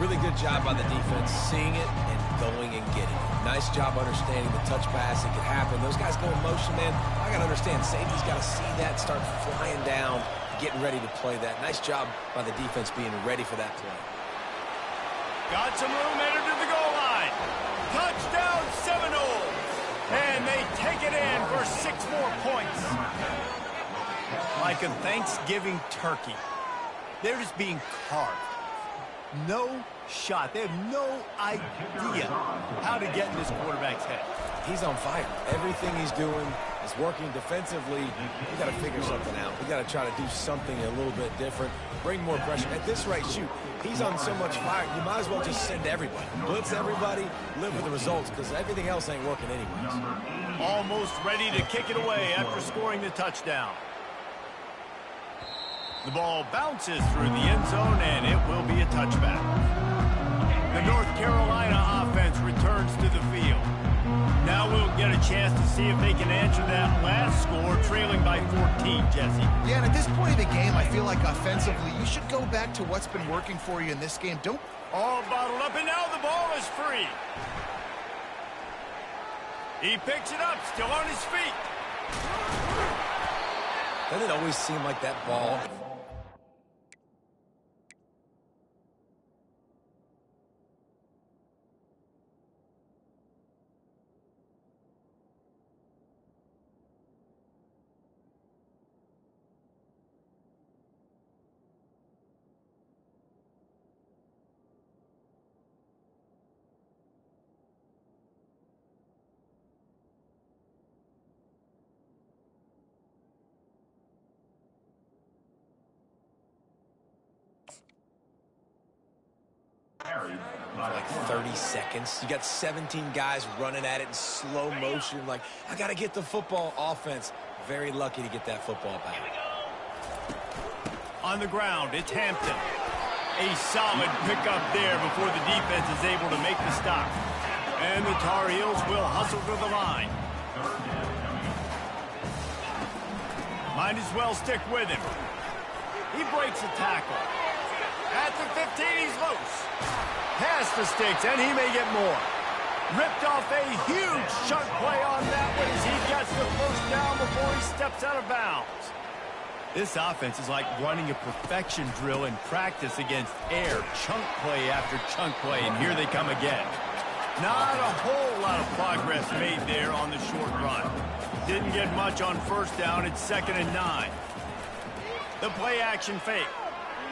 Really good job by the defense, seeing it and going and getting it. Nice job understanding the touch pass. It could happen. Those guys go in motion, man. I got to understand, safety's got to see that, start flying down, getting ready to play that. Nice job by the defense being ready for that play. Got some room, headed to the goal line. Touchdown, Seminoles. And they take it in for 6 more points. Like a Thanksgiving turkey, they're just being carved. No shot. They have no idea how to get in this quarterback's head. He's on fire. Everything he's doing is working defensively. We got to figure something out. We got to try to do something a little bit different. Bring more pressure. At this rate, shoot, he's on so much fire. You might as well just send everybody. Blitz everybody, live with the results, because everything else ain't working anyways. Almost ready to kick it away after scoring the touchdown. The ball bounces through the end zone, and it will be a touchback. The North Carolina offense returns to the field. Now we'll get a chance to see if they can answer that last score, trailing by 14, Jesse. Yeah, and at this point of the game, I feel like offensively, you should go back to what's been working for you in this game. Don't... All bottled up, and now the ball is free. He picks it up, still on his feet. Doesn't it always seem like that ball... like 30 seconds. You got 17 guys running at it in slow motion. Like, I got to get the football. Offense, very lucky to get that football back. On the ground, it's Hampton. A solid pickup there before the defense is able to make the stop. And the Tar Heels will hustle to the line. Might as well stick with him. He breaks a tackle. At the 15, he's loose. Past the sticks, and he may get more. Ripped off a huge chunk play on that one as he gets the first down before he steps out of bounds. This offense is like running a perfection drill in practice against air. Chunk play after chunk play, and here they come again. Not a whole lot of progress made there on the short run. Didn't get much on first down. It's 2nd and 9. The play action fake.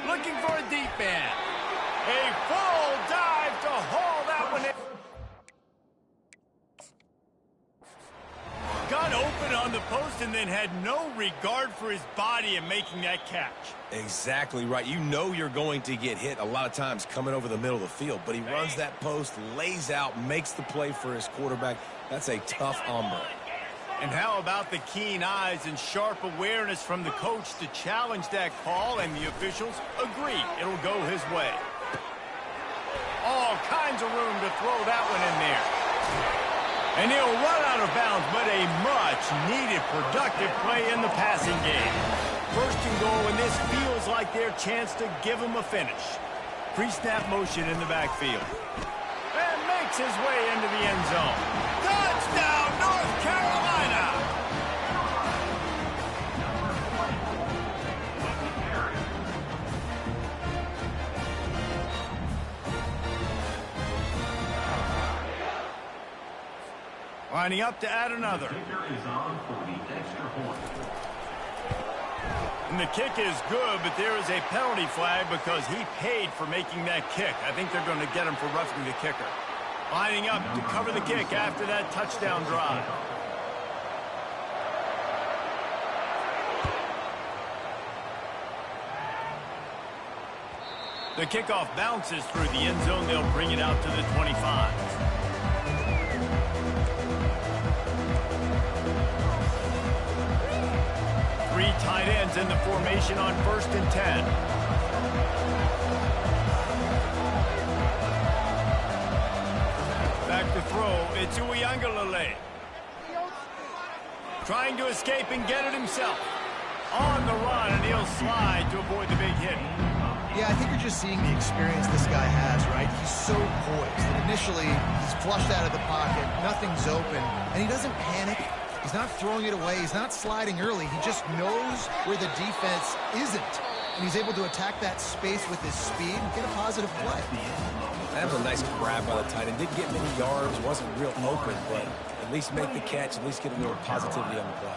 Looking for a deep man. A full dive to haul that one in. Got open on the post and then had no regard for his body in making that catch. Exactly right. You know you're going to get hit a lot of times coming over the middle of the field, but he runs that post, lays out, makes the play for his quarterback. That's a tough hombre. And how about the keen eyes and sharp awareness from the coach to challenge that call, and the officials agree it'll go his way. All kinds of room to throw that one in there. And he'll run out of bounds, but a much-needed productive play in the passing game. 1st and goal, and this feels like their chance to give him a finish. Pre-snap motion in the backfield. And makes his way into the end zone. Touchdown, North Carolina! Lining up to add another. And the kick is good, but there is a penalty flag because he paid for making that kick. I think they're going to get him for roughing the kicker. Lining up to cover the kick after that touchdown drive. The kickoff bounces through the end zone. They'll bring it out to the 25. tight ends in the formation on 1st and 10. Back to throw, it's Uiagalelei. Trying to escape and get it himself. On the run, and he'll slide to avoid the big hit. Yeah, I think you're just seeing the experience this guy has, right? He's so poised. And initially, he's flushed out of the pocket. Nothing's open. And he doesn't panic. He's not throwing it away. He's not sliding early. He just knows where the defense isn't. And he's able to attack that space with his speed and get a positive play. That was a nice grab by the tight end. Didn't get many yards. Wasn't real open, but at least make the catch. At least get a little positivity on the play.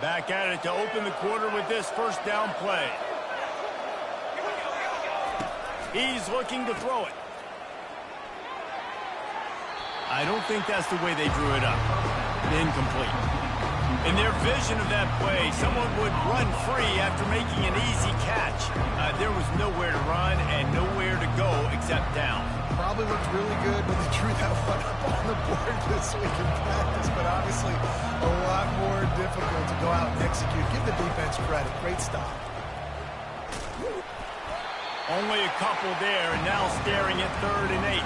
Back at it to open the quarter with this first down play. He's looking to throw it. I don't think that's the way they drew it up. Incomplete. In their vision of that play, someone would run free after making an easy catch. There was nowhere to run and nowhere to go except down. Probably looked really good when they drew that one up on the board this week in practice, but obviously a lot more difficult to go out and execute. Give the defense credit. Great stop. Only a couple there, and now staring at 3rd and 8.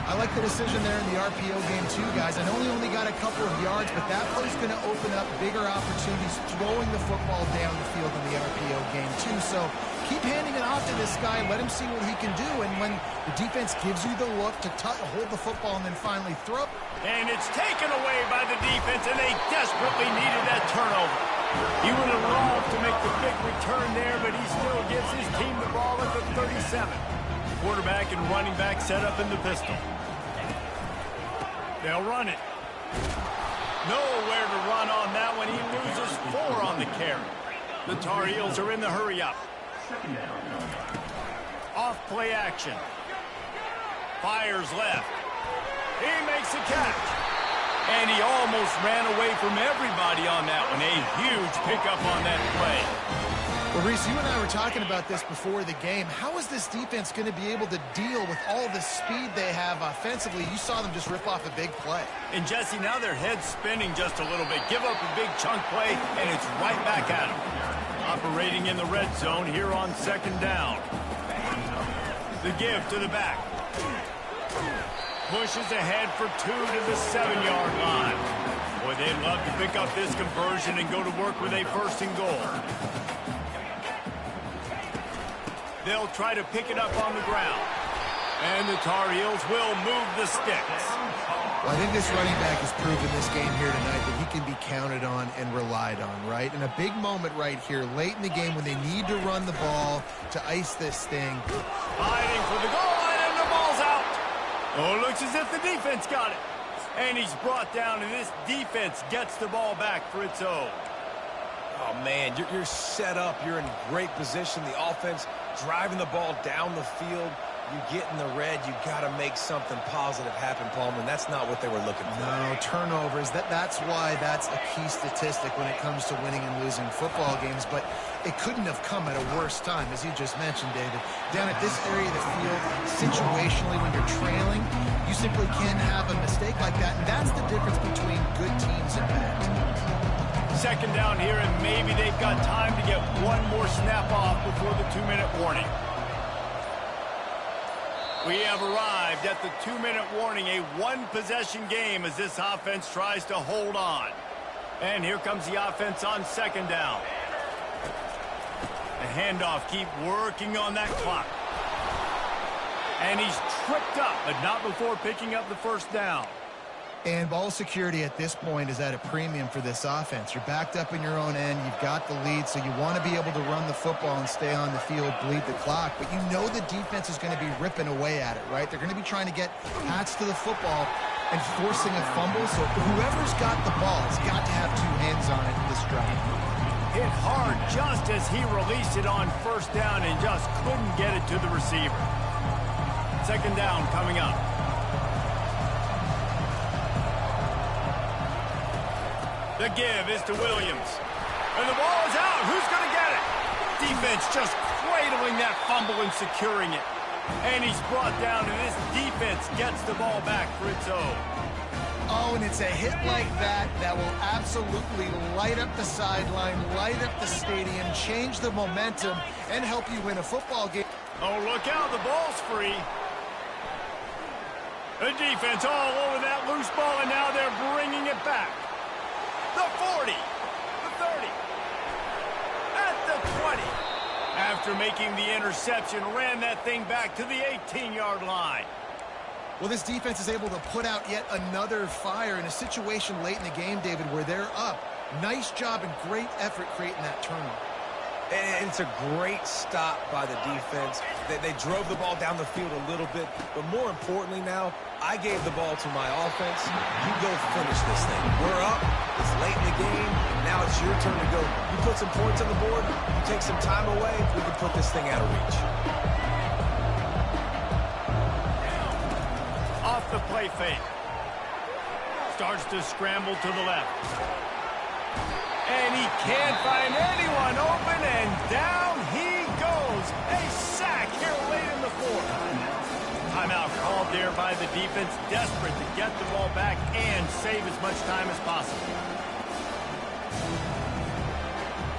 I like the decision there in the RPO game too, guys. I know he only got a couple of yards, but that play's going to open up bigger opportunities throwing the football down the field in the RPO game too. So keep handing it off to this guy. Let him see what he can do. And when the defense gives you the look to hold the football and then finally throw. And it's taken away by the defense, and they desperately needed that turnover. He would have loved to make the big return there, but he still gives his team the ball at the 37. Quarterback and running back set up in the pistol. They'll run it. Nowhere to run on that one. He loses 4 on the carry. The Tar Heels are in the hurry-up. Off play action. Fires left. He makes a catch. And he almost ran away from everybody on that one. A huge pickup on that play. Well, Reese, you and I were talking about this before the game. How is this defense going to be able to deal with all the speed they have offensively? You saw them just rip off a big play. And, Jesse, now their head's spinning just a little bit. Give up a big chunk play, and it's right back at them. Operating in the red zone here on 2nd down. The give to the back. Pushes ahead for 2 to the 7-yard line. Boy, they'd love to pick up this conversion and go to work with a 1st and goal. They'll try to pick it up on the ground. And the Tar Heels will move the sticks. Well, I think this running back has proven this game here tonight that he can be counted on and relied on, right? And a big moment right here, late in the game when they need to run the ball to ice this thing. Fighting for the goal line, and the ball's out. Oh, it looks as if the defense got it. And he's brought down, and this defense gets the ball back for its own. Oh, man, you're set up. You're in great position. The offense driving the ball down the field. You get in the red, you got to make something positive happen, Palmer, and that's not what they were looking for. No, turnovers. That's why that's a key statistic when it comes to winning and losing football games, but it couldn't have come at a worse time, as you just mentioned, David. Down at this area of the field, situationally, when you're trailing, you simply can't have a mistake like that, and that's the difference between good teams and bad teams. 2nd down here, and maybe they've got time to get one more snap off before the 2-minute warning. We have arrived at the 2-minute warning, a one-possession game as this offense tries to hold on. And here comes the offense on 2nd down. The handoff, keep working on that clock. And he's tripped up, but not before picking up the 1st down. And ball security at this point is at a premium for this offense. You're backed up in your own end. You've got the lead, so you want to be able to run the football and stay on the field, bleed the clock. But you know the defense is going to be ripping away at it, right? They're going to be trying to get Pats to the football and forcing a fumble. So whoever's got the ball has got to have 2 hands on it in this drive. Hit hard just as he released it on 1st down and just couldn't get it to the receiver. 2nd down coming up. The give is to Williams. And the ball is out. Who's going to get it? Defense just cradling that fumble and securing it. And he's brought down, and this defense gets the ball back for its own. Oh, and it's a hit like that that will absolutely light up the sideline, light up the stadium, change the momentum, and help you win a football game. Oh, look out, the ball's free. The defense all over that loose ball, and now they're bringing it back. The 40, the 30, at the 20. After making the interception, ran that thing back to the 18-yard line. Well, this defense is able to put out yet another fire in a situation late in the game, David, where they're up. Nice job and great effort creating that turnover. And it's a great stop by the defense. They drove the ball down the field a little bit, but more importantly now, I gave the ball to my offense. You go finish this thing. We're up. It's late in the game. Now it's your turn to go. You put some points on the board. You take some time away. We can put this thing out of reach. Off the play fake. Starts to scramble to the left. And he can't find anyone open, and down he goes. A sack here late in the fourth. Timeout called there by the defense, desperate to get the ball back and save as much time as possible.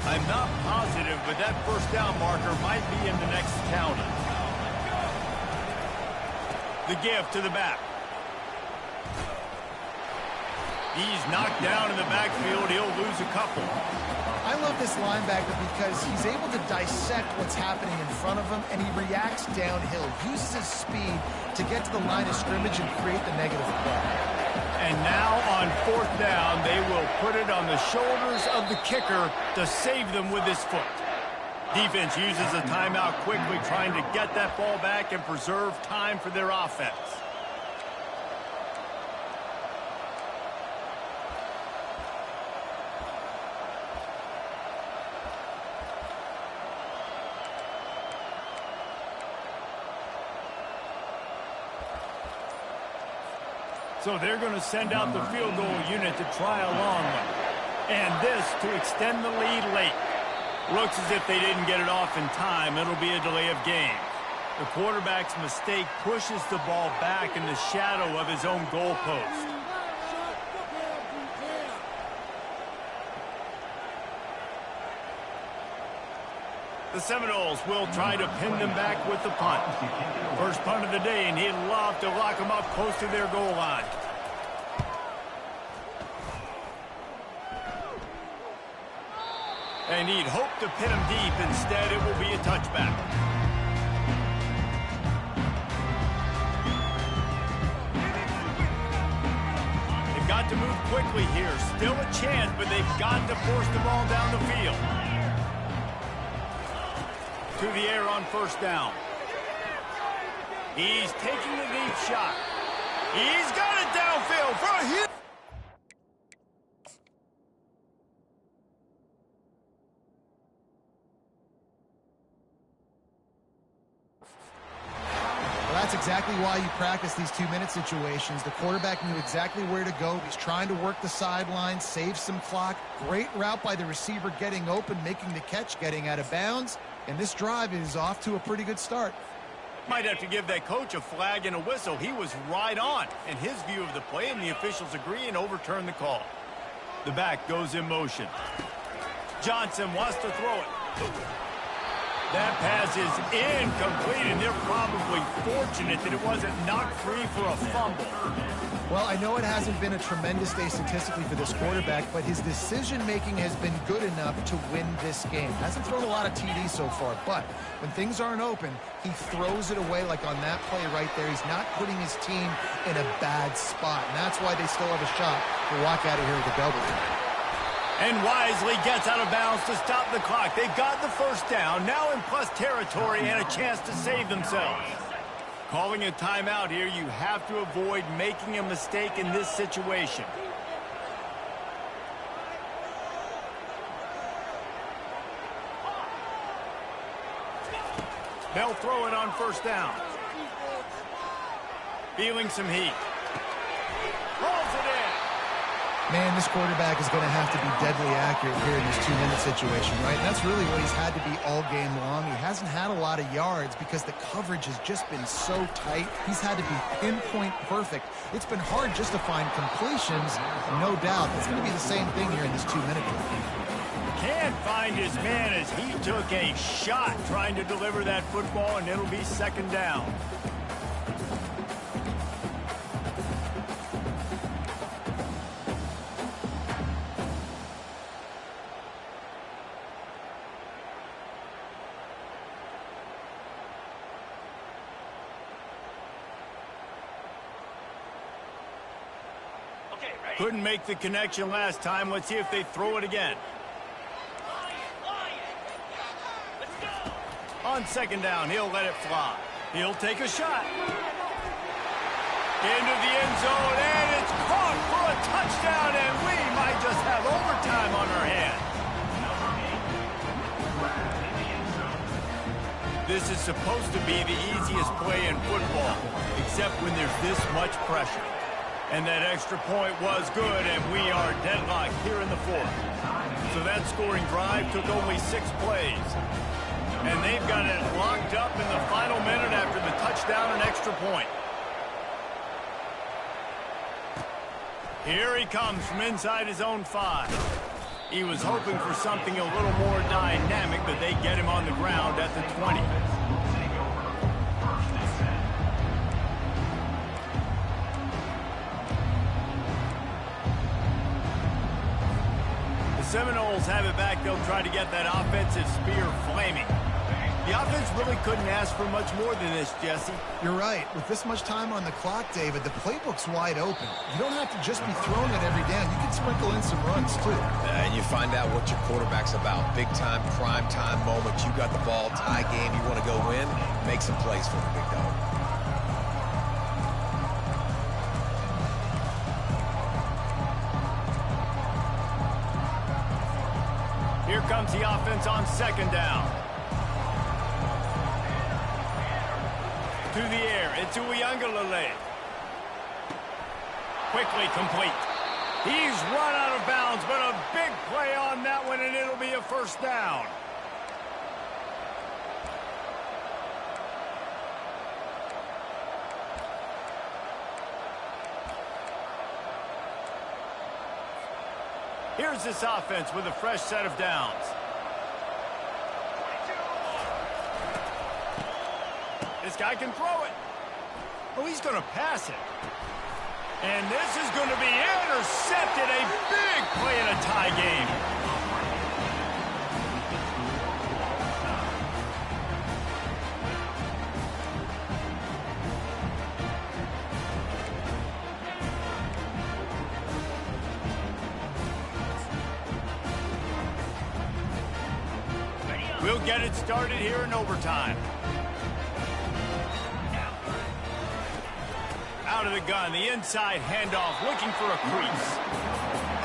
I'm not positive, but that first down marker might be in the next counter. The give to the back. He's knocked down in the backfield. He'll lose a couple. I love this linebacker because he's able to dissect what's happening in front of him, and he reacts downhill, uses his speed to get to the line of scrimmage and create the negative play. And now on fourth down, they will put it on the shoulders of the kicker to save them with his foot. Defense uses a timeout quickly, trying to get that ball back and preserve time for their offense. So they're going to send out the field goal unit to try a long one. And this to extend the lead late. Looks as if they didn't get it off in time. It'll be a delay of game. The quarterback's mistake pushes the ball back in the shadow of his own goalpost. The Seminoles will try to pin them back with the punt. First punt of the day, and he'd love to lock them up close to their goal line. And he'd hope to pin him deep. Instead, it will be a touchback. They've got to move quickly here. Still a chance, but they've got to force the ball down the field. To the air on first down. He's taking the deep shot. He's got it downfield for a hit. Well, that's exactly why you practice these 2-minute situations. The quarterback knew exactly where to go. He's trying to work the sideline, save some clock. Great route by the receiver getting open, making the catch, getting out of bounds. And this drive is off to a pretty good start. Might have to give that coach a flag and a whistle. He was right on in his view of the play, and the officials agree and overturn the call. The back goes in motion. Johnson wants to throw it. That pass is incomplete, and they're probably fortunate that it wasn't knocked free for a fumble. Well, I know it hasn't been a tremendous day statistically for this quarterback, but his decision-making has been good enough to win this game. Hasn't thrown a lot of TDs so far, but when things aren't open, he throws it away like on that play right there. He's not putting his team in a bad spot, and that's why they still have a shot to walk out of here with a W. And wisely gets out of bounds to stop the clock. They've got the first down, now in plus territory, and a chance to save themselves. Calling a timeout here, you have to avoid making a mistake in this situation. They'll throw it on first down. Feeling some heat. Hauls it in. Man, this quarterback is going to have to be deadly accurate here in this 2-minute situation, right? And that's really what he's had to be all game long. He hasn't had a lot of yards because the coverage has just been so tight. He's had to be pinpoint perfect. It's been hard just to find completions, no doubt. It's going to be the same thing here in this 2-minute drill. Can't find his man as he took a shot trying to deliver that football, and it'll be second down. Couldn't make the connection last time. Let's see if they throw it again. On second down, he'll let it fly. He'll take a shot. Into the end zone, and it's caught for a touchdown, and we might just have overtime on our hands. This is supposed to be the easiest play in football, except when there's this much pressure. And that extra point was good, and we are deadlocked here in the fourth. So that scoring drive took only 6 plays. And they've got it locked up in the final minute after the touchdown and extra point. Here he comes from inside his own 5. He was hoping for something a little more dynamic, but they get him on the ground at the 20. Seminoles have it back. They'll try to get that offensive spear flaming. The offense really couldn't ask for much more than this, Jesse. You're right. With this much time on the clock, David, the playbook's wide open. You don't have to just be throwing it every down. You can sprinkle in some runs, too. And you find out what your quarterback's about. Big time, prime time moment. You got the ball, tie game. You want to go win, make some plays for the big dog. Here comes the offense on second down. To the air, it's Uiagalelei. Quickly complete. He's run out of bounds, but a big play on that one, and it'll be a first down. Here's this offense with a fresh set of downs. This guy can throw it. Oh, he's going to pass it. And this is going to be intercepted. A big play in a tie game. We'll get it started here in overtime. Out of the gun, the inside handoff, looking for a crease.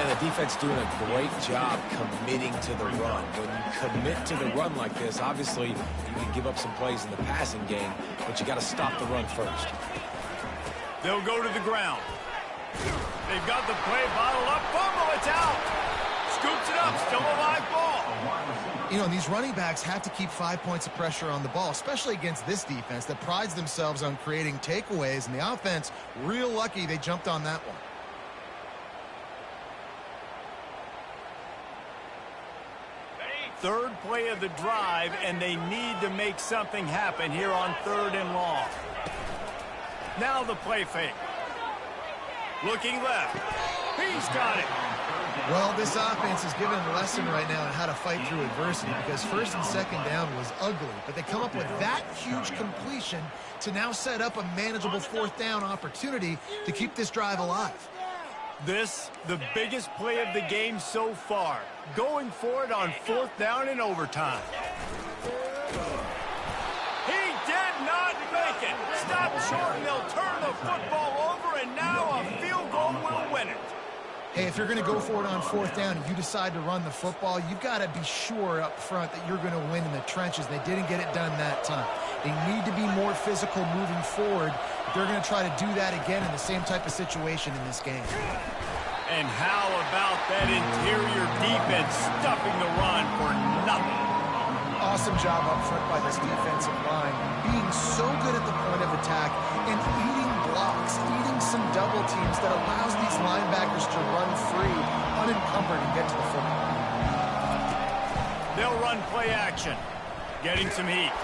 And the defense doing a great job committing to the run. When you commit to the run like this, obviously you can give up some plays in the passing game, but you got to stop the run first. They'll go to the ground. They've got the play bottled up. Fumble, it's out. Scoops it up, still a live ball. You know, these running backs have to keep 5 points of pressure on the ball, especially against this defense that prides themselves on creating takeaways, and the offense, real lucky they jumped on that one. Third play of the drive, and they need to make something happen here on 3rd and long. Now the play fake. Looking left. He's got it. Well, this offense is giving a lesson right now on how to fight through adversity, because 1st and 2nd down was ugly, but they come up with that huge completion to now set up a manageable 4th down opportunity to keep this drive alive. This, the biggest play of the game so far. Going for it on 4th down in overtime. He did not make it. Stop short, and they'll turn the football over, and now a field goal will win it. Hey, if you're going to go for it on 4th down and you decide to run the football, you've got to be sure up front that you're going to win in the trenches. They didn't get it done that time. They need to be more physical moving forward. They're going to try to do that again in the same type of situation in this game. And how about that interior defense stuffing the run for nothing? Awesome job up front by this defensive line, being so good at the point of attack and eating blocks, eating some double teams that allows these linebackers to run free, unencumbered, and get to the football. They'll run play action, getting some heat.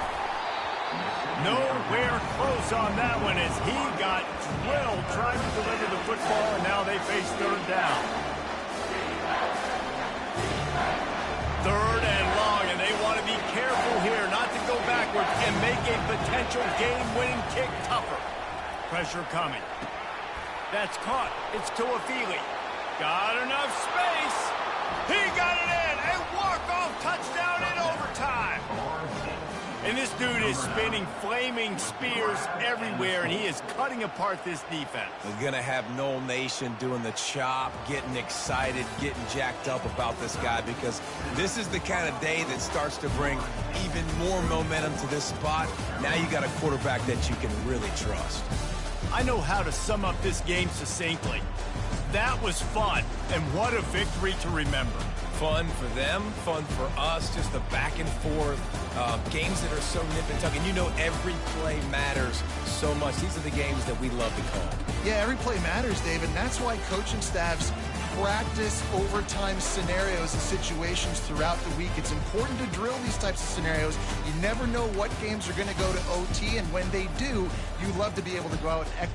Nowhere close on that one as he got drilled trying to deliver the football, and now they face third down. Third and long, and they want to be careful here not to go backwards and make a potential game-winning kick tougher. Pressure coming. That's caught. It's Tuafili. Got enough space. He got it in. A walk-off touchdown in overtime. And this dude is spinning flaming spears everywhere, and he is cutting apart this defense. We're going to have Noel Nation doing the chop, getting excited, getting jacked up about this guy, because this is the kind of day that starts to bring even more momentum to this spot. Now you got a quarterback that you can really trust. I know how to sum up this game succinctly. That was fun, and what a victory to remember. Fun for them, fun for us, just the back and forth, games that are so nip and tuck. And you know every play matters so much. These are the games that we love to call. Yeah, every play matters, David, and that's why coaching staffs practice overtime scenarios and situations throughout the week. It's important to drill these types of scenarios. You never know what games are going to go to OT, and when they do, you love to be able to go out and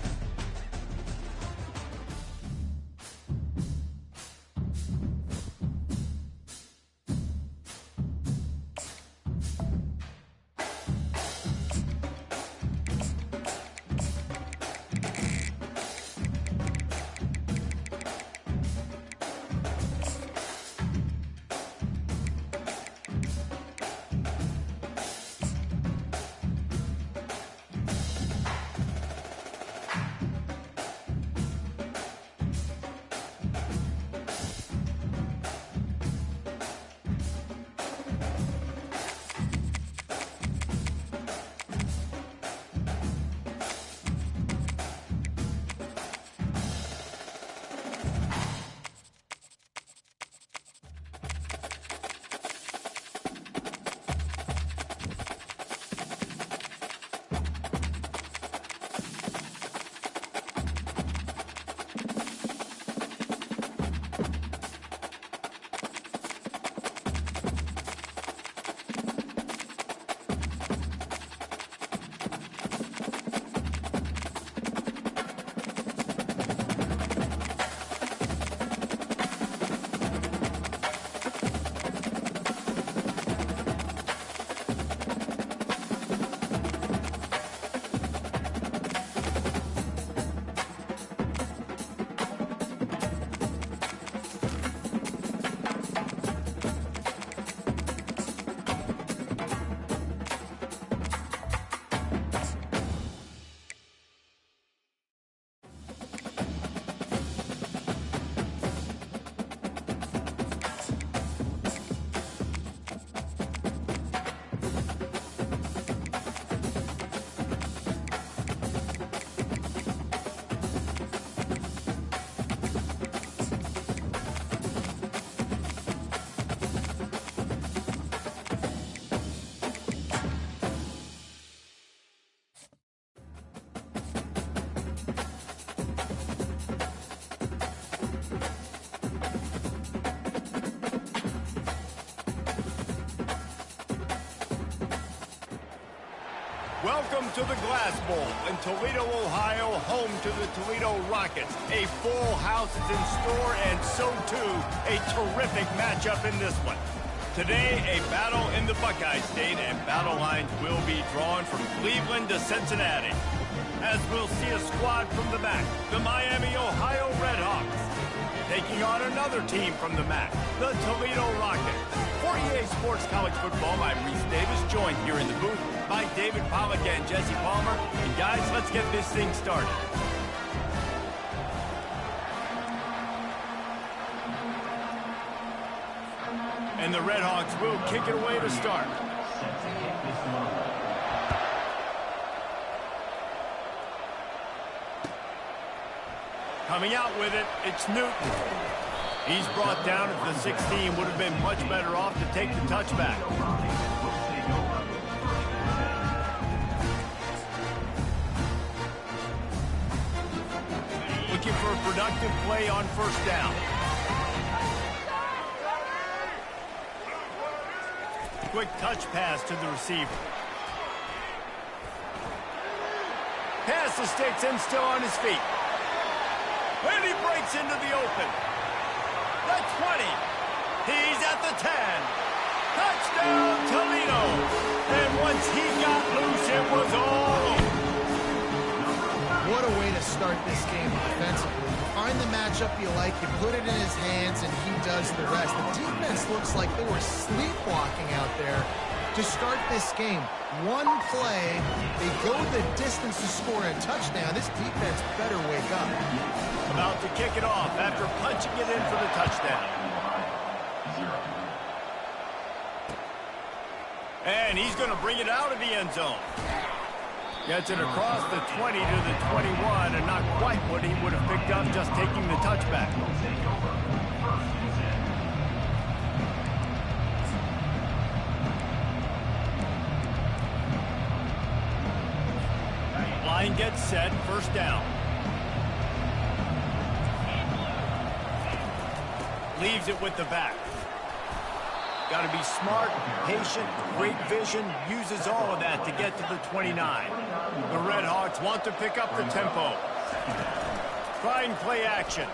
Welcome to the Glass Bowl in Toledo, Ohio, home to the Toledo Rockets. A full house is in store, and so too a terrific matchup in this one. Today, a battle in the Buckeye State, and battle lines will be drawn from Cleveland to Cincinnati. As we'll see a squad from the MAC, the Miami, Ohio Redhawks, taking on another team from the MAC, the Toledo Rockets. For EA Sports College Football, I'm Reese Davis, joined here in the booth by David Pollack and Jesse Palmer. And guys, let's get this thing started. And the Redhawks will kick it away to start. Coming out with it, it's Newton. He's brought down at the 16. Would have been much better off to take the touchback. Looking for a productive play on first down. Quick touch pass to the receiver. Pass the sticks and still on his feet. And he breaks into the open. The 20. He's at the 10. Touchdown, Toledo. And once he got loose, it was all over. What a way to start this game offensively. You find the matchup you like, you put it in his hands, and he does the rest. The defense looks like they were sleepwalking out there to start this game. One play, they go the distance to score a touchdown. This defense better wake up. About to kick it off after punching it in for the touchdown. And he's going to bring it out of the end zone. Gets it across the 20 to the 21, and not quite what he would have picked up just taking the touchback. Line gets set, first down. Leaves it with the back. Got to be smart, patient, great vision, uses all of that to get to the 29. The Red Hawks want to pick up the tempo. Try and play action.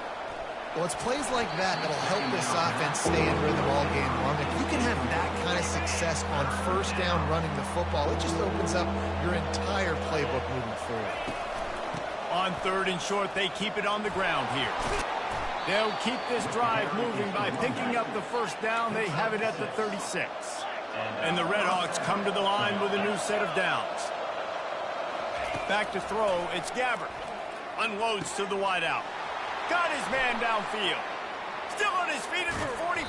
Well, it's plays like that that'll help this offense stay in rhythm all game long. If you can have that kind of success on first down running the football, it just opens up your entire playbook moving forward. On third and short, they keep it on the ground here. They'll keep this drive moving by picking up the first down. They have it at the 36. And the Red Hawks come to the line with a new set of downs. Back to throw, it's Gabbert. Unloads to the wideout. Got his man downfield. Still on his feet at the 45.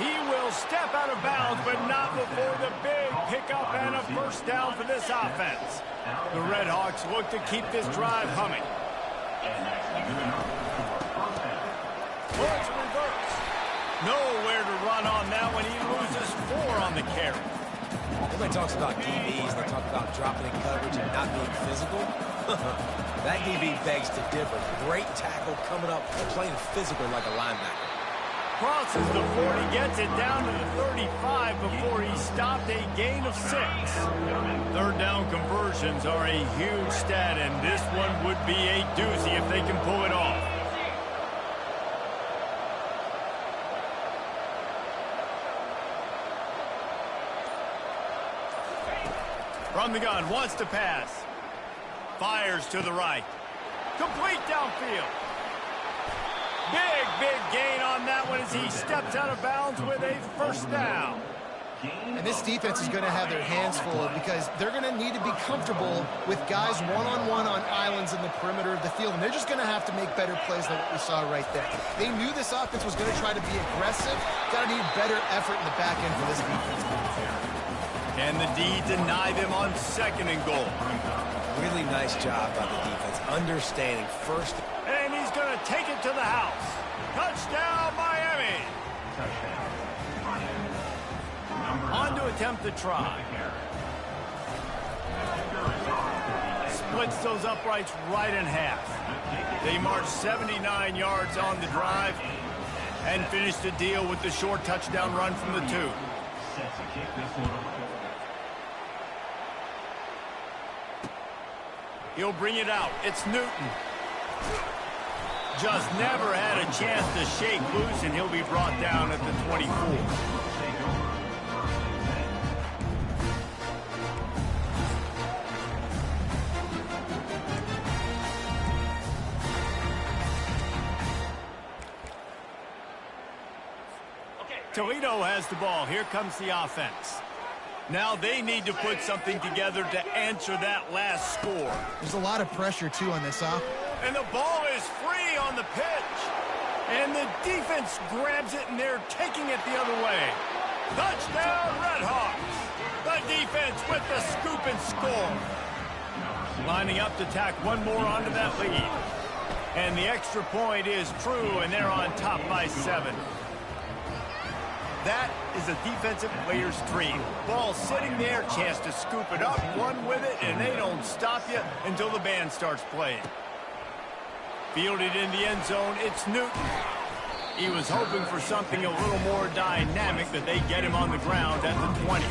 He will step out of bounds, but not before the big pickup and a first down for this offense. The Red Hawks look to keep this drive humming. Well, it's reverse. Nowhere to run on that when he loses 4 on the carry. Everybody talks about DBs, they talk about dropping in coverage and not being physical. That DB begs to differ. Great tackle coming up, playing physical like a linebacker. Crosses the 40, gets it down to the 35 before he stopped, a gain of 6. Third down conversions are a huge stat, and this one would be a doozy if they can pull it off. From the gun, wants to pass. Fires to the right. Complete downfield. Big gain on that one as he steps out of bounds with a first down. And this defense is going to have their hands full because they're going to need to be comfortable with guys one-on-one on islands in the perimeter of the field. And they're just going to have to make better plays than what we saw right there. They knew this offense was going to try to be aggressive. Got to need better effort in the back end for this defense. Can the D deny them on second and goal? Really nice job by the defense, understanding first. And he's going to take it to the house. Touchdown, Miami. On to attempt the try. Splits those uprights right in half. They march 79 yards on the drive and finish the deal with the short touchdown run from the 2. He'll bring it out. It's Newton. Just never had a chance to shake loose, and he'll be brought down at the 24. Toledo has the ball. Here comes the offense. Now they need to put something together to answer that last score. There's a lot of pressure, too, on this offense. And the ball is free on the pitch. And the defense grabs it, and they're taking it the other way. Touchdown, Red Hawks. The defense with the scoop and score. Lining up to tack one more onto that lead. And the extra point is true, and they're on top by 7. That is a defensive player's dream. Ball sitting there, chance to scoop it up, run with it, and they don't stop you until the band starts playing. Fielded in the end zone, it's Newton. He was hoping for something a little more dynamic, but they get him on the ground at the 20.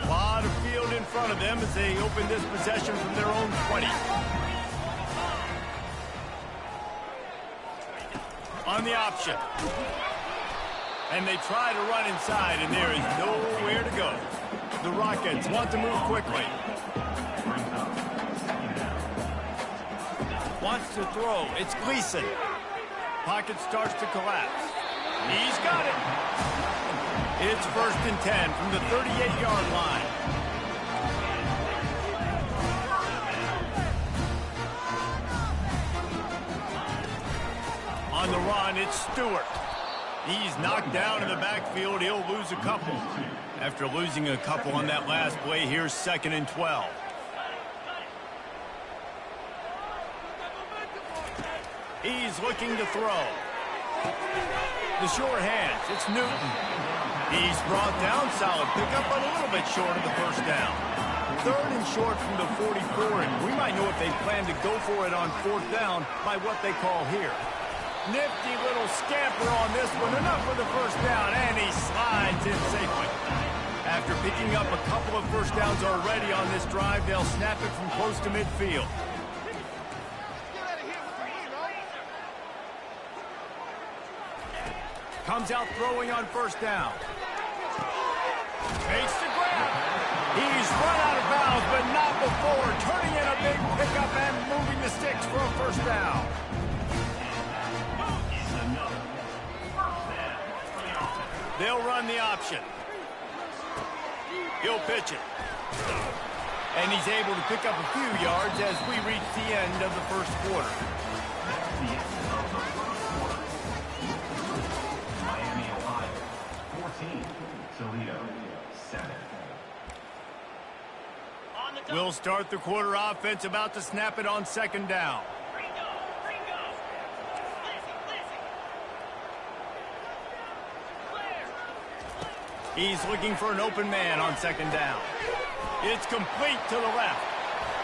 A lot of field in front of them as they open this possession from their own 20. On the option. And they try to run inside, and there is nowhere to go. The Rockets want to move quickly. Wants to throw. It's Gleason. Pocket starts to collapse. He's got it. It's 1st and 10 from the 38-yard line. On the run, it's Stewart. He's knocked down in the backfield. He'll lose a couple. After losing a couple on that last play, here's 2nd and 12. He's looking to throw. The short hands, it's Newton. He's brought down, solid pickup, but a little bit short of the 1st down. 3rd and short from the 44, and we might know if they plan to go for it on 4th down by what they call here. Nifty little scamper on this one, enough for the 1st down, and he slides in safely. After picking up a couple of 1st downs already on this drive, they'll snap it from close to midfield. Comes out throwing on 1st down. Takes the grab. He's run out of bounds, but not before. Turning in a big pickup and moving the sticks for a 1st down. They'll run the option. He'll pitch it. And he's able to pick up a few yards as we reach the end of the 1st quarter. We'll start the quarter offense, about to snap it on 2nd down. He's looking for an open man on 2nd down. It's complete to the left.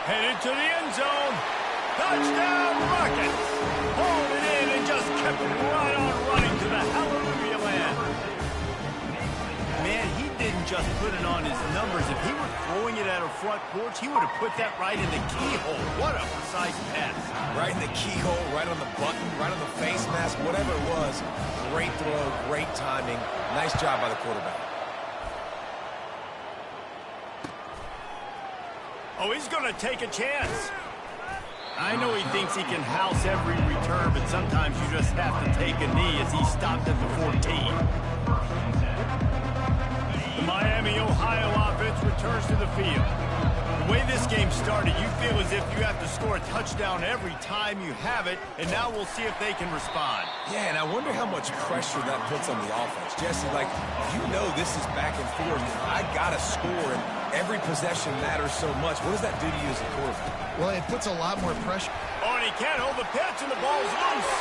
Headed to the end zone. Touchdown Rockets! Hauled it in and just kept right on running to the hallelujah land. Man, he didn't just put it on his numbers. If he were throwing it at a front porch, he would have put that right in the keyhole. What a precise pass. Right in the keyhole, right on the button, right on the face mask, whatever it was. Great throw, great timing. Nice job by the quarterback. Oh, he's going to take a chance. I know he thinks he can house every return, but sometimes you just have to take a knee as he stopped at the 14. The Miami, Ohio offense returns to the field. The way this game started, you feel as if you have to score a touchdown every time you have it, and now we'll see if they can respond. Yeah, and I wonder how much pressure that puts on the offense. Jesse, like, you know this is back and forth. I got to score, and every possession matters so much. What does that do to you as a quarterback? Well, it puts a lot more pressure. Oh, and he can't hold the pitch, and the ball's loose.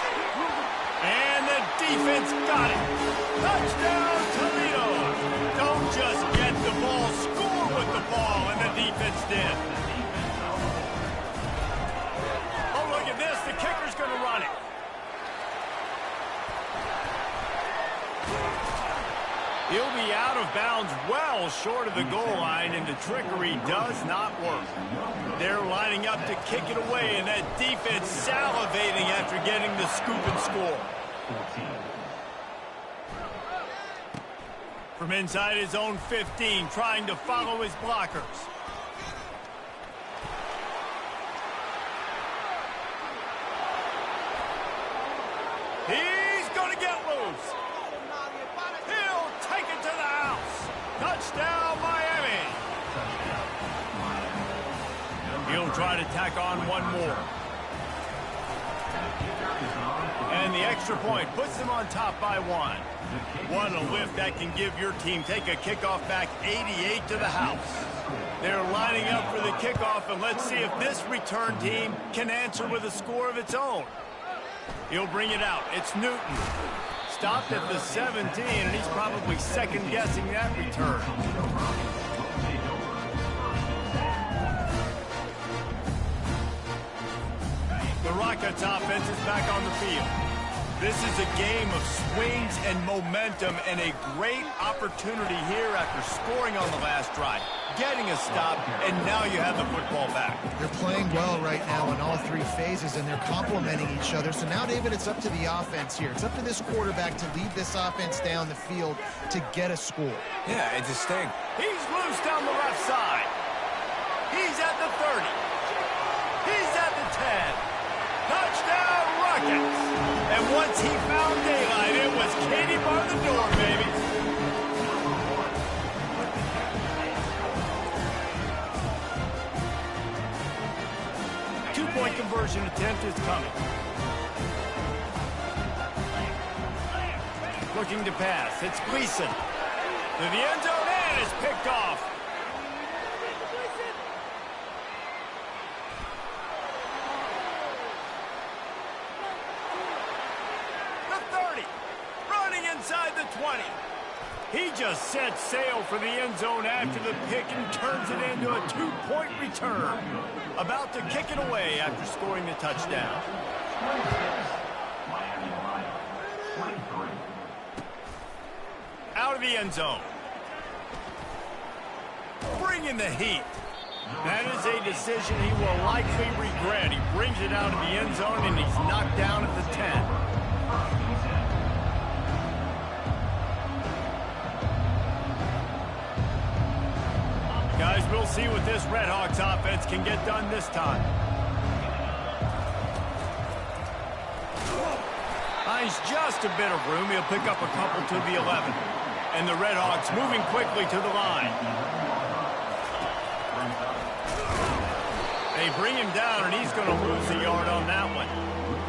And the defense got it. Touchdown, Toledo. Don't just get the ball, score with the ball, and the defense did. Oh, look at this. The kicker's going to run it. He'll be out of bounds well short of the goal line, and the trickery does not work. They're lining up to kick it away, and that defense salivating after getting the scoop and score. From inside his own 15, trying to follow his blockers. He's going to get loose. He'll take it to the house. Touchdown, Miami. He'll try to tack on one more. And the extra point puts them on top by 1. What a lift that can give your team. Take a kickoff back 88 to the house. They're lining up for the kickoff, and let's see if this return team can answer with a score of its own. He'll bring it out. It's Newton. Stopped at the 17, and he's probably second-guessing that return. The Rockets offense is back on the field. This is a game of swings and momentum, and a great opportunity here after scoring on the last drive, getting a stop, and now you have the football back. They're playing well right now in all three phases, and they're complementing each other. So now, David, it's up to the offense here. It's up to this quarterback to lead this offense down the field to get a score. Yeah, it's a sting. He's loose down the left side. He's at the 30. He's at the 10. Touchdown, Rockets! And once he found daylight, it was Katie bar the door, baby. Two-point conversion attempt is coming. Looking to pass. It's Gleason. To the end zone, and it's picked off. Inside the 20. He just set sail for the end zone after the pick and turns it into a two-point return. About to kick it away after scoring the touchdown. Out of the end zone. Bringing the heat. That is a decision he will likely regret. He brings it out of the end zone, and he's knocked down at the 10. Guys, we'll see what this Redhawks offense can get done this time. Finds just a bit of room. He'll pick up a couple to the 11. And the Redhawks moving quickly to the line. They bring him down, and he's going to lose a yard on that one.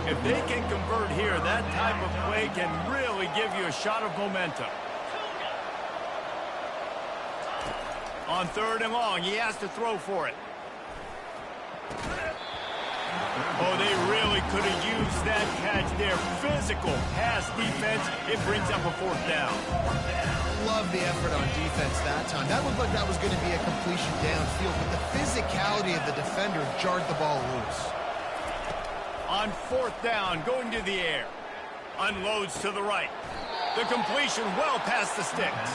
If they can convert here, that type of play can really give you a shot of momentum. On third and long, he has to throw for it. Oh, they really could have used that catch there. Physical pass defense. It brings up a fourth down. Love the effort on defense that time. That looked like that was going to be a completion downfield, but the physicality of the defender jarred the ball loose. On fourth down, going to the air. Unloads to the right. The completion well past the sticks.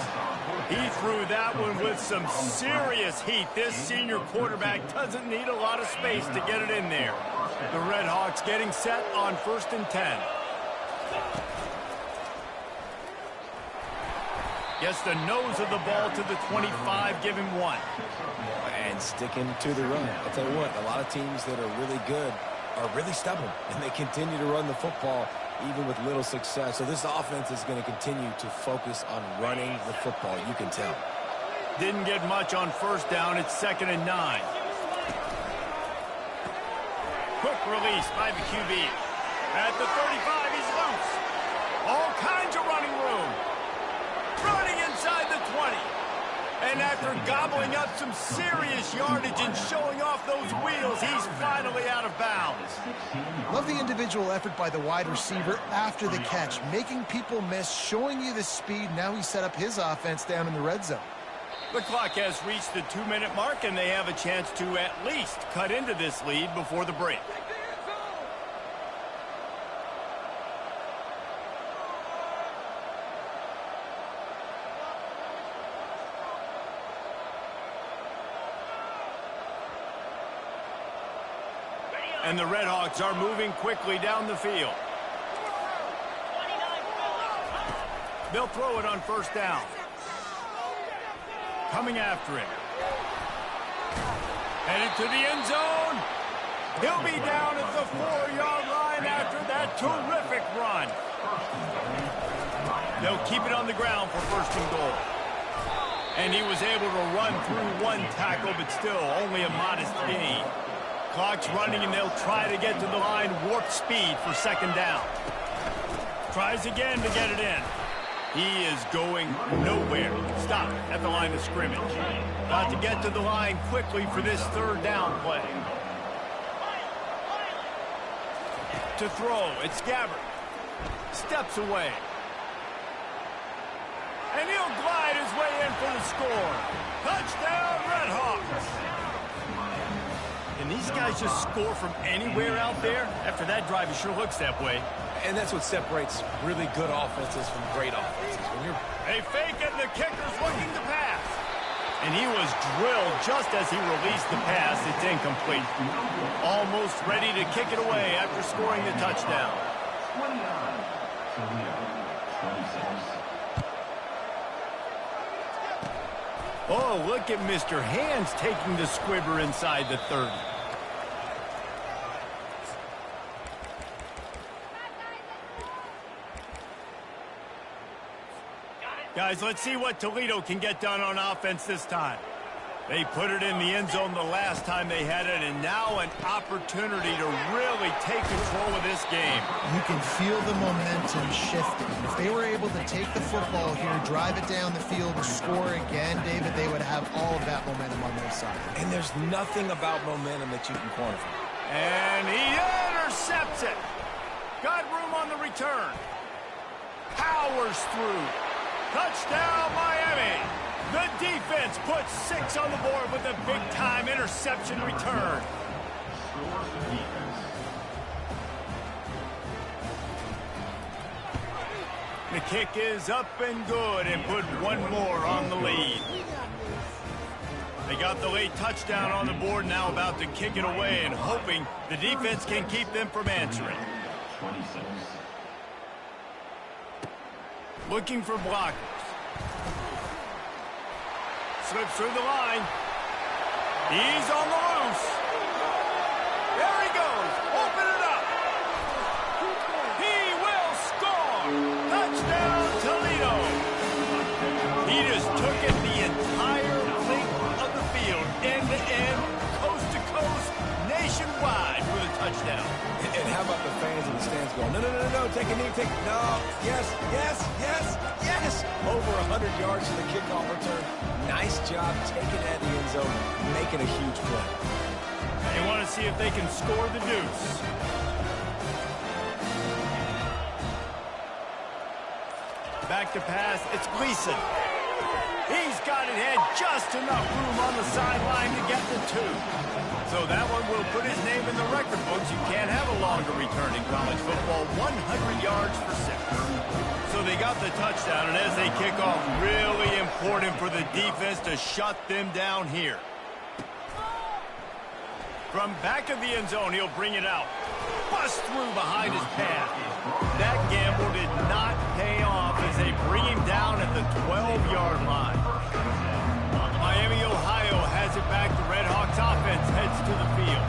He threw that one with some serious heat. This senior quarterback doesn't need a lot of space to get it in there. The Redhawks getting set on 1st and 10. Gets the nose of the ball to the 25, give him one. And sticking to the run. I'll tell you what, a lot of teams that are really good are really stubborn, and they continue to run the football even with little success. So this offense is going to continue to focus on running the football. You can tell. Didn't get much on first down. It's 2nd and 9. Quick release by the QB. At the 35, he's loose. All kinds of running room. Running inside the 20. And after gobbling up some serious yardage and showing off those wheels, he's finally out of bounds. Love the individual effort by the wide receiver after the catch, making people miss, showing you the speed. Now he set up his offense down in the red zone. The clock has reached the 2-minute mark, and they have a chance to at least cut into this lead before the break. And the Redhawks are moving quickly down the field. They'll throw it on first down. Coming after him. Headed to the end zone. He'll be down at the 4-yard line after that terrific run. They'll keep it on the ground for 1st and goal. And he was able to run through one tackle, but still only a modest gain. Clock's running, and they'll try to get to the line, warp speed for 2nd down. Tries again to get it in. He is going nowhere. Stop at the line of scrimmage. Got to get to the line quickly for this third down play. To throw, it's Gabbert. Steps away. And he'll glide his way in for the score. Touchdown, Redhawks. Can these guys just score from anywhere out there? After that drive, it sure looks that way. And that's what separates really good offenses from great offenses. They fake it, and the kicker's looking to pass. And he was drilled just as he released the pass. It's incomplete. Almost ready to kick it away after scoring the touchdown. 29. Toledo, 26. Oh, look at Mr. Hands taking the squibber inside the 30. Guys, let's see what Toledo can get done on offense this time. They put it in the end zone the last time they had it, and now an opportunity to really take control of this game. You can feel the momentum shifting. If they were able to take the football here, drive it down the field, and score again, David, they would have all of that momentum on their side. And there's nothing about momentum that you can quantify. And he intercepts it. Got room on the return. Powers through. Touchdown, Miami. The defense puts 6 on the board with a big-time interception return. Scores the defense. The kick is up and good and put one more on the lead. They got the late touchdown on the board, now about to kick it away and hoping the defense can keep them from answering. 26. Looking for blockers. Slips through the line. He's on the loose. There he goes. Open it up. He will score. Touchdown, Toledo. He just took it the entire length of the field, end to end, coast to coast, nationwide for the touchdown. And how about the fans in the stands going, no, no, no, no, take a knee, take, no, yes, yes, yes, yes. Over 100 yards to the kickoff return. Nice job taking that in the end zone, making a huge play. They want to see if they can score the deuce. Back to pass, it's Gleason. He's got it had just enough room on the sideline to get the 2. So that one will put his name in the record books. You can't have a longer return in college football. 100 yards for 6. So they got the touchdown, and as they kick off, really important for the defense to shut them down here. From back of the end zone, he'll bring it out. Bust through behind his path. That gamble did not pay off as they bring him down at the 12-yard line. Miami, Ohio has it back. The Redhawks offense heads to the field.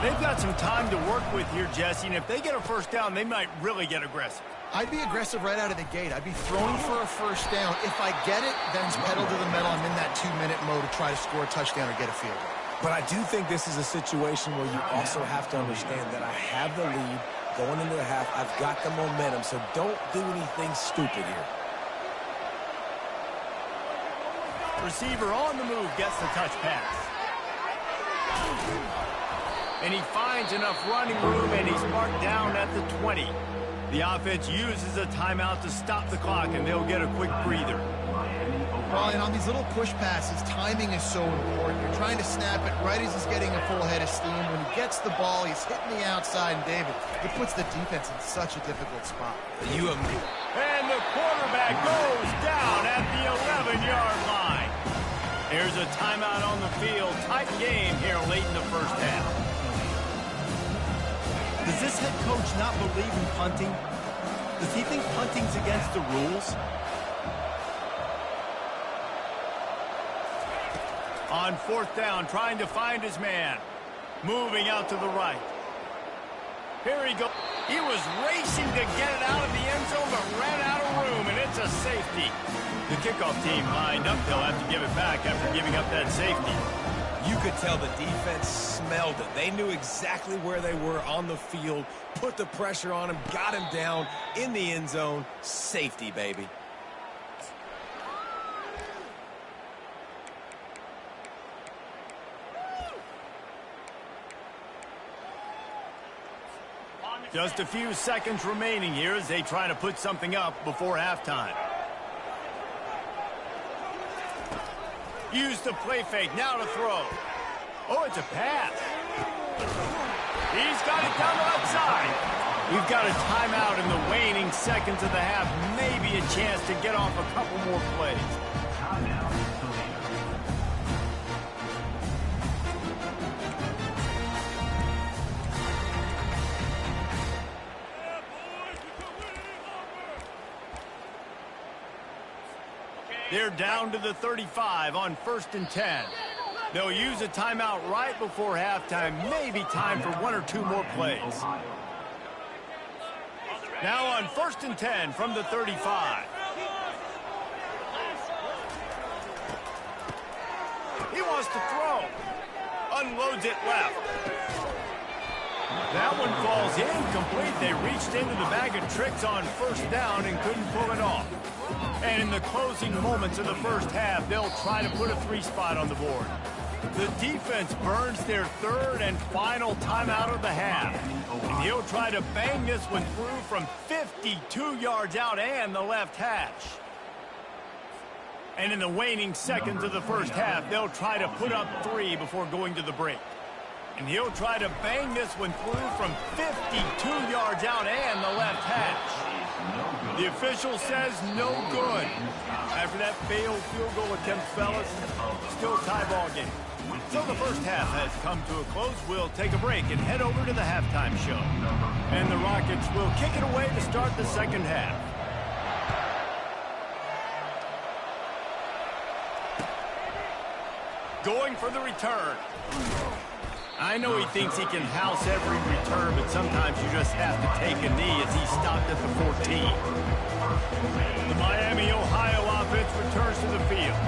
They've got some time to work with here, Jesse, and if they get a first down, they might really get aggressive. I'd be aggressive right out of the gate. I'd be throwing for a first down. If I get it, then it's pedal to the metal. I'm in that 2-minute mode to try to score a touchdown or get a field goal. But I do think this is a situation where you also have to understand that I have the lead going into the half. I've got the momentum, so don't do anything stupid here. Receiver on the move gets the touch pass. And he finds enough running room, and he's marked down at the 20. The offense uses a timeout to stop the clock, and they'll get a quick breather. Well, and on these little push passes, timing is so important. You're trying to snap it right as he's getting a full head of steam. When he gets the ball, he's hitting the outside, and David, it puts the defense in such a difficult spot. And the quarterback goes down at the 11-yard line. Here's a timeout on the field. Tight game here late in the first half. Does this head coach not believe in punting? Does he think punting's against the rules? On 4th down, trying to find his man. Moving out to the right. Here he goes. He was racing to get it out of the end zone, but ran out of room, and it's a safety. The kickoff team lined up. They'll have to give it back after giving up that safety. You could tell the defense smelled it. They knew exactly where they were on the field, put the pressure on him, got him down in the end zone. Safety, baby. Just a few seconds remaining here as they try to put something up before halftime. Use the play fake, now to throw. Oh, it's a pass. He's got it down the left side. We've got a timeout in the waning seconds of the half. Maybe a chance to get off a couple more plays. They're down to the 35 on 1st and 10. They'll use a timeout right before halftime. Maybe time for 1 or 2 more plays. Now on 1st and 10 from the 35. He wants to throw. Unloads it left. That one falls incomplete. They reached into the bag of tricks on 1st down and couldn't pull it off. And in the closing moments of the first half, they'll try to put a 3-spot on the board. The defense burns their 3rd and final timeout of the half. And he'll try to bang this one through from 52 yards out and the left hash. And in the waning seconds of the first half, they'll try to put up 3 before going to the break. And he'll try to bang this one through from 52 yards out and the left hash. The official says no good. After that failed field goal attempt, fellas, still tie ball game. So the first half has come to a close. We'll take a break and head over to the halftime show. And the Rockets will kick it away to start the second half. Going for the return. I know he thinks he can house every return, but sometimes you just have to take a knee as he stopped at the 14. The Miami, Ohio offense returns to the field.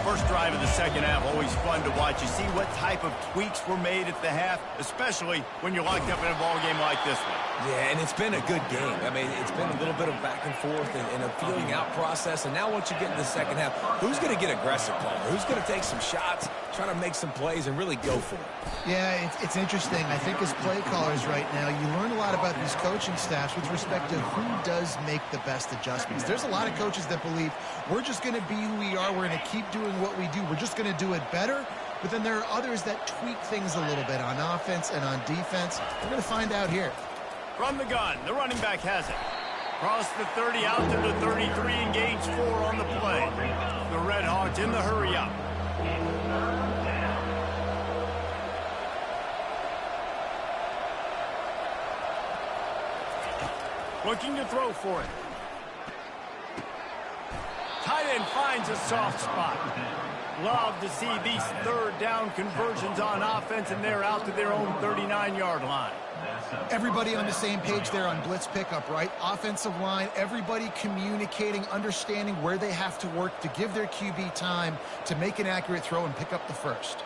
First drive of the second half, always fun to watch. You see what type of tweaks were made at the half, especially when you're locked up in a ball game like this one. Yeah, and it's been a good game. I mean, it's been a little bit of back and forth and a feeling out process. And now once you get in the second half, who's going to get aggressive, Palmer? Who's going to take some shots, try to make some plays, and really go for it? Yeah, it's interesting. I think as play callers right now, you learn a lot about these coaching staffs with respect to who does make the best adjustments. There's a lot of coaches that believe we're just going to be who we are. We're going to keep doing what we do. We're just going to do it better. But then there are others that tweak things a little bit on offense and on defense. We're going to find out here. From the gun, the running back has it. Across the 30 out to the 33 and gains 4 on the play. The Red Hawks in the hurry up. Looking to throw for it. Tight end finds a soft spot. Love to see these 3rd down conversions on offense, and they're out to their own 39-yard line. Everybody on the same page there on blitz pickup, right? Offensive line, everybody communicating, understanding where they have to work to give their QB time to make an accurate throw and pick up the first.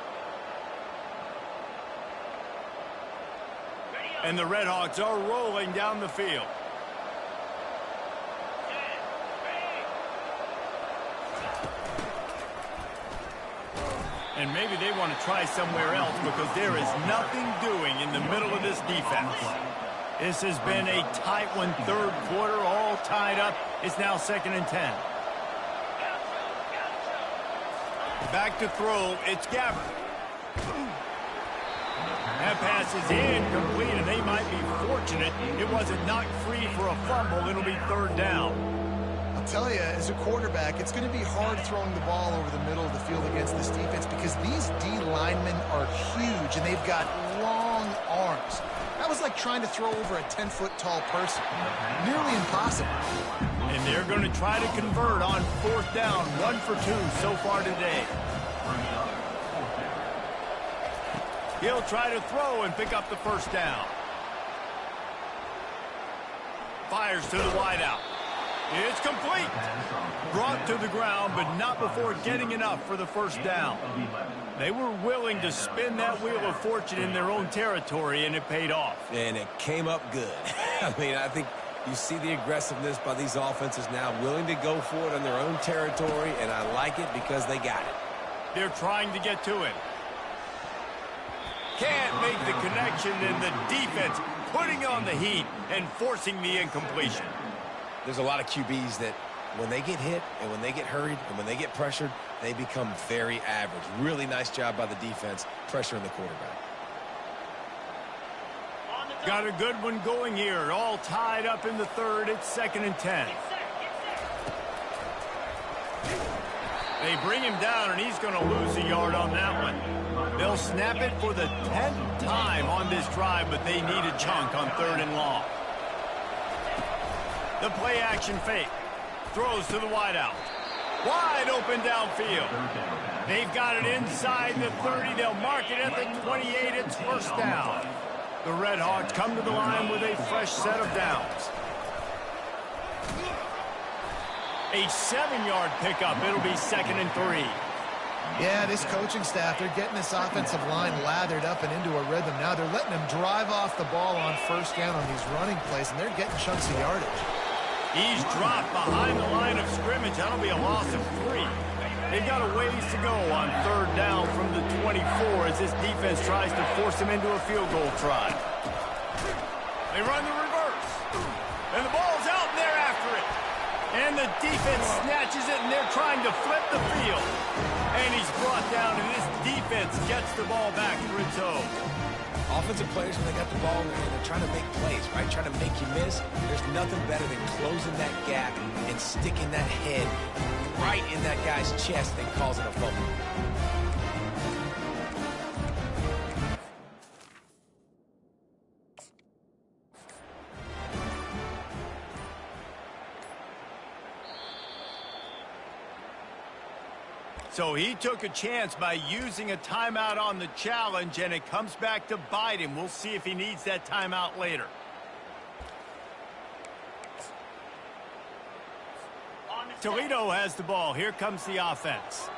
And the Red Hawks are rolling down the field. And maybe they want to try somewhere else because there is nothing doing in the middle of this defense. This has been a tight one, 3rd quarter, all tied up. It's now 2nd and 10. Back to throw, it's Gabbard. That pass is incomplete, and they might be fortunate it wasn't knocked free for a fumble. It'll be 3rd down. Tell you, as a quarterback, it's going to be hard throwing the ball over the middle of the field against this defense because these D linemen are huge and they've got long arms. That was like trying to throw over a 10-foot tall person. Nearly impossible. And they're going to try to convert on 4th down, 1 for 2 so far today. He'll try to throw and pick up the 1st down. Fires to the wideout. It's complete. Brought to the ground, but not before getting enough for the 1st down. They were willing to spin that wheel of fortune in their own territory, and it paid off. And it came up good. I mean, I think you see the aggressiveness by these offenses now, willing to go for it in their own territory, and I like it because they got it. They're trying to get to it. Can't make the connection, and the defense putting on the heat and forcing the incompletion. There's a lot of QBs that when they get hit and when they get hurried and when they get pressured, they become very average. Really nice job by the defense pressuring the quarterback. Got a good one going here. All tied up in the third. It's 2nd and 10. They bring him down, and he's going to lose a yard on that one. They'll snap it for the 10th time on this drive, but they need a chunk on 3rd and long. The play action fake. Throws to the wideout. Wide open downfield. They've got it inside the 30. They'll mark it at the 28. It's 1st down. The Red Hawks come to the line with a fresh set of downs. A 7-yard pickup. It'll be 2nd and 3. Yeah, this coaching staff, they're getting this offensive line lathered up and into a rhythm. Now they're letting them drive off the ball on 1st down on these running plays, and they're getting chunks of yardage. He's dropped behind the line of scrimmage. That'll be a loss of 3. They've got a ways to go on 3rd down from the 24 as this defense tries to force him into a field goal try. They run the reverse. And the ball's out, and they're after it. And the defense snatches it, and they're trying to flip the field. And he's brought down, and this defense gets the ball back for its own. Offensive players, when they got the ball, they're trying to make plays, right? Trying to make you miss. There's nothing better than closing that gap and sticking that head right in that guy's chest and causing a fumble. So he took a chance by using a timeout on the challenge, and it comes back to bite him. We'll see if he needs that timeout later. Toledo has the ball. Here comes the offense.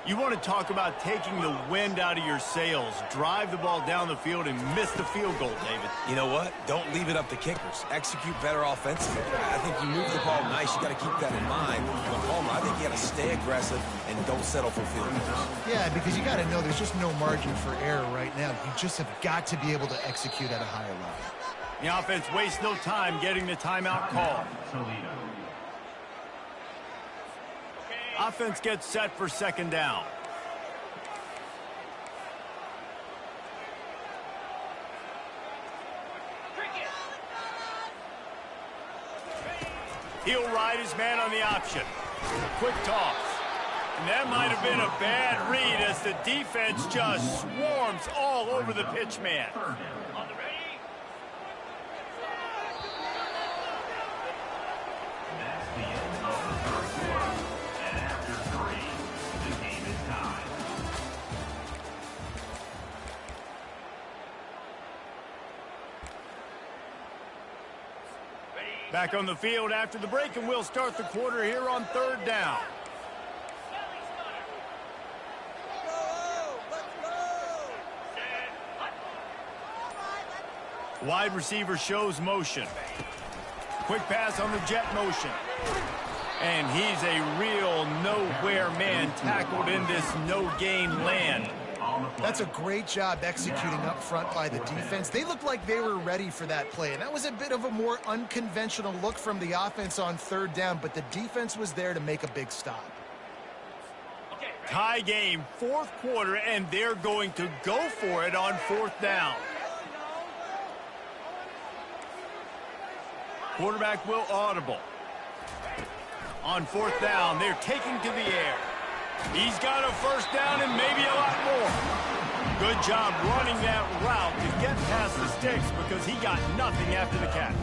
You want to talk about taking the wind out of your sails. Drive the ball down the field and miss the field goal, David. You know what? Don't leave it up to kickers. Execute better offensively. I think you move the ball nice. You got to keep that in mind. But Palmer, I think you got to stay aggressive and don't settle for field goals. Yeah, because you got to know there's just no margin for error right now. You just have got to be able to execute at a higher level. The offense wastes no time getting the timeout call. Offense gets set for 2nd down. He'll ride his man on the option. Quick toss. And that might have been a bad read as the defense just swarms all over the pitch man. That's the end of the 3rd quarter. And after 3, the game is tied. Back on the field after the break, and we'll start the quarter here on 3rd down. Wide receiver shows motion. Quick pass on the jet motion. And he's a real nowhere man tackled in this no-gain land. That's a great job executing up front by the defense. They looked like they were ready for that play, and that was a bit of a more unconventional look from the offense on 3rd down, but the defense was there to make a big stop. Tie game, 4th quarter, and they're going to go for it on 4th down. Quarterback will audible. On 4th down, they're taking to the air. He's got a 1st down and maybe a lot more. Good job running that route to get past the sticks because he got nothing after the catch.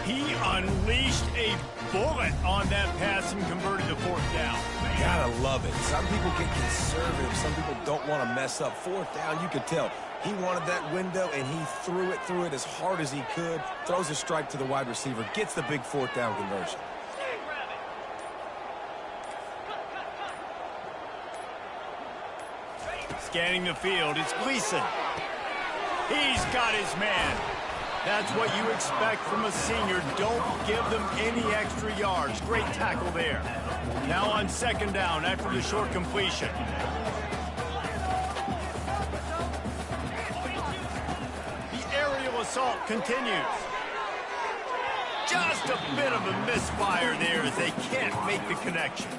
He unleashed a bullet on that pass and converted to 4th down. Gotta love it. Some people get conservative. Some people don't want to mess up. 4th down, you could tell. He wanted that window, and he threw it as hard as he could. Throws a strike to the wide receiver. Gets the big 4th down conversion. Scanning the field, it's Gleason. He's got his man. That's what you expect from a senior. Don't give them any extra yards. Great tackle there. Now on 2nd down after the short completion. assault continues. Just a bit of a misfire there as they can't make the connection.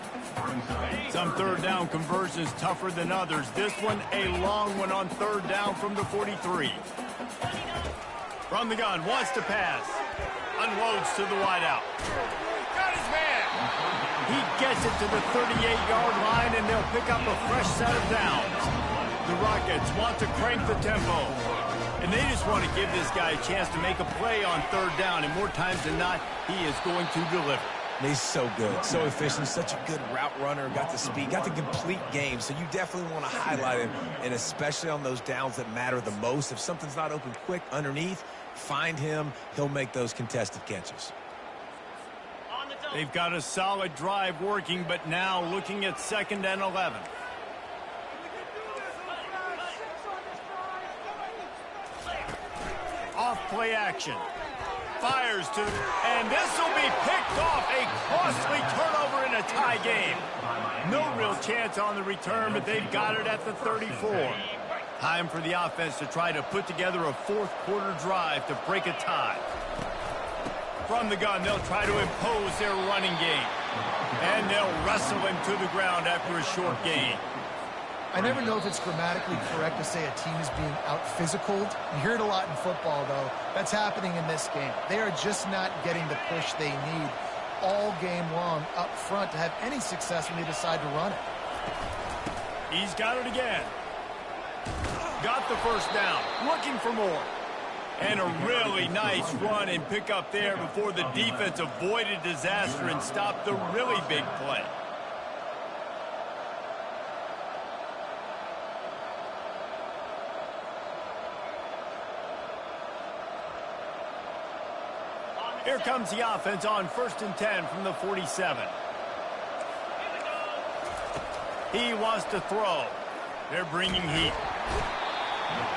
Some third down conversions tougher than others. This one a long one on third down from the 43. From the gun, wants to pass. Unloads to the wideout. Got his man. He gets it to the 38-yard line, and they'll pick up a fresh set of downs. The Rockets want to crank the tempo. And they just want to give this guy a chance to make a play on third down, and more times than not, he is going to deliver. He's so good, so efficient, such a good route runner, got the speed, got the complete game, so you definitely want to highlight him, and especially on those downs that matter the most. If something's not open quick underneath, find him, he'll make those contested catches. They've got a solid drive working, but now looking at 2nd and 11. Off play action. Fires to, and this will be picked off. A costly turnover in a tie game. No real chance on the return, but they've got it at the 34. Time for the offense to try to put together a fourth-quarter drive to break a tie. From the gun, they'll try to impose their running game. And they'll wrestle him to the ground after a short gain. I never know if it's grammatically correct to say a team is being out-physicaled. You hear it a lot in football, though. That's happening in this game. They are just not getting the push they need all game long up front to have any success when they decide to run it. He's got it again. Got the first down. Looking for more. And a really nice run and pick up there before the defense avoided disaster and stopped the really big play. Here comes the offense on 1st and 10 from the 47. He wants to throw. They're bringing heat.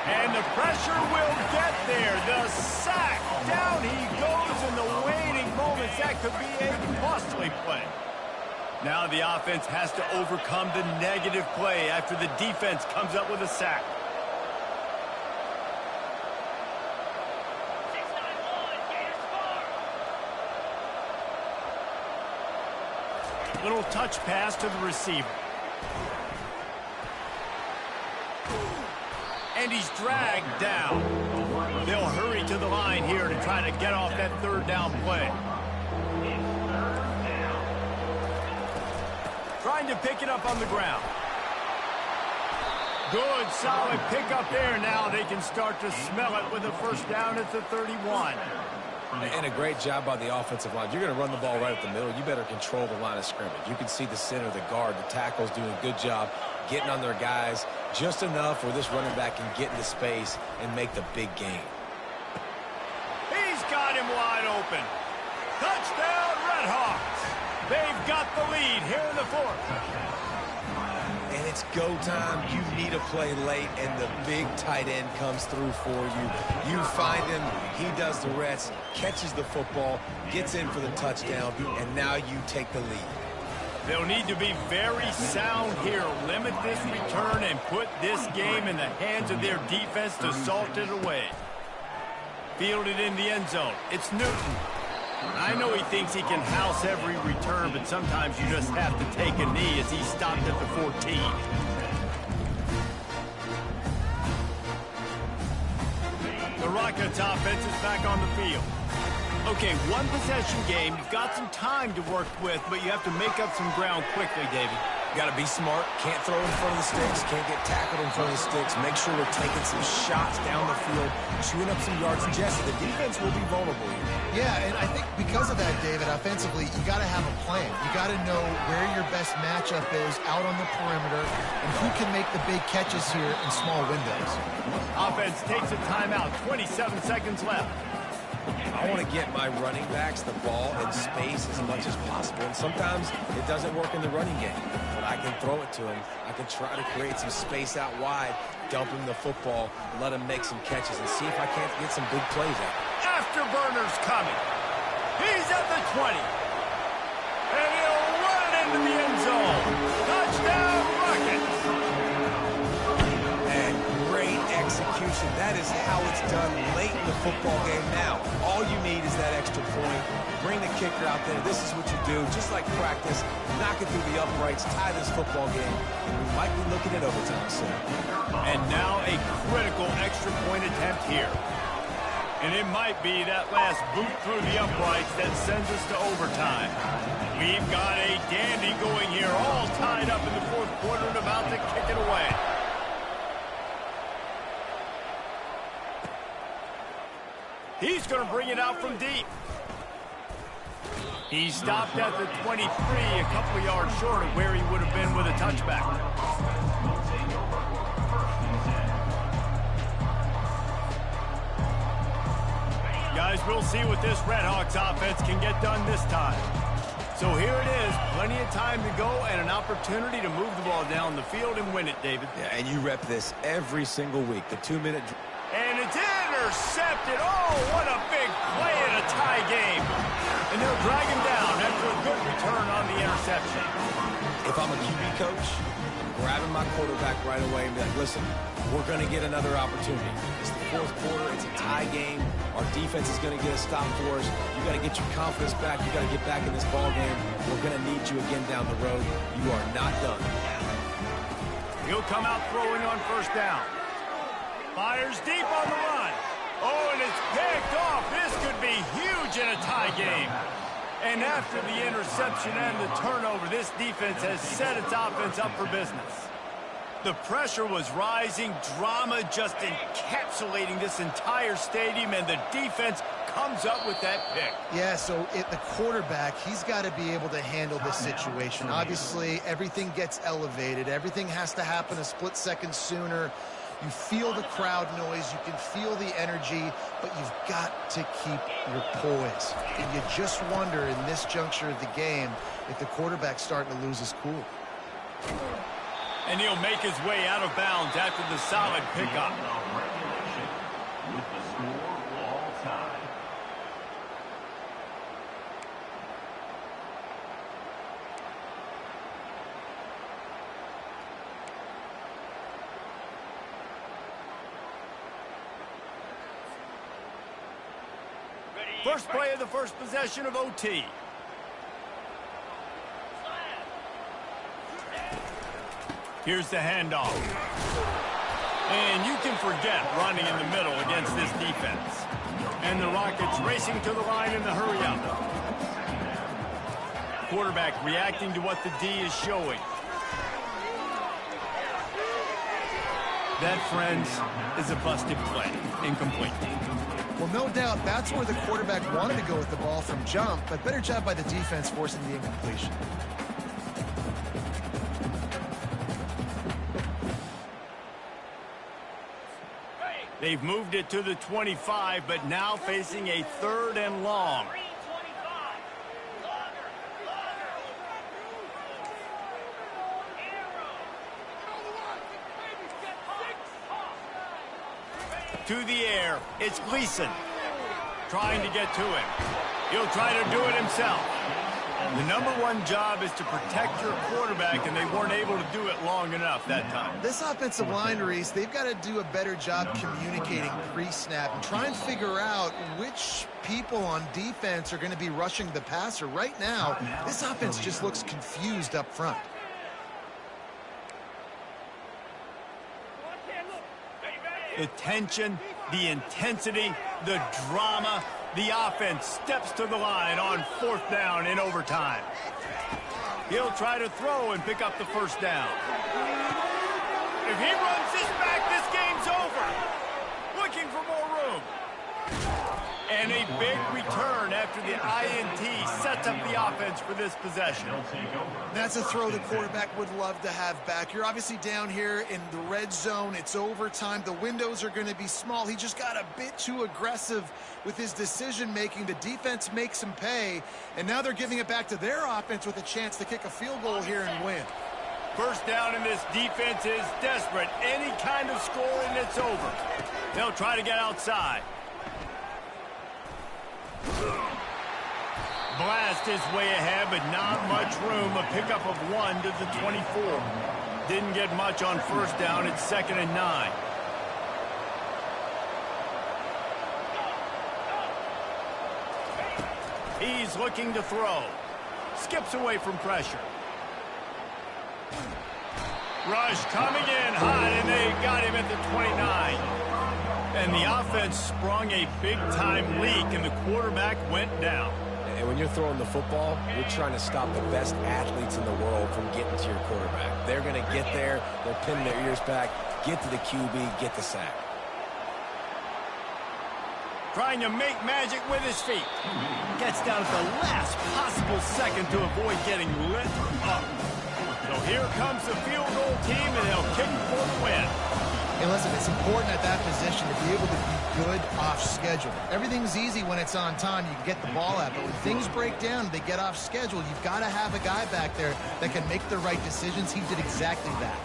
And the pressure will get there. The sack. Down he goes in the waiting moments. That could be a costly play. Now the offense has to overcome the negative play after the defense comes up with a sack. Little touch pass to the receiver. And he's dragged down. They'll hurry to the line here to try to get off that third down play. Trying to pick it up on the ground. Good, solid pickup there. Now they can start to smell it with a first down at the 31. And a great job by the offensive line. You're going to run the ball right at the middle. You better control the line of scrimmage. You can see the center, the guard, the tackles doing a good job getting on their guys just enough where this running back can get into space and make the big game. He's got him wide open. Touchdown, Redhawks. They've got the lead here in the 4th. And it's go time. You need a play late, and the big tight end comes through for you. You find him, he does the rest, catches the football, gets in for the touchdown, and now you take the lead. They'll need to be very sound here. Limit this return and put this game in the hands of their defense to salt it away. Fielded in the end zone. It's Newton. I know he thinks he can house every return, but sometimes you just have to take a knee as he stopped at the 14. The Rockets offense is back on the field. Okay, one possession game. You've got some time to work with, but you have to make up some ground quickly, David. Got to be smart. Can't throw in front of the sticks. Can't get tackled in front of the sticks. Make sure we're taking some shots down the field, chewing up some yards. Jesse, the defense will be vulnerable here. Yeah, and I think because of that, David, offensively, you got to have a plan. You got to know where your best matchup is out on the perimeter and who can make the big catches here in small windows. Offense takes a timeout. 27 seconds left. I want to get my running backs the ball in space as much as possible, and sometimes it doesn't work in the running game, but I can throw it to him. I can try to create some space out wide, dump him the football, let him make some catches, and see if I can't get some big plays out. Afterburner's coming. He's at the 20. And he'll run it into the end zone. Touchdown, Rockets. And great execution execution. That is how it's done late in the football game now. All you need is that extra point. Bring the kicker out there. This is what you do. Just like practice, knock it through the uprights, tie this football game, and we might be looking at overtime soon. And now a critical extra point attempt here. And it might be that last boot through the uprights that sends us to overtime. We've got a dandy going here, all tied up in the fourth quarter and about to kick it away. He's going to bring it out from deep. He stopped at the 23, a couple of yards short of where he would have been with a touchback. Guys, we'll see what this Redhawks offense can get done this time. So here it is, plenty of time to go and an opportunity to move the ball down the field and win it, David. Yeah, and you rep this every single week, the 2-minute... And it's intercepted. Oh, what a big play in a tie game. And they'll drag him down after a good return on the interception. If I'm a QB coach, I'm grabbing my quarterback right away and be like, listen, we're going to get another opportunity. It's the fourth quarter. It's a tie game. Our defense is going to get a stop for us. You got to get your confidence back. You got to get back in this ball game. We're going to need you again down the road. You are not done. He'll come out throwing on first down. Fires deep on the run. Oh, and it's picked off. This could be huge in a tie game. And after the interception and the turnover, this defense has set its offense up for business. The pressure was rising, drama just encapsulating this entire stadium, and the defense comes up with that pick. Yeah, so the quarterback, he's got to be able to handle this situation. Obviously, everything gets elevated. Everything has to happen a split second sooner. You feel the crowd noise, you can feel the energy, but you've got to keep your poise. And you just wonder in this juncture of the game if the quarterback's starting to lose his cool. And he'll make his way out of bounds after the solid pickup. With the score all tied. First play of the first possession of OT. Here's the handoff. And you can forget running in the middle against this defense. And the Rockets racing to the line in the hurry up. Quarterback reacting to what the D is showing. That, friends, is a busted play. Incomplete. Well, no doubt that's where the quarterback wanted to go with the ball from jump, but better job by the defense forcing the incompletion. They've moved it to the 25, but now facing a 3rd and long. To the air, it's Gleason trying to get to him. He'll try to do it himself. The #1 job is to protect your quarterback, and they weren't able to do it long enough that time. This offensive line, Reese, they've got to do a better job communicating pre-snap and try and figure out which people on defense are going to be rushing the passer. Right now, this offense just looks confused up front. The tension, the intensity, the drama, the offense steps to the line on 4th down in overtime. He'll try to throw and pick up the first down. If he runs this back, this game's over. Looking for more room. And a big return after the INT sets up the offense for this possession. That's a throw the quarterback would love to have back. You're obviously down here in the red zone. It's overtime. The windows are going to be small. He just got a bit too aggressive with his decision-making. The defense makes him pay, and now they're giving it back to their offense with a chance to kick a field goal here and win. First down, and this defense is desperate. Any kind of score, and it's over. They'll try to get outside. Blast his way ahead, but not much room. A pickup of 1 to the 24. Didn't get much on first down. It's 2nd and 9. He's looking to throw. Skips away from pressure. Rush coming in hot, and they got him at the 29. And the offense sprung a big-time leak, and the quarterback went down. And when you're throwing the football, you're trying to stop the best athletes in the world from getting to your quarterback. They're going to get there, they're pinning their ears back, get to the QB, get the sack. Trying to make magic with his feet. Gets down at the last possible second to avoid getting lit up. So here comes the field goal team, and they'll kick for the win. Hey, listen, it's important at that position to be able to be good off schedule. Everything's easy when it's on time. You can get the ball out. But when things break down, they get off schedule. You've got to have a guy back there that can make the right decisions. He did exactly that.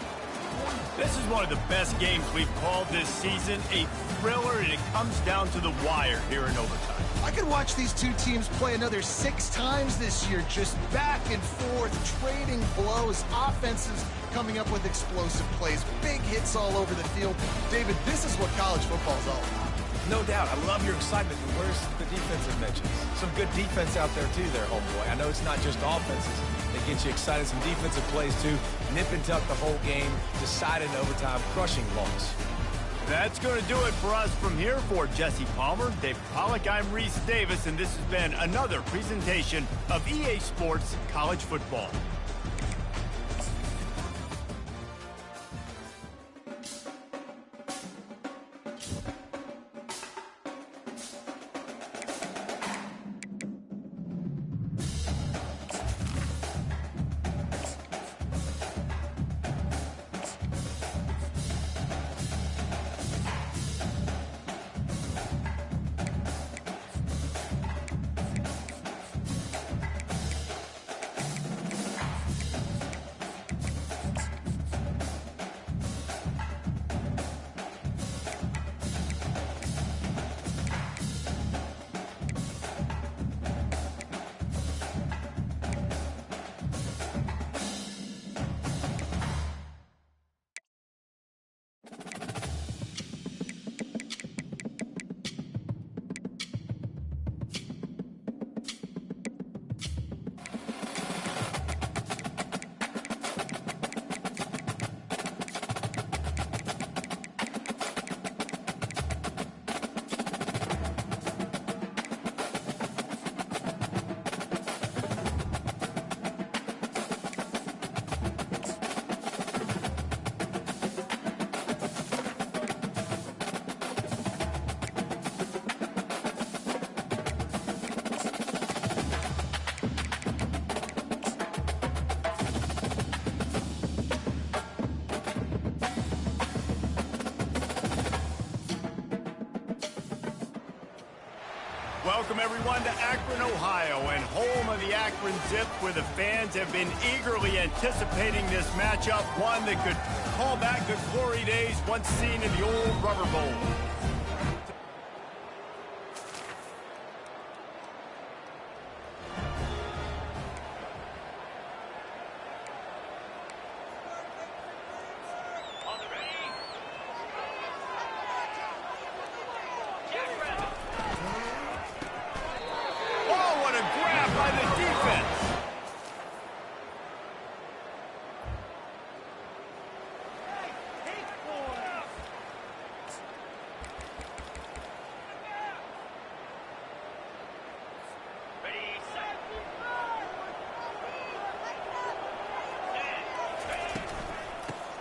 This is one of the best games we've called this season. A thriller, and it comes down to the wire here in overtime. I could watch these two teams play another 6 times this year, just back and forth, trading blows, offenses coming up with explosive plays, big hits all over the field. David, this is what college football is all about. No doubt. I love your excitement. Where's the defensive mentions? Some good defense out there, too, there, homeboy. I know it's not just offenses that get you excited. Some defensive plays, too. Nip and tuck the whole game. Decided in overtime. Crushing loss. That's going to do it for us from here. For Jesse Palmer, Dave Pollack, I'm Reese Davis, and this has been another presentation of EA Sports College Football. Welcome, everyone, to Akron, Ohio, and home of the Akron Zip, where the fans have been eagerly anticipating this matchup, one that could call back the glory days once seen in the old Rubber Bowl.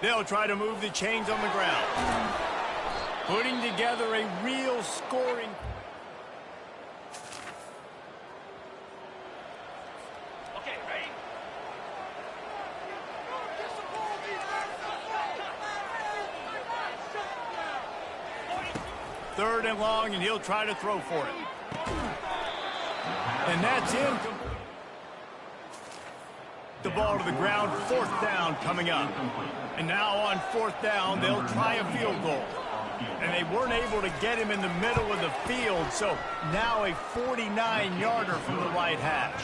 They'll try to move the chains on the ground. Putting together a real scoring. Okay, ready? Third and long, and he'll try to throw for it. And that's incomplete. The ball to the ground, 4th down coming up. And now on 4th down, they'll try a field goal. And they weren't able to get him in the middle of the field, so now a 49-yarder from the right hash.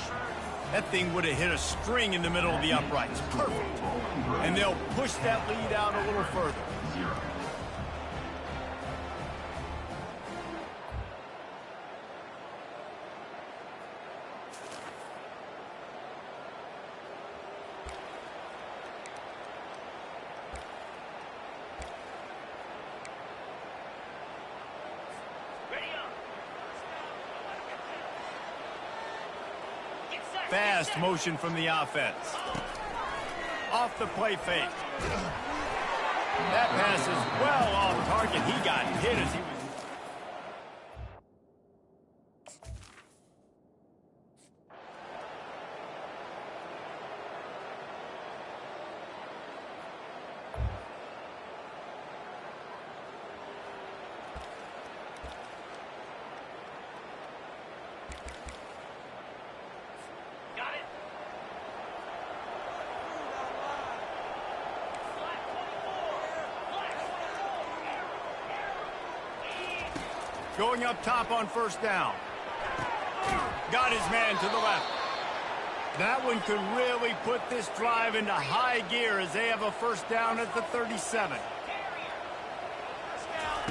That thing would have hit a string in the middle of the uprights. Perfect. And they'll push that lead out a little further. fast motion from the offense. Off the play fake. That pass is well off target. He got hit as he was... Going up top on first down. Got his man to the left. That one could really put this drive into high gear as they have a first down at the 37.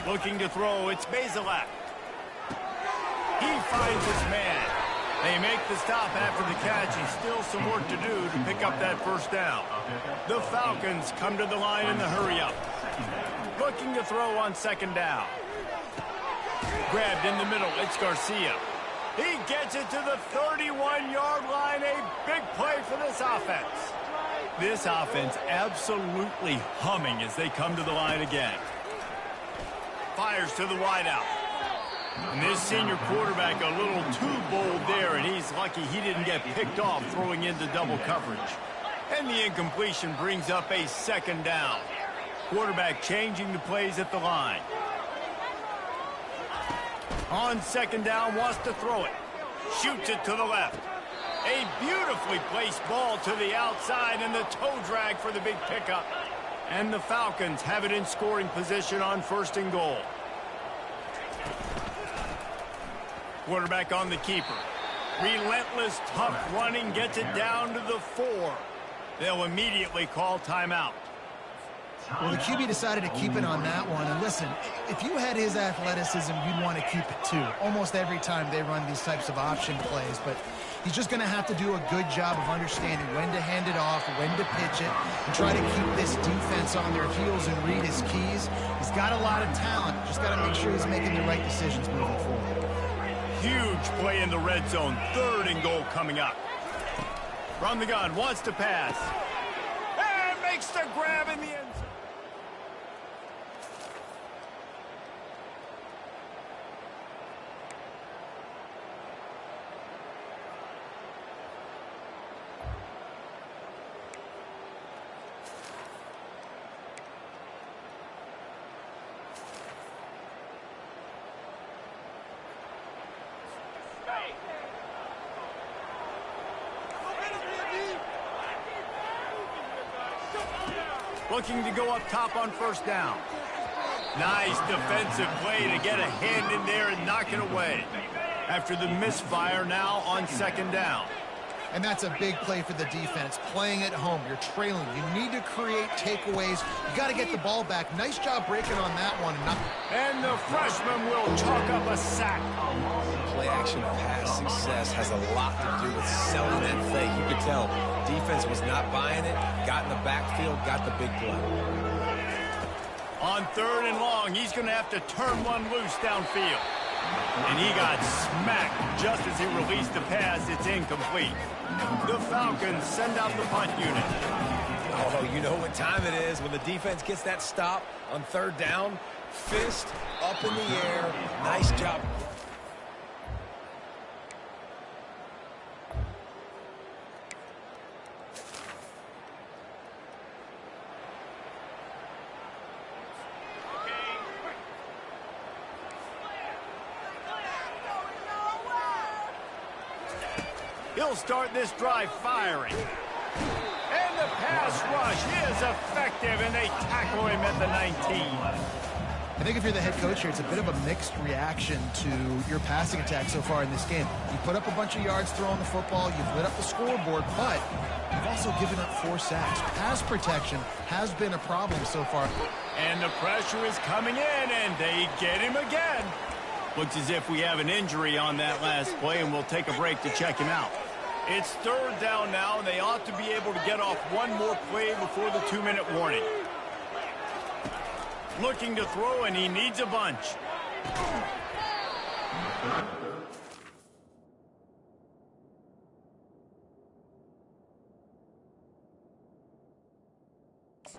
Looking to throw, it's Bazelak. He finds his man. They make the stop after the catch, and still some work to do to pick up that first down. The Falcons come to the line in the hurry-up. Looking to throw on second down. Grabbed in the middle, it's Garcia. He gets it to the 31-yard line. A big play for this offense. This offense absolutely humming as they come to the line again. Fires to the wideout. And this senior quarterback a little too bold there, and he's lucky he didn't get picked off throwing into double coverage. And the incompletion brings up a second down. Quarterback changing the plays at the line. On second down, wants to throw it. Shoots it to the left. A beautifully placed ball to the outside, and the toe drag for the big pickup. And the Falcons have it in scoring position on first and goal. Quarterback on the keeper. Relentless, tough running, gets it down to the 4. They'll immediately call timeout. Well, the QB decided to keep it on that one. And listen, if you had his athleticism, you'd want to keep it too. Almost every time they run these types of option plays. But he's just going to have to do a good job of understanding when to hand it off, when to pitch it, and try to keep this defense on their heels and read his keys. He's got a lot of talent. Just got to make sure he's making the right decisions moving forward. Huge play in the red zone. Third and goal coming up. From the gun, wants to pass. And makes the grab in the end zone. Looking to go up top on first down. Nice defensive play to get a hand in there and knock it away. After the misfire, now on second down. And that's a big play for the defense. Playing at home, you're trailing. You need to create takeaways. You got to get the ball back. Nice job breaking on that one. And the freshman will chalk up a sack. Play-action pass success has a lot to do with selling that fake. You could tell defense was not buying it, got in the backfield, got the big play. On third and long, he's going to have to turn one loose downfield. And he got smacked just as he released the pass. It's incomplete. The Falcons send out the punt unit. Oh, you know what time it is when the defense gets that stop on third down. Fist up in the air. Nice job. He'll start this drive firing. And the pass rush is effective, and they tackle him at the 19. I think if you're the head coach here, it's a bit of a mixed reaction to your passing attack so far in this game. You put up a bunch of yards throwing the football, you've lit up the scoreboard, but you've also given up 4 sacks. Pass protection has been a problem so far. And the pressure is coming in, and they get him again. Looks as if we have an injury on that last play, and we'll take a break to check him out. It's third down now, and they ought to be able to get off one more play before the 2-minute warning. Looking to throw, and he needs a bunch.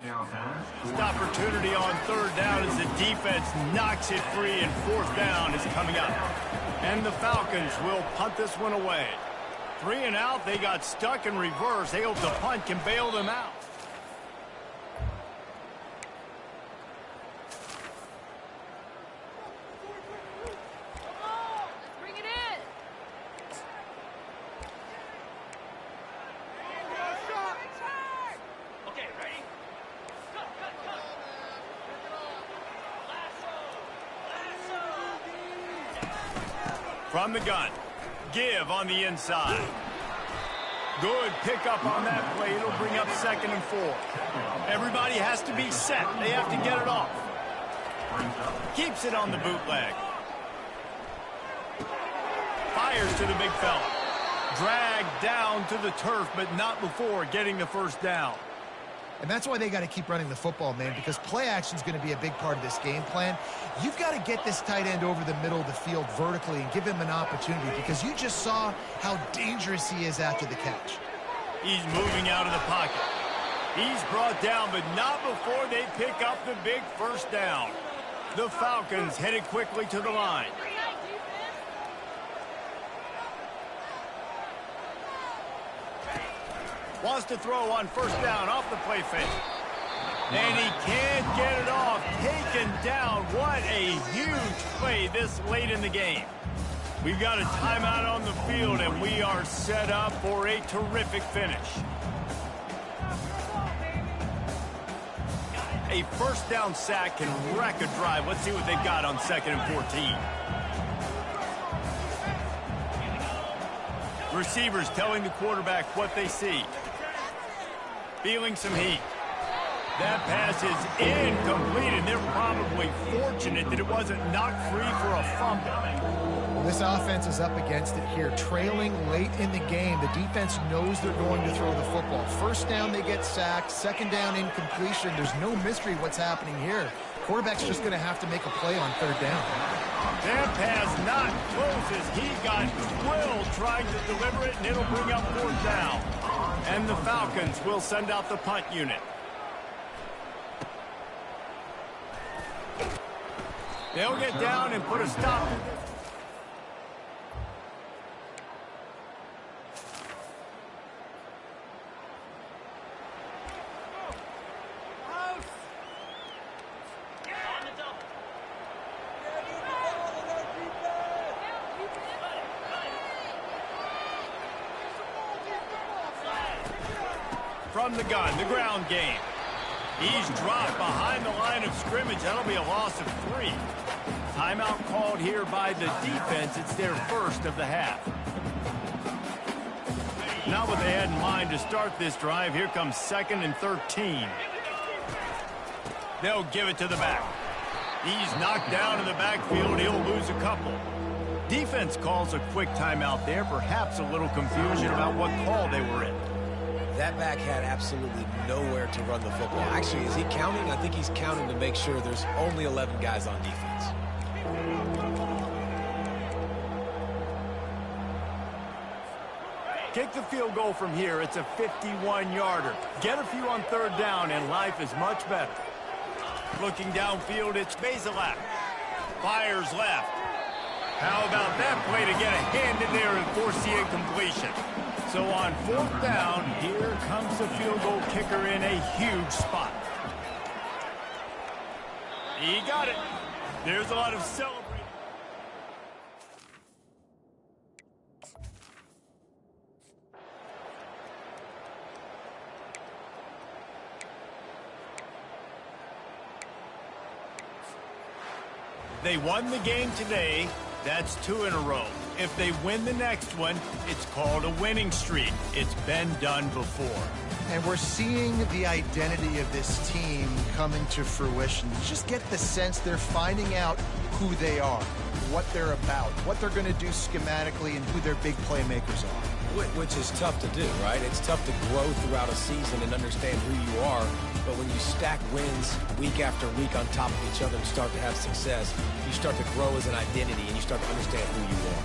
Missed opportunity on third down as the defense knocks it free, and fourth down is coming up. And the Falcons will punt this one away. 3 and out, they got stuck in reverse. They hope the punt can bail them out. From the gun, give on the inside. Good pickup on that play. It'll bring up 2nd and 4. Everybody has to be set. They have to get it off. Keeps it on the bootleg. Fires to the big fella. Dragged down to the turf, but not before getting the first down. And that's why they got to keep running the football, man, because play action is going to be a big part of this game plan. You've got to get this tight end over the middle of the field vertically and give him an opportunity, because you just saw how dangerous he is after the catch. He's moving out of the pocket. He's brought down, but not before they pick up the big first down. The Falcons headed quickly to the line. Wants to throw on first down off the play fake. And he can't get it off. Taken down. What a huge play this late in the game. We've got a timeout on the field, and we are set up for a terrific finish. A first down sack can wreck a drive. Let's see what they've got on 2nd and 14. Receivers telling the quarterback what they see. Feeling some heat. That pass is incomplete, and they're probably fortunate that it wasn't knocked free for a fumble. Well, this offense is up against it here. Trailing late in the game, the defense knows they're going to throw the football. First down, they get sacked. 2nd down, incompletion. There's no mystery what's happening here. Quarterback's just going to have to make a play on 3rd down. That pass not close as he got drilled trying to deliver it, and it'll bring up 4th down. And the Falcons will send out the punt unit. They'll get down and put a stop to this. From the gun, the ground game. He's dropped behind the line of scrimmage. That'll be a loss of 3. Timeout called here by the defense. It's their first of the half. Not what they had in mind to start this drive. Here comes 2nd and 13. They'll give it to the back. He's knocked down in the backfield. He'll lose a couple. Defense calls a quick timeout there. Perhaps a little confusion about what call they were in. That back had absolutely nowhere to run the football. Actually, is he counting? I think he's counting to make sure there's only 11 guys on defense. Kick the field goal from here. It's a 51-yarder. Get a few on 3rd down, and life is much better. Looking downfield, it's Bazelak. Fires left. How about that play to get a hand in there and force the incompletion? So on 4th down, here comes the field goal kicker in a huge spot. He got it. There's a lot of celebrating. They won the game today. That's 2 in a row. If they win the next one, it's called a winning streak. It's been done before. And we're seeing the identity of this team coming to fruition. You just get the sense they're finding out who they are, what they're about, what they're going to do schematically, and who their big playmakers are. Which is tough to do, right? It's tough to grow throughout a season and understand who you are. But when you stack wins week after week on top of each other and start to have success, you start to grow as an identity and you start to understand who you are.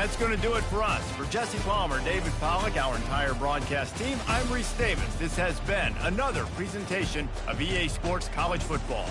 That's going to do it for us. For Jesse Palmer, David Pollack, our entire broadcast team, I'm Reese Davis. This has been another presentation of EA Sports College Football.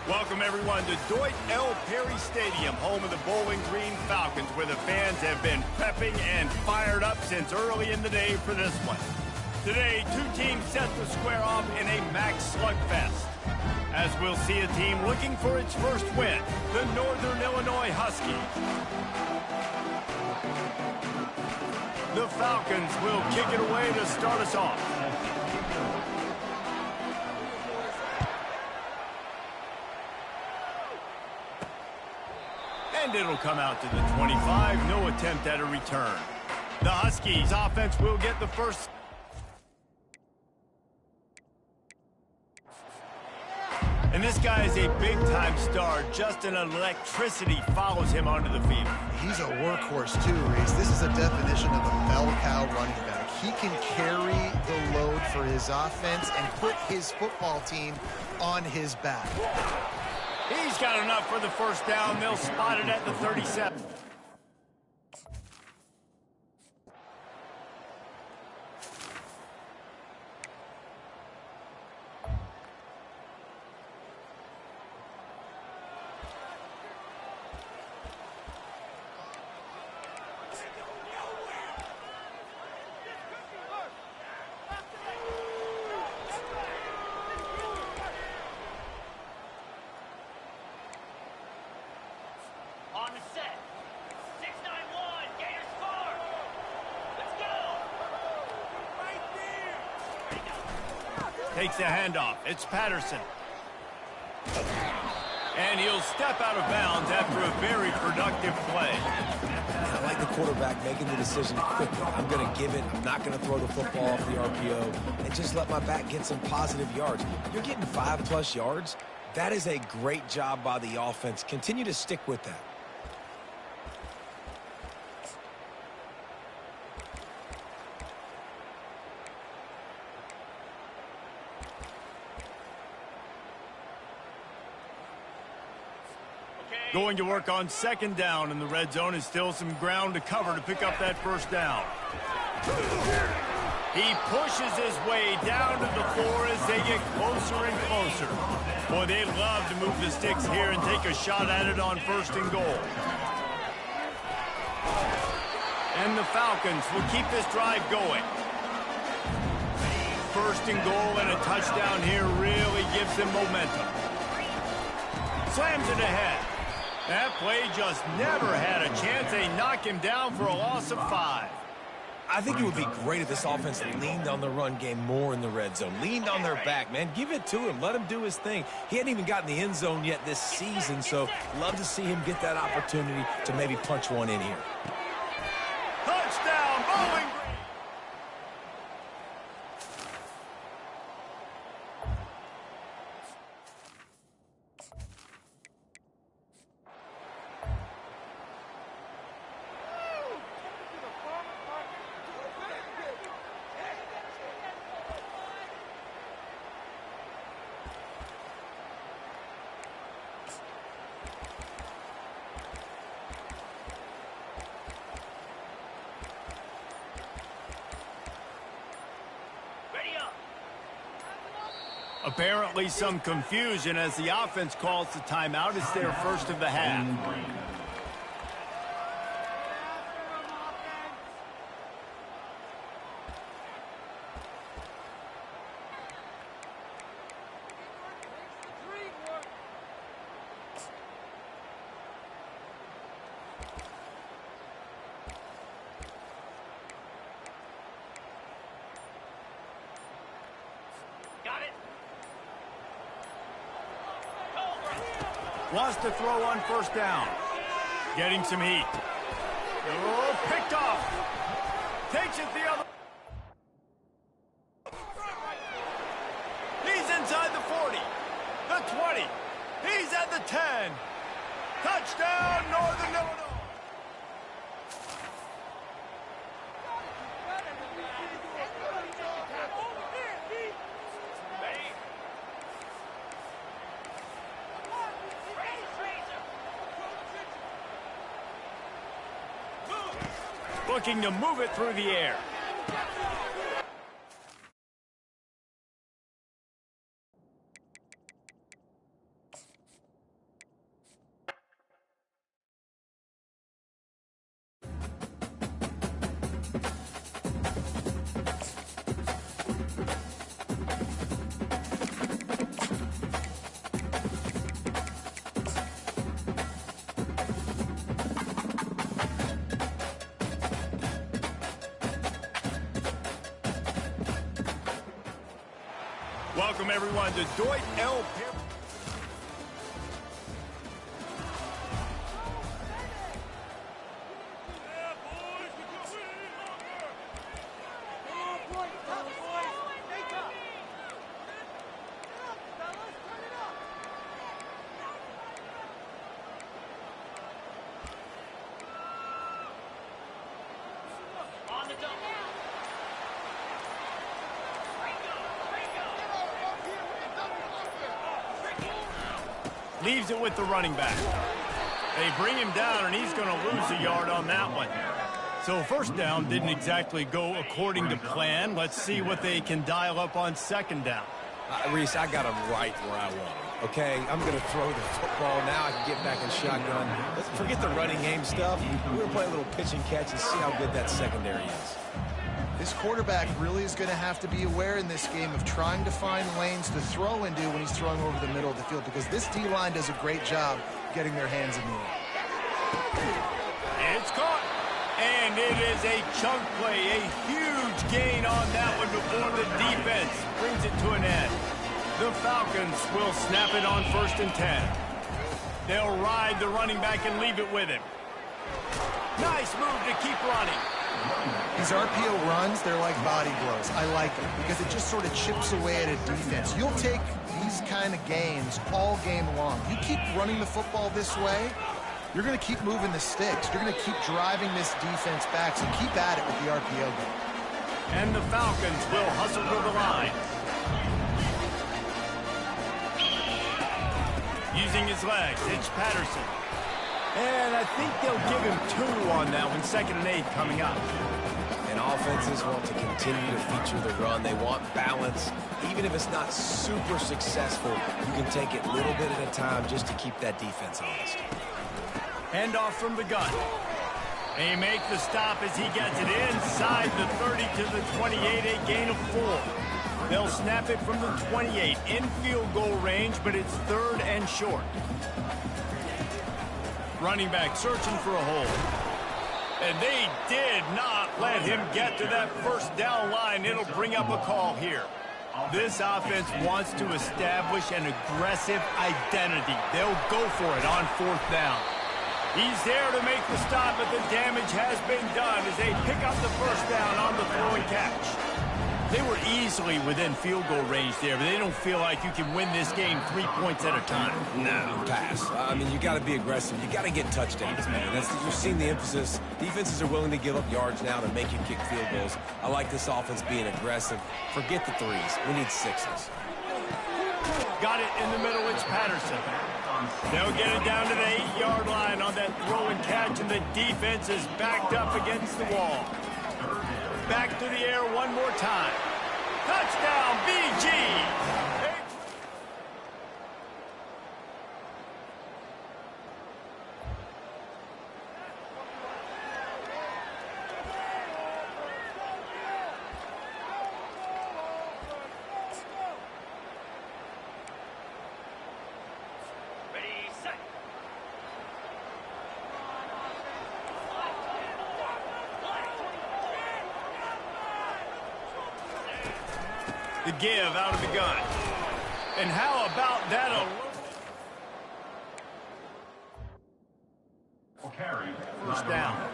Welcome, everyone, to Deutsch L. Perry Stadium, home of the Bowling Green Falcons, where the fans have been prepping and fired up since early in the day for this one. Today, two teams set to square off in a max slugfest, as we'll see a team looking for its first win, the Northern Illinois Huskies. The Falcons will kick it away to start us off. And it'll come out to the 25. No attempt at a return. The Huskies offense will get the first. And this guy is a big-time star. Just an electricity follows him onto the field. He's a workhorse too, Reese. This is a definition of a bell cow running back. He can carry the load for his offense and put his football team on his back. He's got enough for the first down. They'll spot it at the 37. On the set. 6-9-1. Gators score. Let's go. Takes the handoff. It's Patterson. And he'll step out of bounds after a very productive play. I like the quarterback making the decision quickly. I'm going to give it. I'm not going to throw the football off the RPO and just let my back get some positive yards. You're getting 5+ yards. That is a great job by the offense. Continue to stick with that. Going to work on second down in the red zone. Is still some ground to cover to pick up that first down. He pushes his way down to the floor as they get closer and closer. Boy, they love to move the sticks here and take a shot at it on first and goal. And the Falcons will keep this drive going. First and goal and a touchdown here really gives them momentum. Slams it ahead. That play just never had a chance. They knock him down for a loss of 5. I think it would be great if this offense leaned on the run game more in the red zone. Leaned on their back, man. Give it to him. Let him do his thing. He hadn't even gotten the end zone yet this season, so love to see him get that opportunity to maybe punch one in here. Touchdown, Bowling Green! Apparently some confusion as the offense calls the timeout. It's their first of the half. Got it. Wants to throw on first down. Getting some heat. Oh, picked off. Takes it the other. He's inside the 40. The 20. He's at the 10. Touchdown, Northern Illinois. Looking to move it through the air. Welcome, everyone, to Deutsch L. Leaves it with the running back. They bring him down, and he's going to lose a yard on that one. So first down didn't exactly go according to plan. Let's see what they can dial up on second down. Reese, I got him right where I want him. Okay, I'm going to throw the football. Now I can get back in shotgun. Let's forget the running game stuff. We're going to play a little pitch and catch and see how good that secondary is. This quarterback really is going to have to be aware in this game of trying to find lanes to throw into when he's throwing over the middle of the field, because this D-line does a great job getting their hands in the air. It's caught. And it is a chunk play, a huge gain on that one before the defense brings it to an end. The Falcons will snap it on 1st and 10. They'll ride the running back and leave it with him. Nice move to keep running. These RPO runs, they're like body blows. I like them because it just sort of chips away at a defense. You'll take these kind of gains all game long. You keep running the football this way, you're going to keep moving the sticks. You're going to keep driving this defense back, so keep at it with the RPO game. And the Falcons will hustle to the line. Using his legs, it's Patterson. And I think they'll give him 2 on that one. 2nd and 8 coming up. And offenses want to continue to feature the run. They want balance. Even if it's not super successful, you can take it a little bit at a time just to keep that defense honest. Handoff from the gun. They make the stop as he gets it inside the 30 to the 28, a gain of 4. They'll snap it from the 28 in field goal range, but it's 3rd and short. Running back searching for a hole. And they did not let him get to that 1st down line. It'll bring up a call here. This offense wants to establish an aggressive identity. They'll go for it on 4th down. He's there to make the stop, but the damage has been done as they pick up the 1st down on the throw and catch. They were easily within field goal range there, but they don't feel like you can win this game 3 points at a time. No, pass. I mean, you got to be aggressive. You got to get touchdowns, man. You've seen the emphasis. Defenses are willing to give up yards now to make you kick field goals. I like this offense being aggressive. Forget the 3s. We need 6s. Got it in the middle. It's Patterson. They'll get it down to the 8-yard line on that throw and catch, and the defense is backed up against the wall. Back to the air one more time. Touchdown, BG! Ready, set. The give out of the gun. And how about that? First down.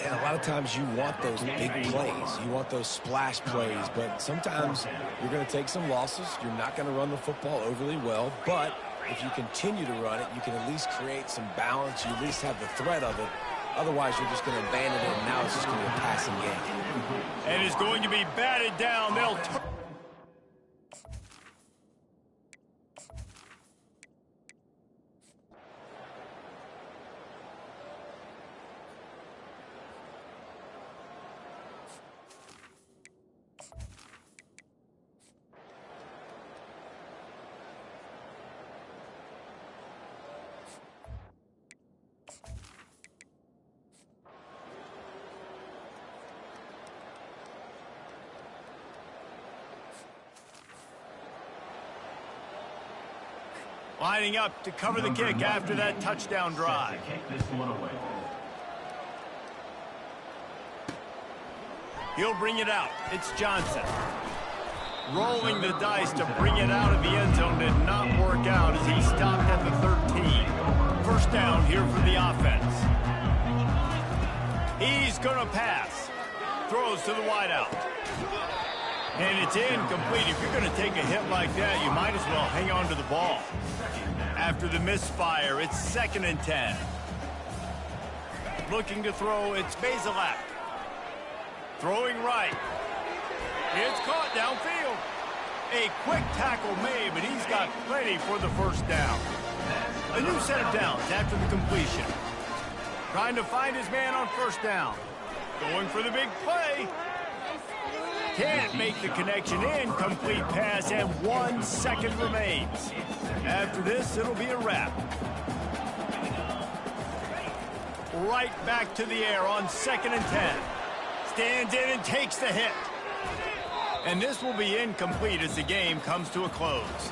And a lot of times you want those big plays. You want those splash plays. But sometimes you're going to take some losses. You're not going to run the football overly well. But if you continue to run it, you can at least create some balance. You at least have the threat of it. Otherwise, you're just going to abandon it, and now it's just going to be a passing game. And it's going to be batted down. They'll lining up to cover the kick after that touchdown drive. He'll bring it out. It's Johnson. Rolling the dice to bring it out of the end zone did not work out as he stopped at the 13. First down here for the offense. He's going to pass. Throws to the wideout. And it's incomplete. If you're going to take a hit like that, you might as well hang on to the ball. After the misfire, it's 2nd and 10. Looking to throw, it's Basilak. Throwing right. It's caught downfield. A quick tackle made, but he's got plenty for the first down. A new set of downs after the completion. Trying to find his man on first down. Going for the big play. Can't make the connection. Incomplete pass, and 1 second remains. After this, it'll be a wrap. Right back to the air on 2nd and 10. Stands in and takes the hit. And this will be incomplete as the game comes to a close.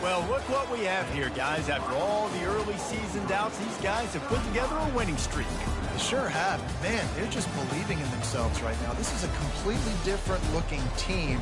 Well, look what we have here, guys. After all the early season doubts, these guys have put together a winning streak. They sure have. Man, they're just believing in themselves right now. This is a completely different looking team.